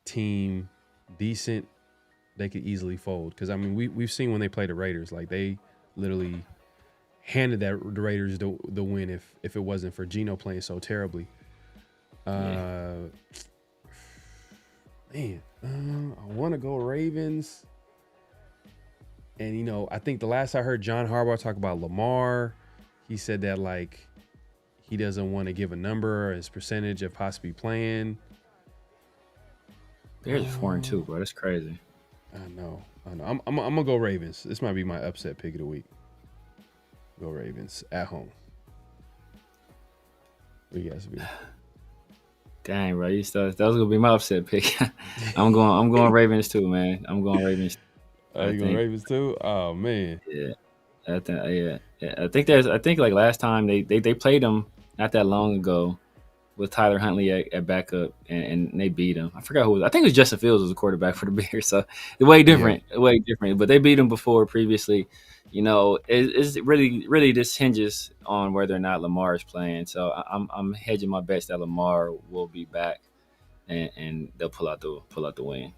team decent, they could easily fold. Because I mean, we've seen when they play the Raiders, like they literally handed the Raiders the win if it wasn't for Geno playing so terribly. Man, I want to go Ravens. And you know, I think the last I heard John Harbaugh talk about Lamar, he said that like he doesn't want to give a number or his percentage of possibly playing. Bears are 4-2, bro. That's crazy. I know. I'm gonna go Ravens. This might be my upset pick of the week. Go Ravens at home. What you guys be? Dang, bro. That was gonna be my upset pick. I'm going Ravens too, man. I'm going Ravens. You going Ravens too? Oh man. Yeah. I think like last time they played them not that long ago with Tyler Huntley at backup and they beat him. I forgot who it was. I think it was Justin Fields was the quarterback for the Bears. So way different. But they beat him before previously. You know, it's really just hinges on whether or not Lamar is playing. So I'm hedging my bets that Lamar will be back and they'll pull out the win.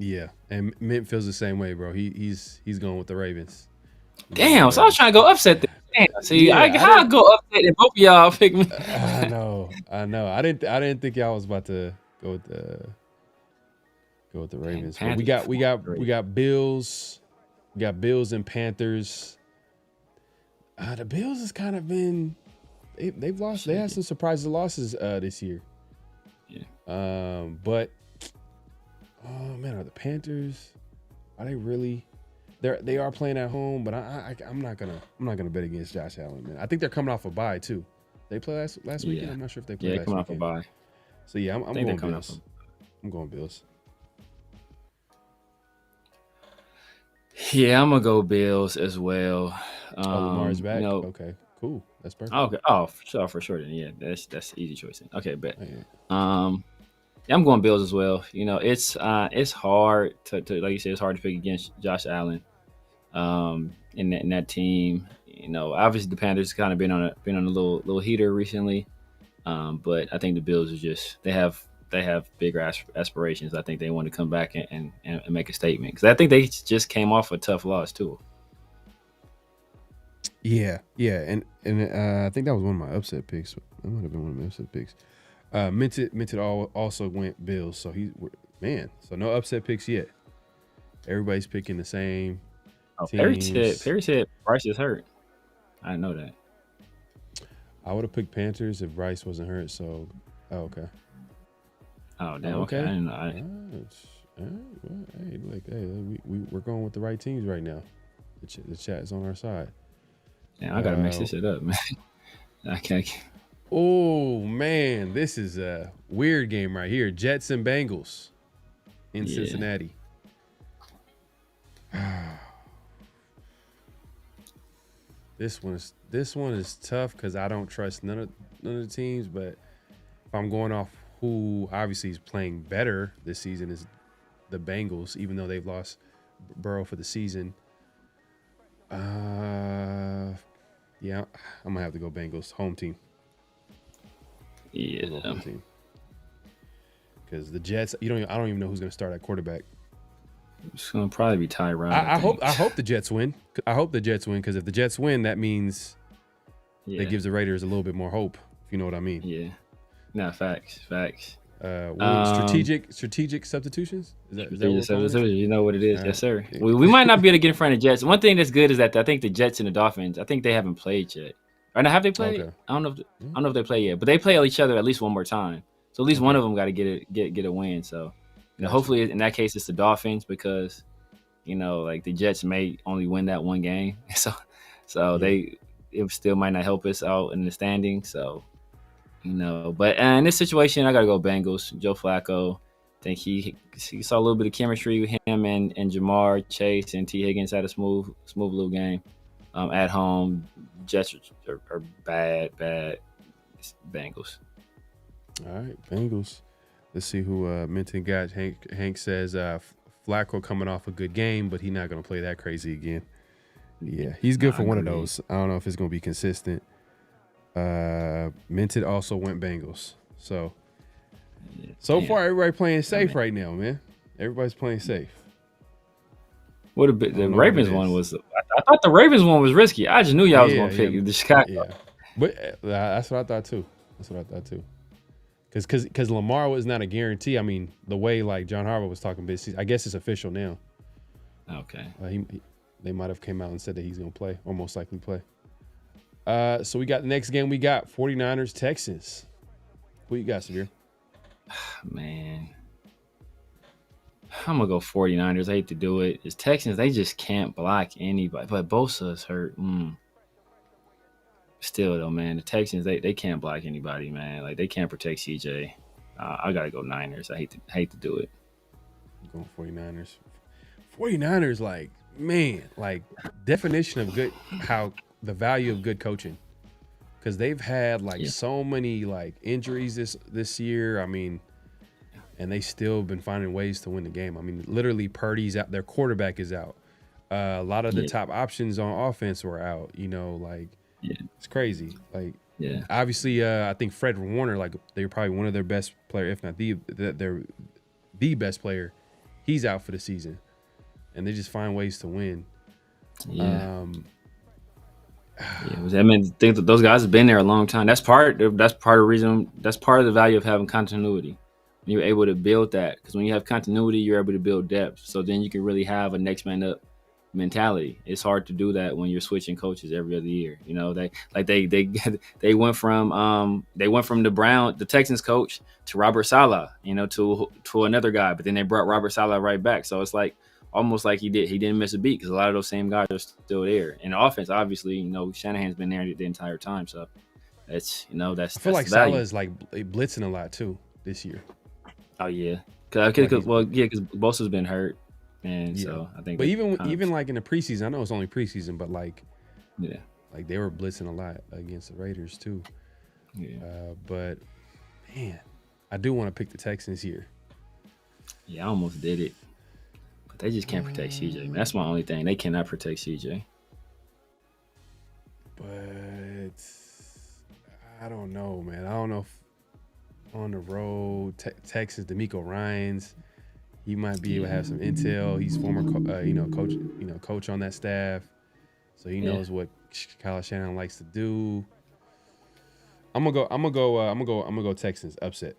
Yeah, and Mint feels the same way, bro. He's going with the Ravens. Damn, so I was trying to go upset there. Damn, see, I go upset and both of y'all pick me. I know. I didn't think y'all was about to go with the Ravens. But we got Bills. We got Bills and Panthers. The Bills has kind of been they've lost. They had some surprising losses this year. Yeah. But oh man, are the Panthers? Are they really? They are playing at home, but I'm not gonna bet against Josh Allen, man. I think they're coming off a bye too. They play last weekend. I'm not sure if they play. Yeah, coming off a bye. So yeah, I'm going Bills. I'm going Bills. Yeah, I'm gonna go Bills as well. Lamar's back. Okay, cool. That's perfect. Okay. Oh, for sure. Then yeah, that's easy choice. Then. Okay, bet. Yeah, I'm going Bills as well. You know, it's hard to like you said, it's hard to pick against Josh Allen, in that team. You know, obviously the Panthers kind of been on a little heater recently, but I think the Bills are just they have bigger aspirations. I think they want to come back and make a statement because I think they just came off a tough loss too. Yeah, and I think that was one of my upset picks. That might have been one of my upset picks. Minted also went Bills, so so no upset picks yet. Everybody's picking the same teams. Perry said Bryce is hurt. I didn't know that. I would have picked Panthers if Bryce wasn't hurt. So, okay. Oh damn. Okay. I didn't know. We're going with the right teams right now. The chat is on our side. Yeah, I gotta mix this shit up, man. I can't. Oh man, this is a weird game right here. Jets and Bengals in Cincinnati. This one is tough because I don't trust none of the teams. But if I'm going off who obviously is playing better this season is the Bengals, even though they've lost Burrow for the season. Yeah, I'm gonna have to go Bengals home team. Yeah, because the Jets, I don't even know who's going to start at quarterback. It's going to probably be Tyrod. I hope the Jets win. I hope the Jets win because if the Jets win, that means that gives the Raiders a little bit more hope. If you know what I mean. Yeah. No, facts. Strategic substitutions. Is that substitutions? You know what it is, yes, sir. We might not be able to get in front of Jets. One thing that's good is that I think the Jets and the Dolphins. I think they haven't played yet. Or now, have they played? Okay. I don't know if they play yet, but they play each other at least one more time. So at least one of them got to get a win. So hopefully in that case it's the Dolphins because like the Jets may only win that one game. So it still might not help us out in the standings. So but in this situation I got to go Bengals. Joe Flacco. I think he saw a little bit of chemistry with him and Jamar Chase and T Higgins had a smooth little game. At home, Jets are bad Bengals. All right, Bengals. Let's see who Minton got. Hank says Flacco coming off a good game, but he's not going to play that crazy again. Yeah, he's good for one of Agreed. those. I don't know if it's going to be consistent. Minted also went Bengals. So Damn. far, everybody playing safe right now, man. Everybody's playing safe. What a bit. The don't know what Ravens it one is. was. I thought the Ravens one was risky. I just knew y'all was gonna pick the Chicago. Yeah, but that's what I thought too. Because Lamar was not a guarantee. I mean, the way like John Harbaugh was talking, but I guess it's official now. Okay. They might have came out and said that he's gonna play, or most likely play. So we got the next game. We got 49ers Texans. Who you got, Severe? Man, I'm gonna go 49ers. I hate to do it. It's Texans. They just can't block anybody. But Bosa's hurt. Still though, man, the Texans they can't block anybody, man. Like they can't protect CJ. I gotta go Niners. I hate to do it. I'm going 49ers. 49ers, like, man, like definition of good, how the value of good coaching. Because they've had like so many like injuries this year. I mean, and they still been finding ways to win the game. I mean, literally Purdy's out, their quarterback is out. A lot of the top options on offense were out, you know, like it's crazy. Like, obviously, I think Fred Warner, like they're probably one of their best player, if not the best player. He's out for the season, and they just find ways to win. I mean, think that those guys have been there a long time. That's part of the reason. That's part of the value of having continuity. You're able to build that because when you have continuity, you're able to build depth. So then you can really have a next man up mentality. It's hard to do that when you're switching coaches every other year. You know, they went from the Texans coach to Robert Saleh, you know, to another guy, but then they brought Robert Saleh right back. So it's like almost like he didn't miss a beat because a lot of those same guys are still there. And the offense, obviously, you know, Shanahan's been there the entire time. So that's, you know, that's I feel like Saleh is like blitzing a lot too this year. Oh yeah, because Bosa's been hurt. And so I think, but even like in the preseason, I know it's only preseason, but like, like they were blitzing a lot against the Raiders too. But man, I do want to pick the Texans here. Yeah, I almost did it, but they just can't protect CJ. Man. That's my only thing. They cannot protect CJ. But I don't know, man. I don't know if on the road, Texas, D'Amico Ryans. He might be able to have some intel. He's former, coach on that staff, so he knows what Kyle Shanahan likes to do. I'm gonna go Texans upset.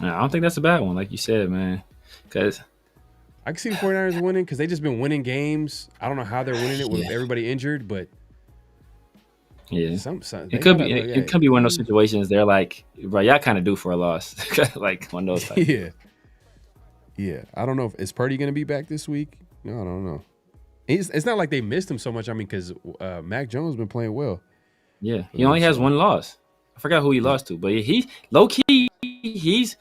I don't think that's a bad one, like you said, man. Because I can see the 49ers winning because they just been winning games. I don't know how they're winning it with everybody injured, but it could be one of those situations. They're like, bro, y'all kind of due for a loss, like one of those types. Yeah. I don't know is Purdy going to be back this week? No, I don't know. It's not like they missed him so much. I mean, because Mac Jones been playing well. Yeah, he only has one loss. I forgot who he lost to, but he low key. I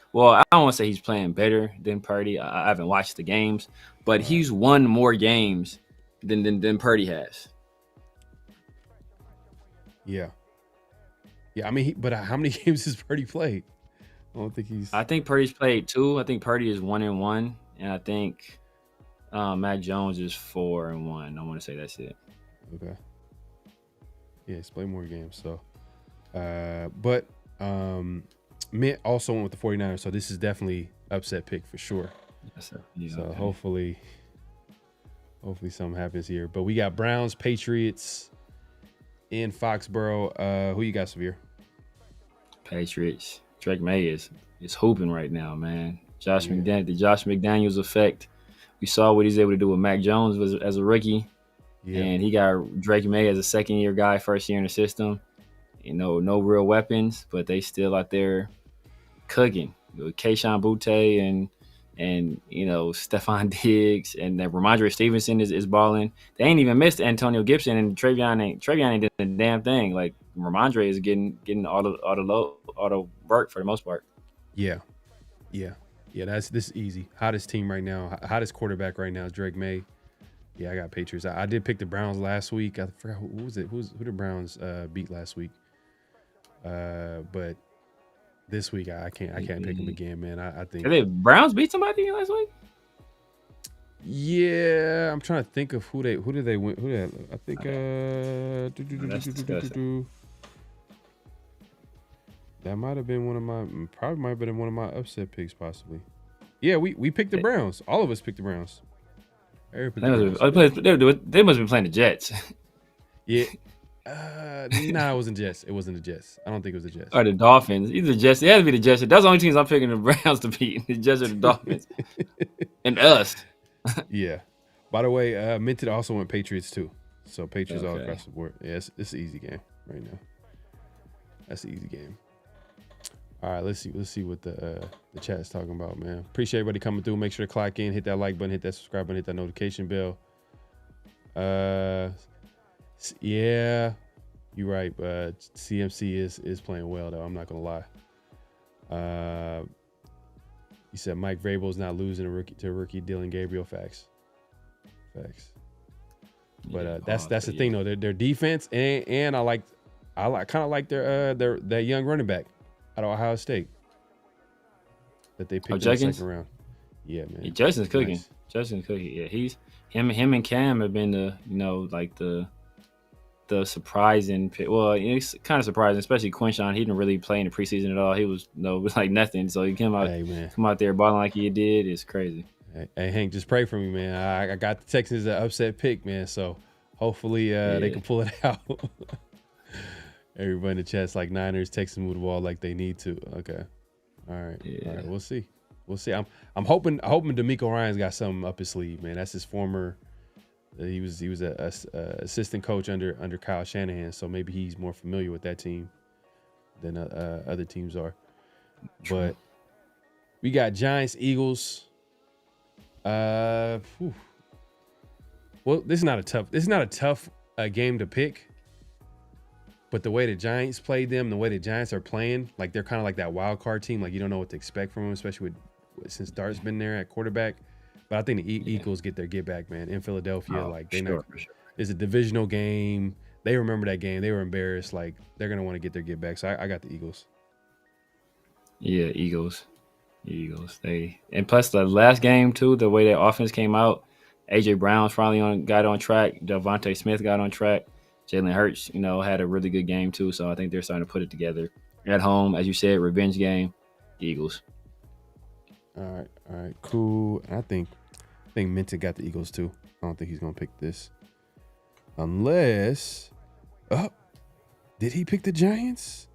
don't want to say he's playing better than Purdy. I haven't watched the games, but he's won more games than Purdy has. Yeah. I mean, but how many games has Purdy played? I think Purdy's played 2. I think Purdy is 1-1, and I think Mac Jones is 4-1. I want to say that's it. Okay. Yeah, he's played more games. So, but Mint also went with the 49ers, so this is definitely upset pick for sure. So okay. hopefully something happens here. But we got Browns, Patriots in Foxborough. Who you got, Severe? Patriots. Drake Meyers is hooping right now, man. The Josh McDaniels effect. We saw what he's able to do with Mac Jones as a rookie. Yeah. And he got Drake May as a second-year guy, first year in the system. You know, no real weapons, but they still out there cooking. With Kayshon Boutte and you know, Stephon Diggs, and then Ramondre Stevenson is balling. They ain't even missed Antonio Gibson, and Travion ain't doing a damn thing. Like Ramondre is getting all the work for the most part. Yeah. This is easy. Hottest team right now, hottest quarterback right now is Drake May. Yeah, I got Patriots. I did pick the Browns last week. I forgot who was it. Who the Browns beat last week? But this week I can't pick them again, man. I think did the Browns beat somebody last week? Yeah, I'm trying to think of who did they win? I think that might have been one of my upset picks, possibly. Yeah, we picked the Browns. All of us picked the Browns. They must have been playing the Jets. Yeah. Nah, it wasn't Jets. It wasn't the Jets. I don't think it was the Jets. Or the Dolphins. Either the Jets. It had to be the Jets. That's the only teams I'm picking the Browns to beat. The Jets or the Dolphins. And us. Yeah. By the way, Minted also went Patriots too. So Patriots all across the board. Yeah, it's an easy game right now. That's an easy game. All right, let's see what the chat is talking about, man. Appreciate everybody coming through. Make sure to clock in, hit that like button, hit that subscribe button, hit that notification bell. Yeah, you're right. CMC is playing well though. I'm not gonna lie. You said Mike Vrabel's not losing a rookie Dylan Gabriel. Facts. But that's the thing though. Their defense and I kind of like their that young running back out of Ohio State that they picked in the second round. Yeah, man. Justin's cooking. Nice. Justin's cooking. Yeah, he's him and Cam have been the surprising pick. Well, it's kind of surprising, especially Quinshawn. He didn't really play in the preseason at all. He was like nothing. So he come out there balling like he did. It's crazy. Hey, Hank, just pray for me, man. I got the Texans an upset pick, man. So hopefully they can pull it out. Everybody in the chat's like Niners, Texans move the ball like they need to. Okay, all right, Yeah. all right. We'll see. I'm hoping DeMeco Ryans got something up his sleeve, man. That's his former. He was a assistant coach under Kyle Shanahan, so maybe he's more familiar with that team than other teams are. True. But we got Giants, Eagles. Well, this is not a tough game to pick. But the way the Giants played them, the way the Giants are playing, like they're kind of like that wild card team. Like you don't know what to expect from them, especially since Dart's been there at quarterback. But I think the Eagles get their get back, man, in Philadelphia. It's a divisional game. They remember that game. They were embarrassed. Like they're gonna want to get their get back. So I got the Eagles. Yeah, Eagles. And plus the last game too, the way their offense came out, AJ Brown's finally got on track. Devontae Smith got on track. Jalen Hurts, had a really good game too. So I think they're starting to put it together at home, as you said, revenge game. Eagles. All right, cool. I think Minton got the Eagles too. I don't think he's gonna pick this, unless. Oh, did he pick the Giants?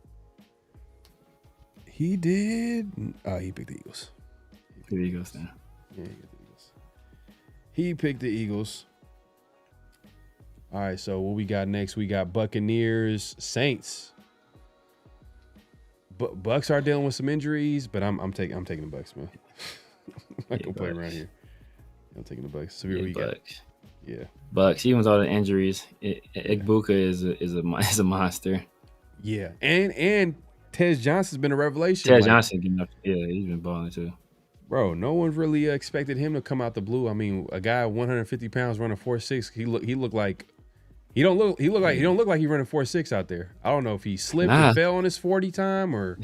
He did. Oh, he picked the Eagles. The Eagles then. Yeah, he picked the Eagles. He picked the Eagles. All right, so what we got next? We got Buccaneers, Saints. Bucks are dealing with some injuries, but I'm taking the Bucks, man. I'm not gonna play around here. I'm taking the Bucks. So here we got. Yeah. Bucks, even with all the injuries, Igbuka is a monster. Yeah, and Tej Johnson's been a revelation. Tej Johnson, he's been balling too. Bro, no one really expected him to come out the blue. I mean, a guy 150 pounds running 4.6. He looked like he don't look like he's running 4.6 out there. I don't know if he slipped and fell on his 40 time or.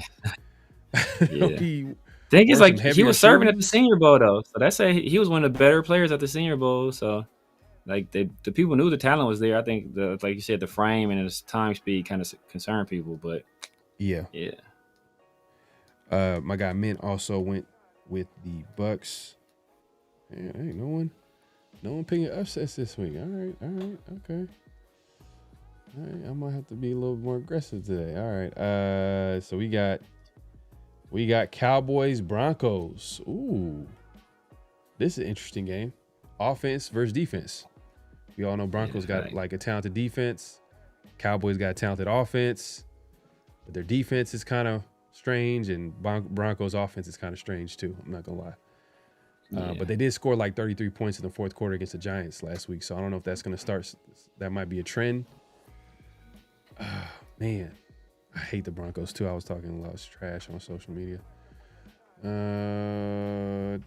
Thing is, like he was serving at the Senior Bowl though, so that's he was one of the better players at the Senior Bowl. So, like the people knew the talent was there. I think like you said, the frame and his time speed kind of concerned people, but yeah. My guy Mint also went with the Bucks. Yeah, hey, no one picking upsets this week. All right, okay. All right, I might have to be a little more aggressive today. All right, so we got Cowboys, Broncos. Ooh, this is an interesting game. Offense versus defense. We all know Broncos got like a talented defense. Cowboys got a talented offense, but their defense is kind of strange, and Broncos offense is kind of strange too. I'm not gonna lie. But they did score like 33 points in the fourth quarter against the Giants last week, so I don't know if that's gonna start. That might be a trend. Man, I hate the Broncos too. I was talking a lot of trash on social media. Yeah,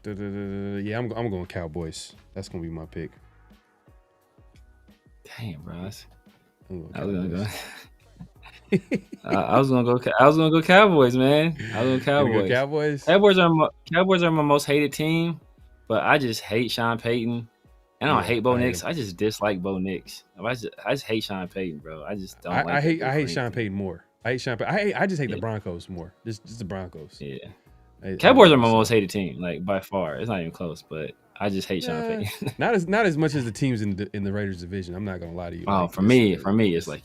I'm going Cowboys. That's gonna be my pick. Damn, bro. I was gonna go Cowboys, man. I was gonna go Cowboys. Cowboys. Cowboys are my most hated team, but I just hate Sean Payton. And I don't hate Bo Nix. him. I just dislike Bo Nix. I just hate Sean Payton, bro. I just don't like. I hate Sean Payton more. I hate Sean Payton. I just hate the Broncos more. Just the Broncos. Yeah. Cowboys are my most hated team, like by far. It's not even close, but I just hate Sean Payton. not as much as the teams in the Raiders division. I'm not gonna lie to you. Oh, like, for me, it's like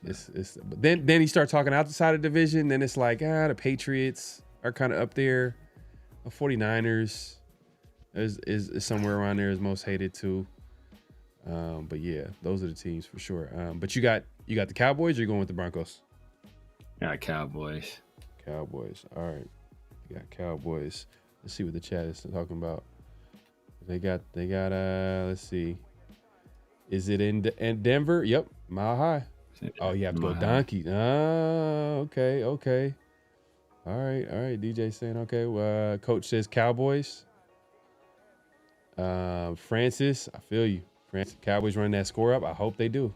It's but then you start talking outside of division, then it's like the Patriots are kind of up there. The 49ers is somewhere around there is most hated too. But yeah, those are the teams for sure. But you got the Cowboys, or you going with the Broncos? Yeah, Cowboys. Cowboys. All right. You got Cowboys. Let's see what the chat is talking about. They got let's see. Is it in Denver? Yep. Mile High. Oh, you have to go Donkey. Okay. All right. DJ saying okay. Coach says Cowboys. Francis, I feel you. Francis, Cowboys run that score up. I hope they do.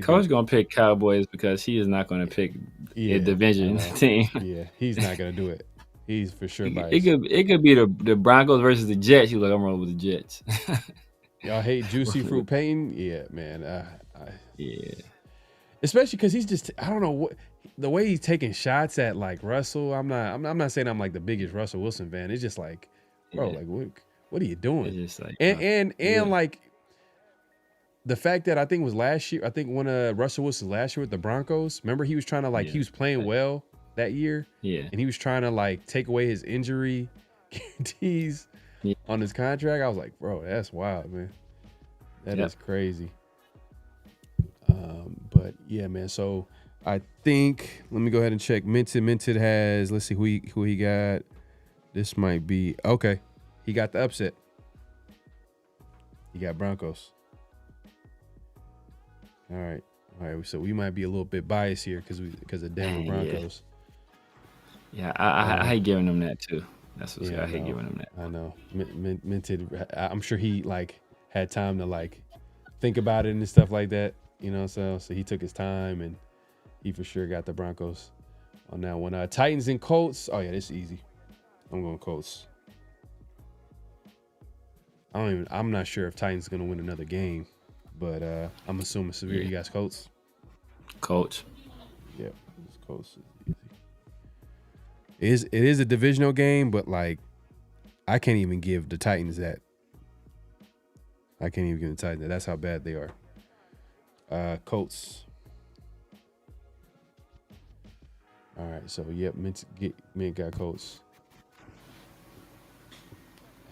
Coach gonna pick Cowboys because he is not gonna pick a division team. Yeah, he's not gonna do it. He's for sure biased. It could be the Broncos versus the Jets. He's like, I'm rolling with the Jets. Y'all hate Juicy Fruit Payton? Yeah, man. Yeah. Especially because he's just, I don't know what the way he's taking shots at like Russell. I'm not saying I'm like the biggest Russell Wilson fan. It's just like, bro, like what are you doing? It's just like, and like the fact that I think it was last year. I think when Russell Wilson last year with the Broncos. Remember he was trying to he was playing well that year. Yeah. And he was trying to take away his injury guarantees on his contract. I was like, bro, that's wild, man. That is crazy. But yeah, man. So I think let me go ahead and check. Minted has. Let's see who he got. This might be okay. He got the upset. He got Broncos. All right. So we might be a little bit biased here because of Denver Broncos. Yeah, I hate giving them that too. That's what's I hate giving them that. I know. Minted. I'm sure he had time to think about it and stuff like that. You know, so he took his time and he for sure got the Broncos on that one. Titans and Colts. Oh yeah, this is easy. I'm going Colts. I'm not sure if Titans gonna win another game, but I'm assuming severe. You guys Colts. Colts. Yeah, it's Colts. It is a divisional game, but I can't even give the Titans that. I can't even give the Titans that. That's how bad they are. Colts. All right, so Mint got Colts.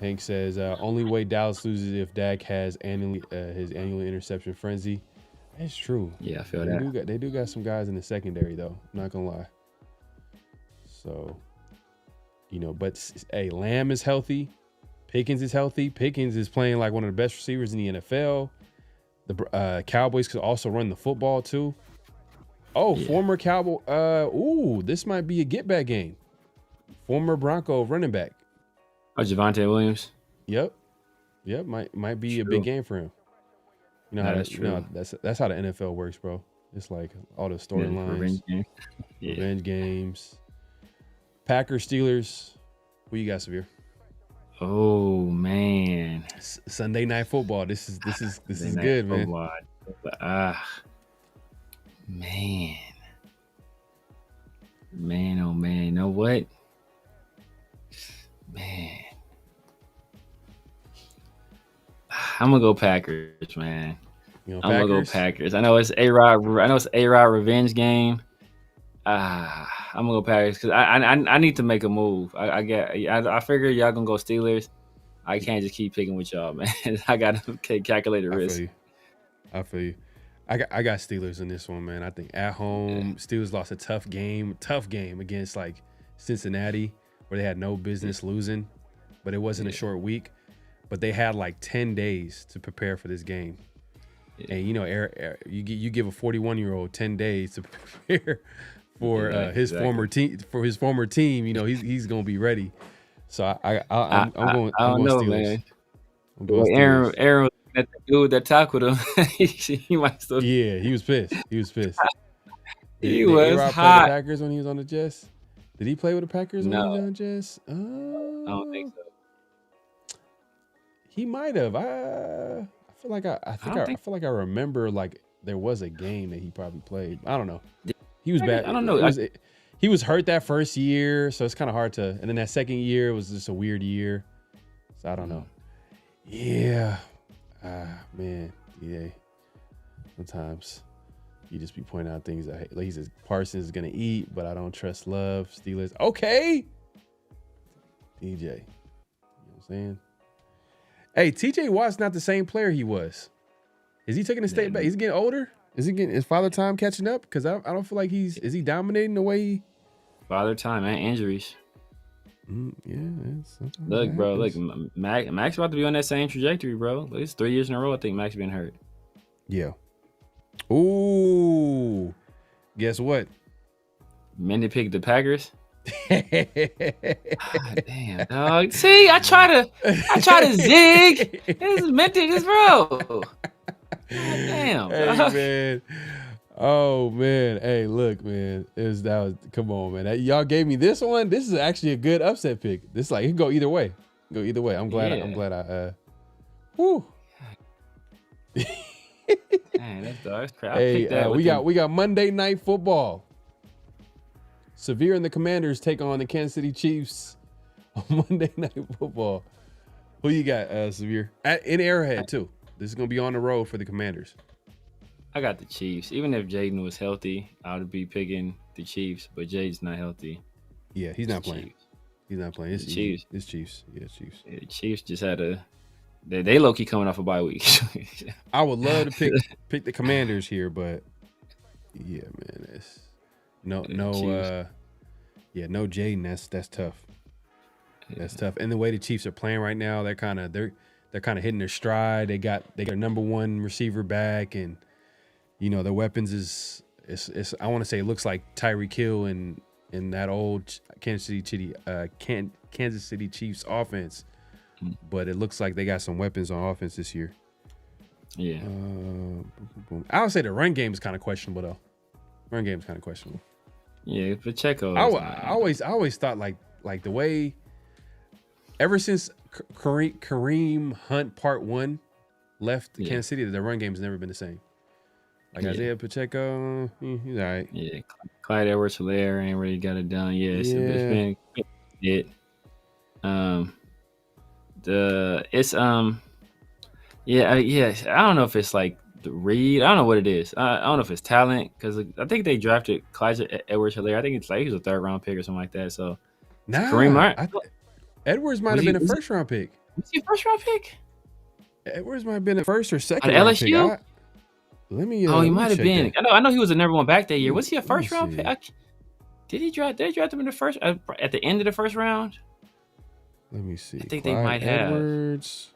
Hank says only way Dallas loses if Dak has his annual interception frenzy. That's true. Yeah, I feel that. They do got some guys in the secondary though. I'm not gonna lie. So, but hey, Lamb is healthy. Pickens is healthy. Pickens is playing like one of the best receivers in the NFL. The Cowboys could also run the football too. Former Cowboy. This might be a get back game. Former Bronco running back. Oh, Javonte Williams. Yep. Might be a big game for him. You know how that's true. That's how the NFL works, bro. It's like all the storylines, revenge games. Packers, Steelers. Who you got, Severe? Oh man, Sunday Night Football. This is good, man. Man, oh man. You know what? Man, I'm gonna go Packers, man. I'm gonna go Packers. I know it's A-Rod revenge game. I'm gonna go Packers because I need to make a move. I figure y'all gonna go Steelers. I can't just keep picking with y'all, man. I got to calculate the risk. I feel you. I got Steelers in this one, man. I think at home, Steelers lost a tough game against Cincinnati, where they had no business losing, but it wasn't a short week. But they had 10 days to prepare for this game. Yeah. And you give a 41-year-old 10 days to prepare for his former team. For his former team, he's gonna be ready. So I'm going Steelers. Man. I'm going Steelers. Aaron was at the dude that tackled him. he might still. Yeah, he was pissed. He was hot. The Packers when he was on the Jets. Did he play with the Packers when he was on the Jets? I don't think so. He might have. I feel like I feel like I remember like there was a game that he probably played. I don't know. He was bad. I don't know. He was hurt that first year, so it's kind of hard to. And then that second year was just a weird year. So I don't know. Yeah. Man. Yeah. Sometimes you just be pointing out things I hate. Like he says Parsons is gonna eat, but I don't trust Love. Steelers. Okay. DJ. You know what I'm saying? Hey, TJ Watt's not the same player he was. Is he taking a step back? Is he getting older? Is Father Time catching up? Because I don't feel like is he dominating the way he... Father Time and injuries. Look, bro, look, Max about to be on that same trajectory, bro. It's 3 years in a row, I think Max been hurt. Yeah. Ooh. Guess what? Many picked the Packers. God damn, dog. See, I try to zig. This is meant to, bro. God damn. Hey, dog. man. Oh man. Hey, look, man. Come on, man. Y'all gave me this one. This is actually a good upset pick. This it can go either way. I'm glad I whoo. Man, that's crap. Hey, we got Monday Night Football. Severe and the Commanders take on the Kansas City Chiefs on Monday Night Football. Who you got, Severe? In Arrowhead, too. This is going to be on the road for the Commanders. I got the Chiefs. Even if Jaden was healthy, I would be picking the Chiefs, but Jaden's not healthy. Yeah, he's not playing. Chiefs. He's not playing. It's Chiefs. It's Chiefs. Yeah, Chiefs. Yeah, the Chiefs just had they low-key coming off a bye week. I would love to pick the Commanders here, but yeah, man, it's no Jaden. That's tough. That's tough. And the way the Chiefs are playing right now, they're kind of hitting their stride. They got their number one receiver back, and their weapons is I want to say it looks like Tyreek Hill in that old Kansas City Chiefs offense, but it looks like they got some weapons on offense this year. Yeah. I would say the run game is kind of questionable though. Run game is kind of questionable. Yeah, Pacheco. I always thought like the way ever since Kareem Hunt Part 1 left Kansas City, the run game has never been the same. Like Isaiah Pacheco, he's all right. Yeah, Clyde Edwards-Helaire ain't really got it done. Yeah, it's been it. I don't know if it's like the read. I don't know what it is. I don't know if it's talent because I think they drafted Clyde Edwards-Helaire. I think it's like he was a 3rd-round pick or something like that. So Kareem Edwards might have been a 1st-round pick. Was he a 1st-round pick? Edwards might have been a 1st or 2nd at round LSU. Pick. He might have been. I know he was a number 1 back that year. Was he a 1st-round pick? Did they draft him in the first at the end of the 1st round? Let me see. I think Clyde they might have. Edwards.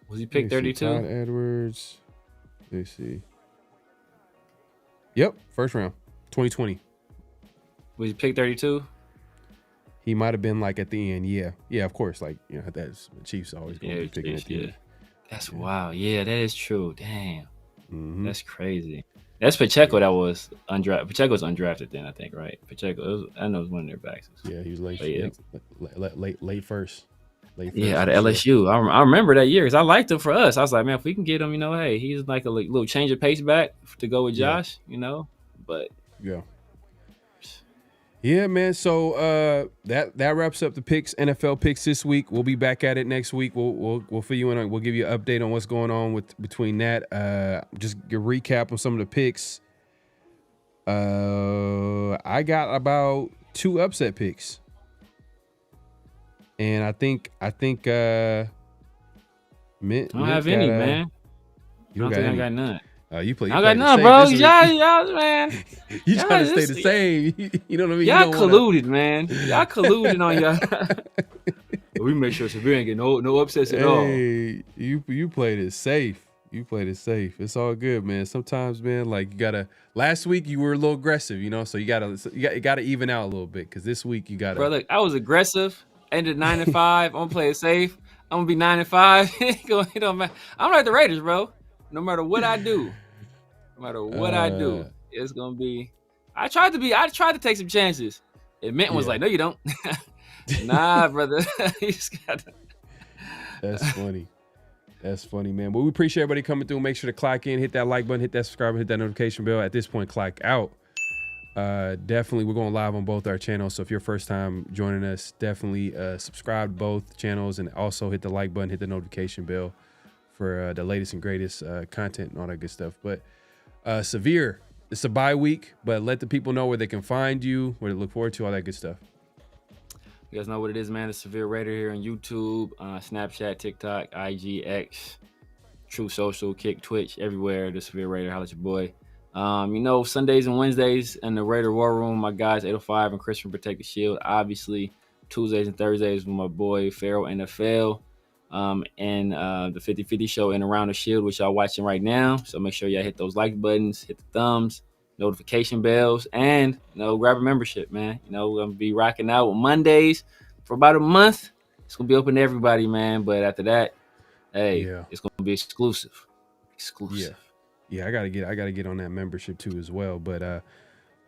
Was he picked 32? Clyde Edwards. Let me see. Yep, 1st round, 2020. Was he picked 32? He might have been like at the end. Yeah, of course. Like that's the Chiefs always going to be picking at the end. That's wild. Yeah, that is true. Damn, Mm-hmm. that's crazy. That's Pacheco. That was undrafted. Pacheco was undrafted then, I think, right? Pacheco. I know it was one of their backs. Yeah, he was late. Late first. Yeah, out of LSU. Sure. I remember that year because I liked him for us. I was like, man, if we can get him, hey, he's like a little change of pace back to go with Josh, But yeah, man. So that wraps up the picks, NFL picks this week. We'll be back at it next week. We'll fill you in. We'll give you an update on what's going on between that. Just a recap on some of the picks. I got about 2 upset picks. And I think Mint I don't have any, man. You don't I got none. You play. I got none, bro. Y'all, man. You trying to stay the same? You know what I mean? Y'all colluded, man. Y'all colluded on y'all. We make sure Severe ain't get no upsets at all. You played it safe. It's all good, man. Sometimes, man, like you gotta. Last week you were a little aggressive, so you gotta even out a little bit because this week you gotta. Bro, look, I was aggressive. Ended 9-5. I'm gonna play it safe. I'm gonna be 9-5. It don't matter. I'm like the Raiders, bro. No matter what I do. It's gonna be. I tried to take some chances. And Minton was like, "No, you don't." Nah, brother. You just gotta. That's funny. That's funny, man. But we appreciate everybody coming through. Make sure to clock in, hit that like button, hit that subscribe, hit that notification bell. At this point, clock out. Definitely, we're going live on both our channels. So if you're first time joining us, definitely subscribe to both channels and also hit the like button, hit the notification bell for the latest and greatest content and all that good stuff. But Severe, it's a bye week, but let the people know where they can find you, where to look forward to, all that good stuff. You guys know what it is, man. The Severe Raider here on YouTube, Snapchat, TikTok, IG, X, True Social, Kick, Twitch, everywhere. The Severe Raider, holla at your boy. Sundays and Wednesdays in the Raider War Room, my guys 805 and Chris from Protect the Shield. Obviously, Tuesdays and Thursdays with my boy PharoahNFL, and the 50/50 show in Around the Shield, which y'all watching right now. So make sure y'all hit those like buttons, hit the thumbs, notification bells, and grab a membership, man. We're gonna be rocking out with Mondays for about a month. It's gonna be open to everybody, man. But after that, it's gonna be exclusive. Yeah, I gotta get on that membership too as well. But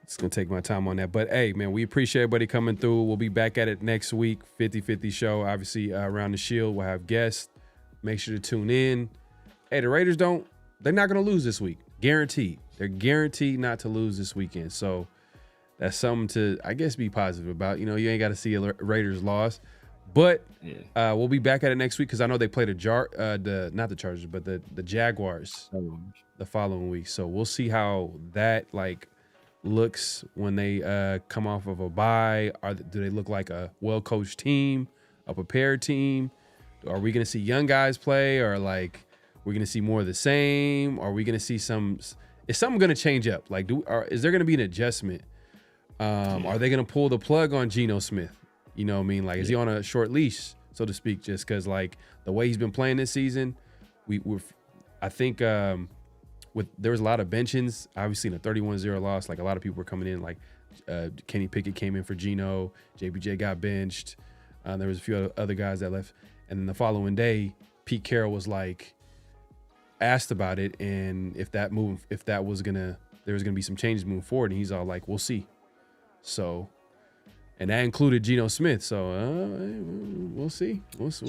it's gonna take my time on that. But hey, man, we appreciate everybody coming through. We'll be back at it next week. 50/50 show, obviously Around the Shield. We'll have guests. Make sure to tune in. Hey, the Raiders they're not gonna lose this week. Guaranteed. They're guaranteed not to lose this weekend. So that's something to, I guess, be positive about. You ain't got to see a Raiders loss. But we'll be back at it next week because I know they play not the Chargers, but the Jaguars the following week. So we'll see how that looks when they come off of a bye. Do they look like a well-coached team, a prepared team? Are we going to see young guys play, or we're going to see more of the same? Are we going to see is something going to change up? Is there going to be an adjustment? Are they going to pull the plug on Geno Smith? You know what I mean? Is he on a short leash, so to speak, just because the way he's been playing this season? I think there was a lot of benchings. Obviously, in a 31-0 loss, a lot of people were coming in. Kenny Pickett came in for Geno. JBJ got benched. There was a few other guys that left. And then the following day, Pete Carroll was asked about it, and if there was gonna be some changes moving forward, and he's all we'll see. So, and that included Geno Smith. So we'll see. We'll see.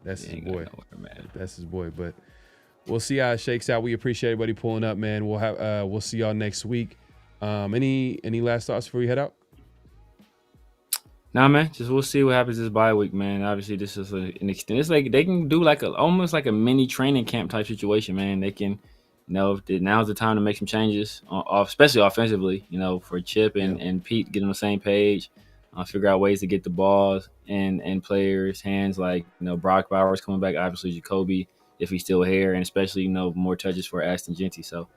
That's his boy. That's his boy. But we'll see how it shakes out. We appreciate everybody pulling up, man. We'll see y'all next week. Any last thoughts before we head out? Nah, man. Just we'll see what happens this bye week, man. Obviously, this is an extent. It's they can do almost like a mini training camp type situation, man. They can, now's the time to make some changes, especially offensively. For Chip and Pete, get on the same page, figure out ways to get the balls in players' hands. Brock Bowers coming back, obviously Jacoby if he's still here, and especially more touches for Aston Genty. So,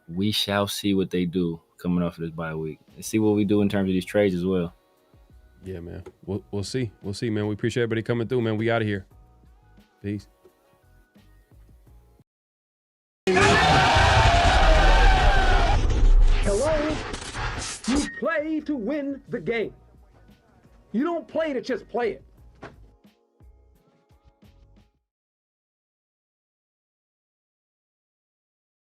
we shall see what they do coming off of this bye week, and see what we do in terms of these trades as well. Yeah, man. We'll see. We'll see, man. We appreciate everybody coming through, man. We out of here. Peace. Hello? You play to win the game. You don't play to just play it.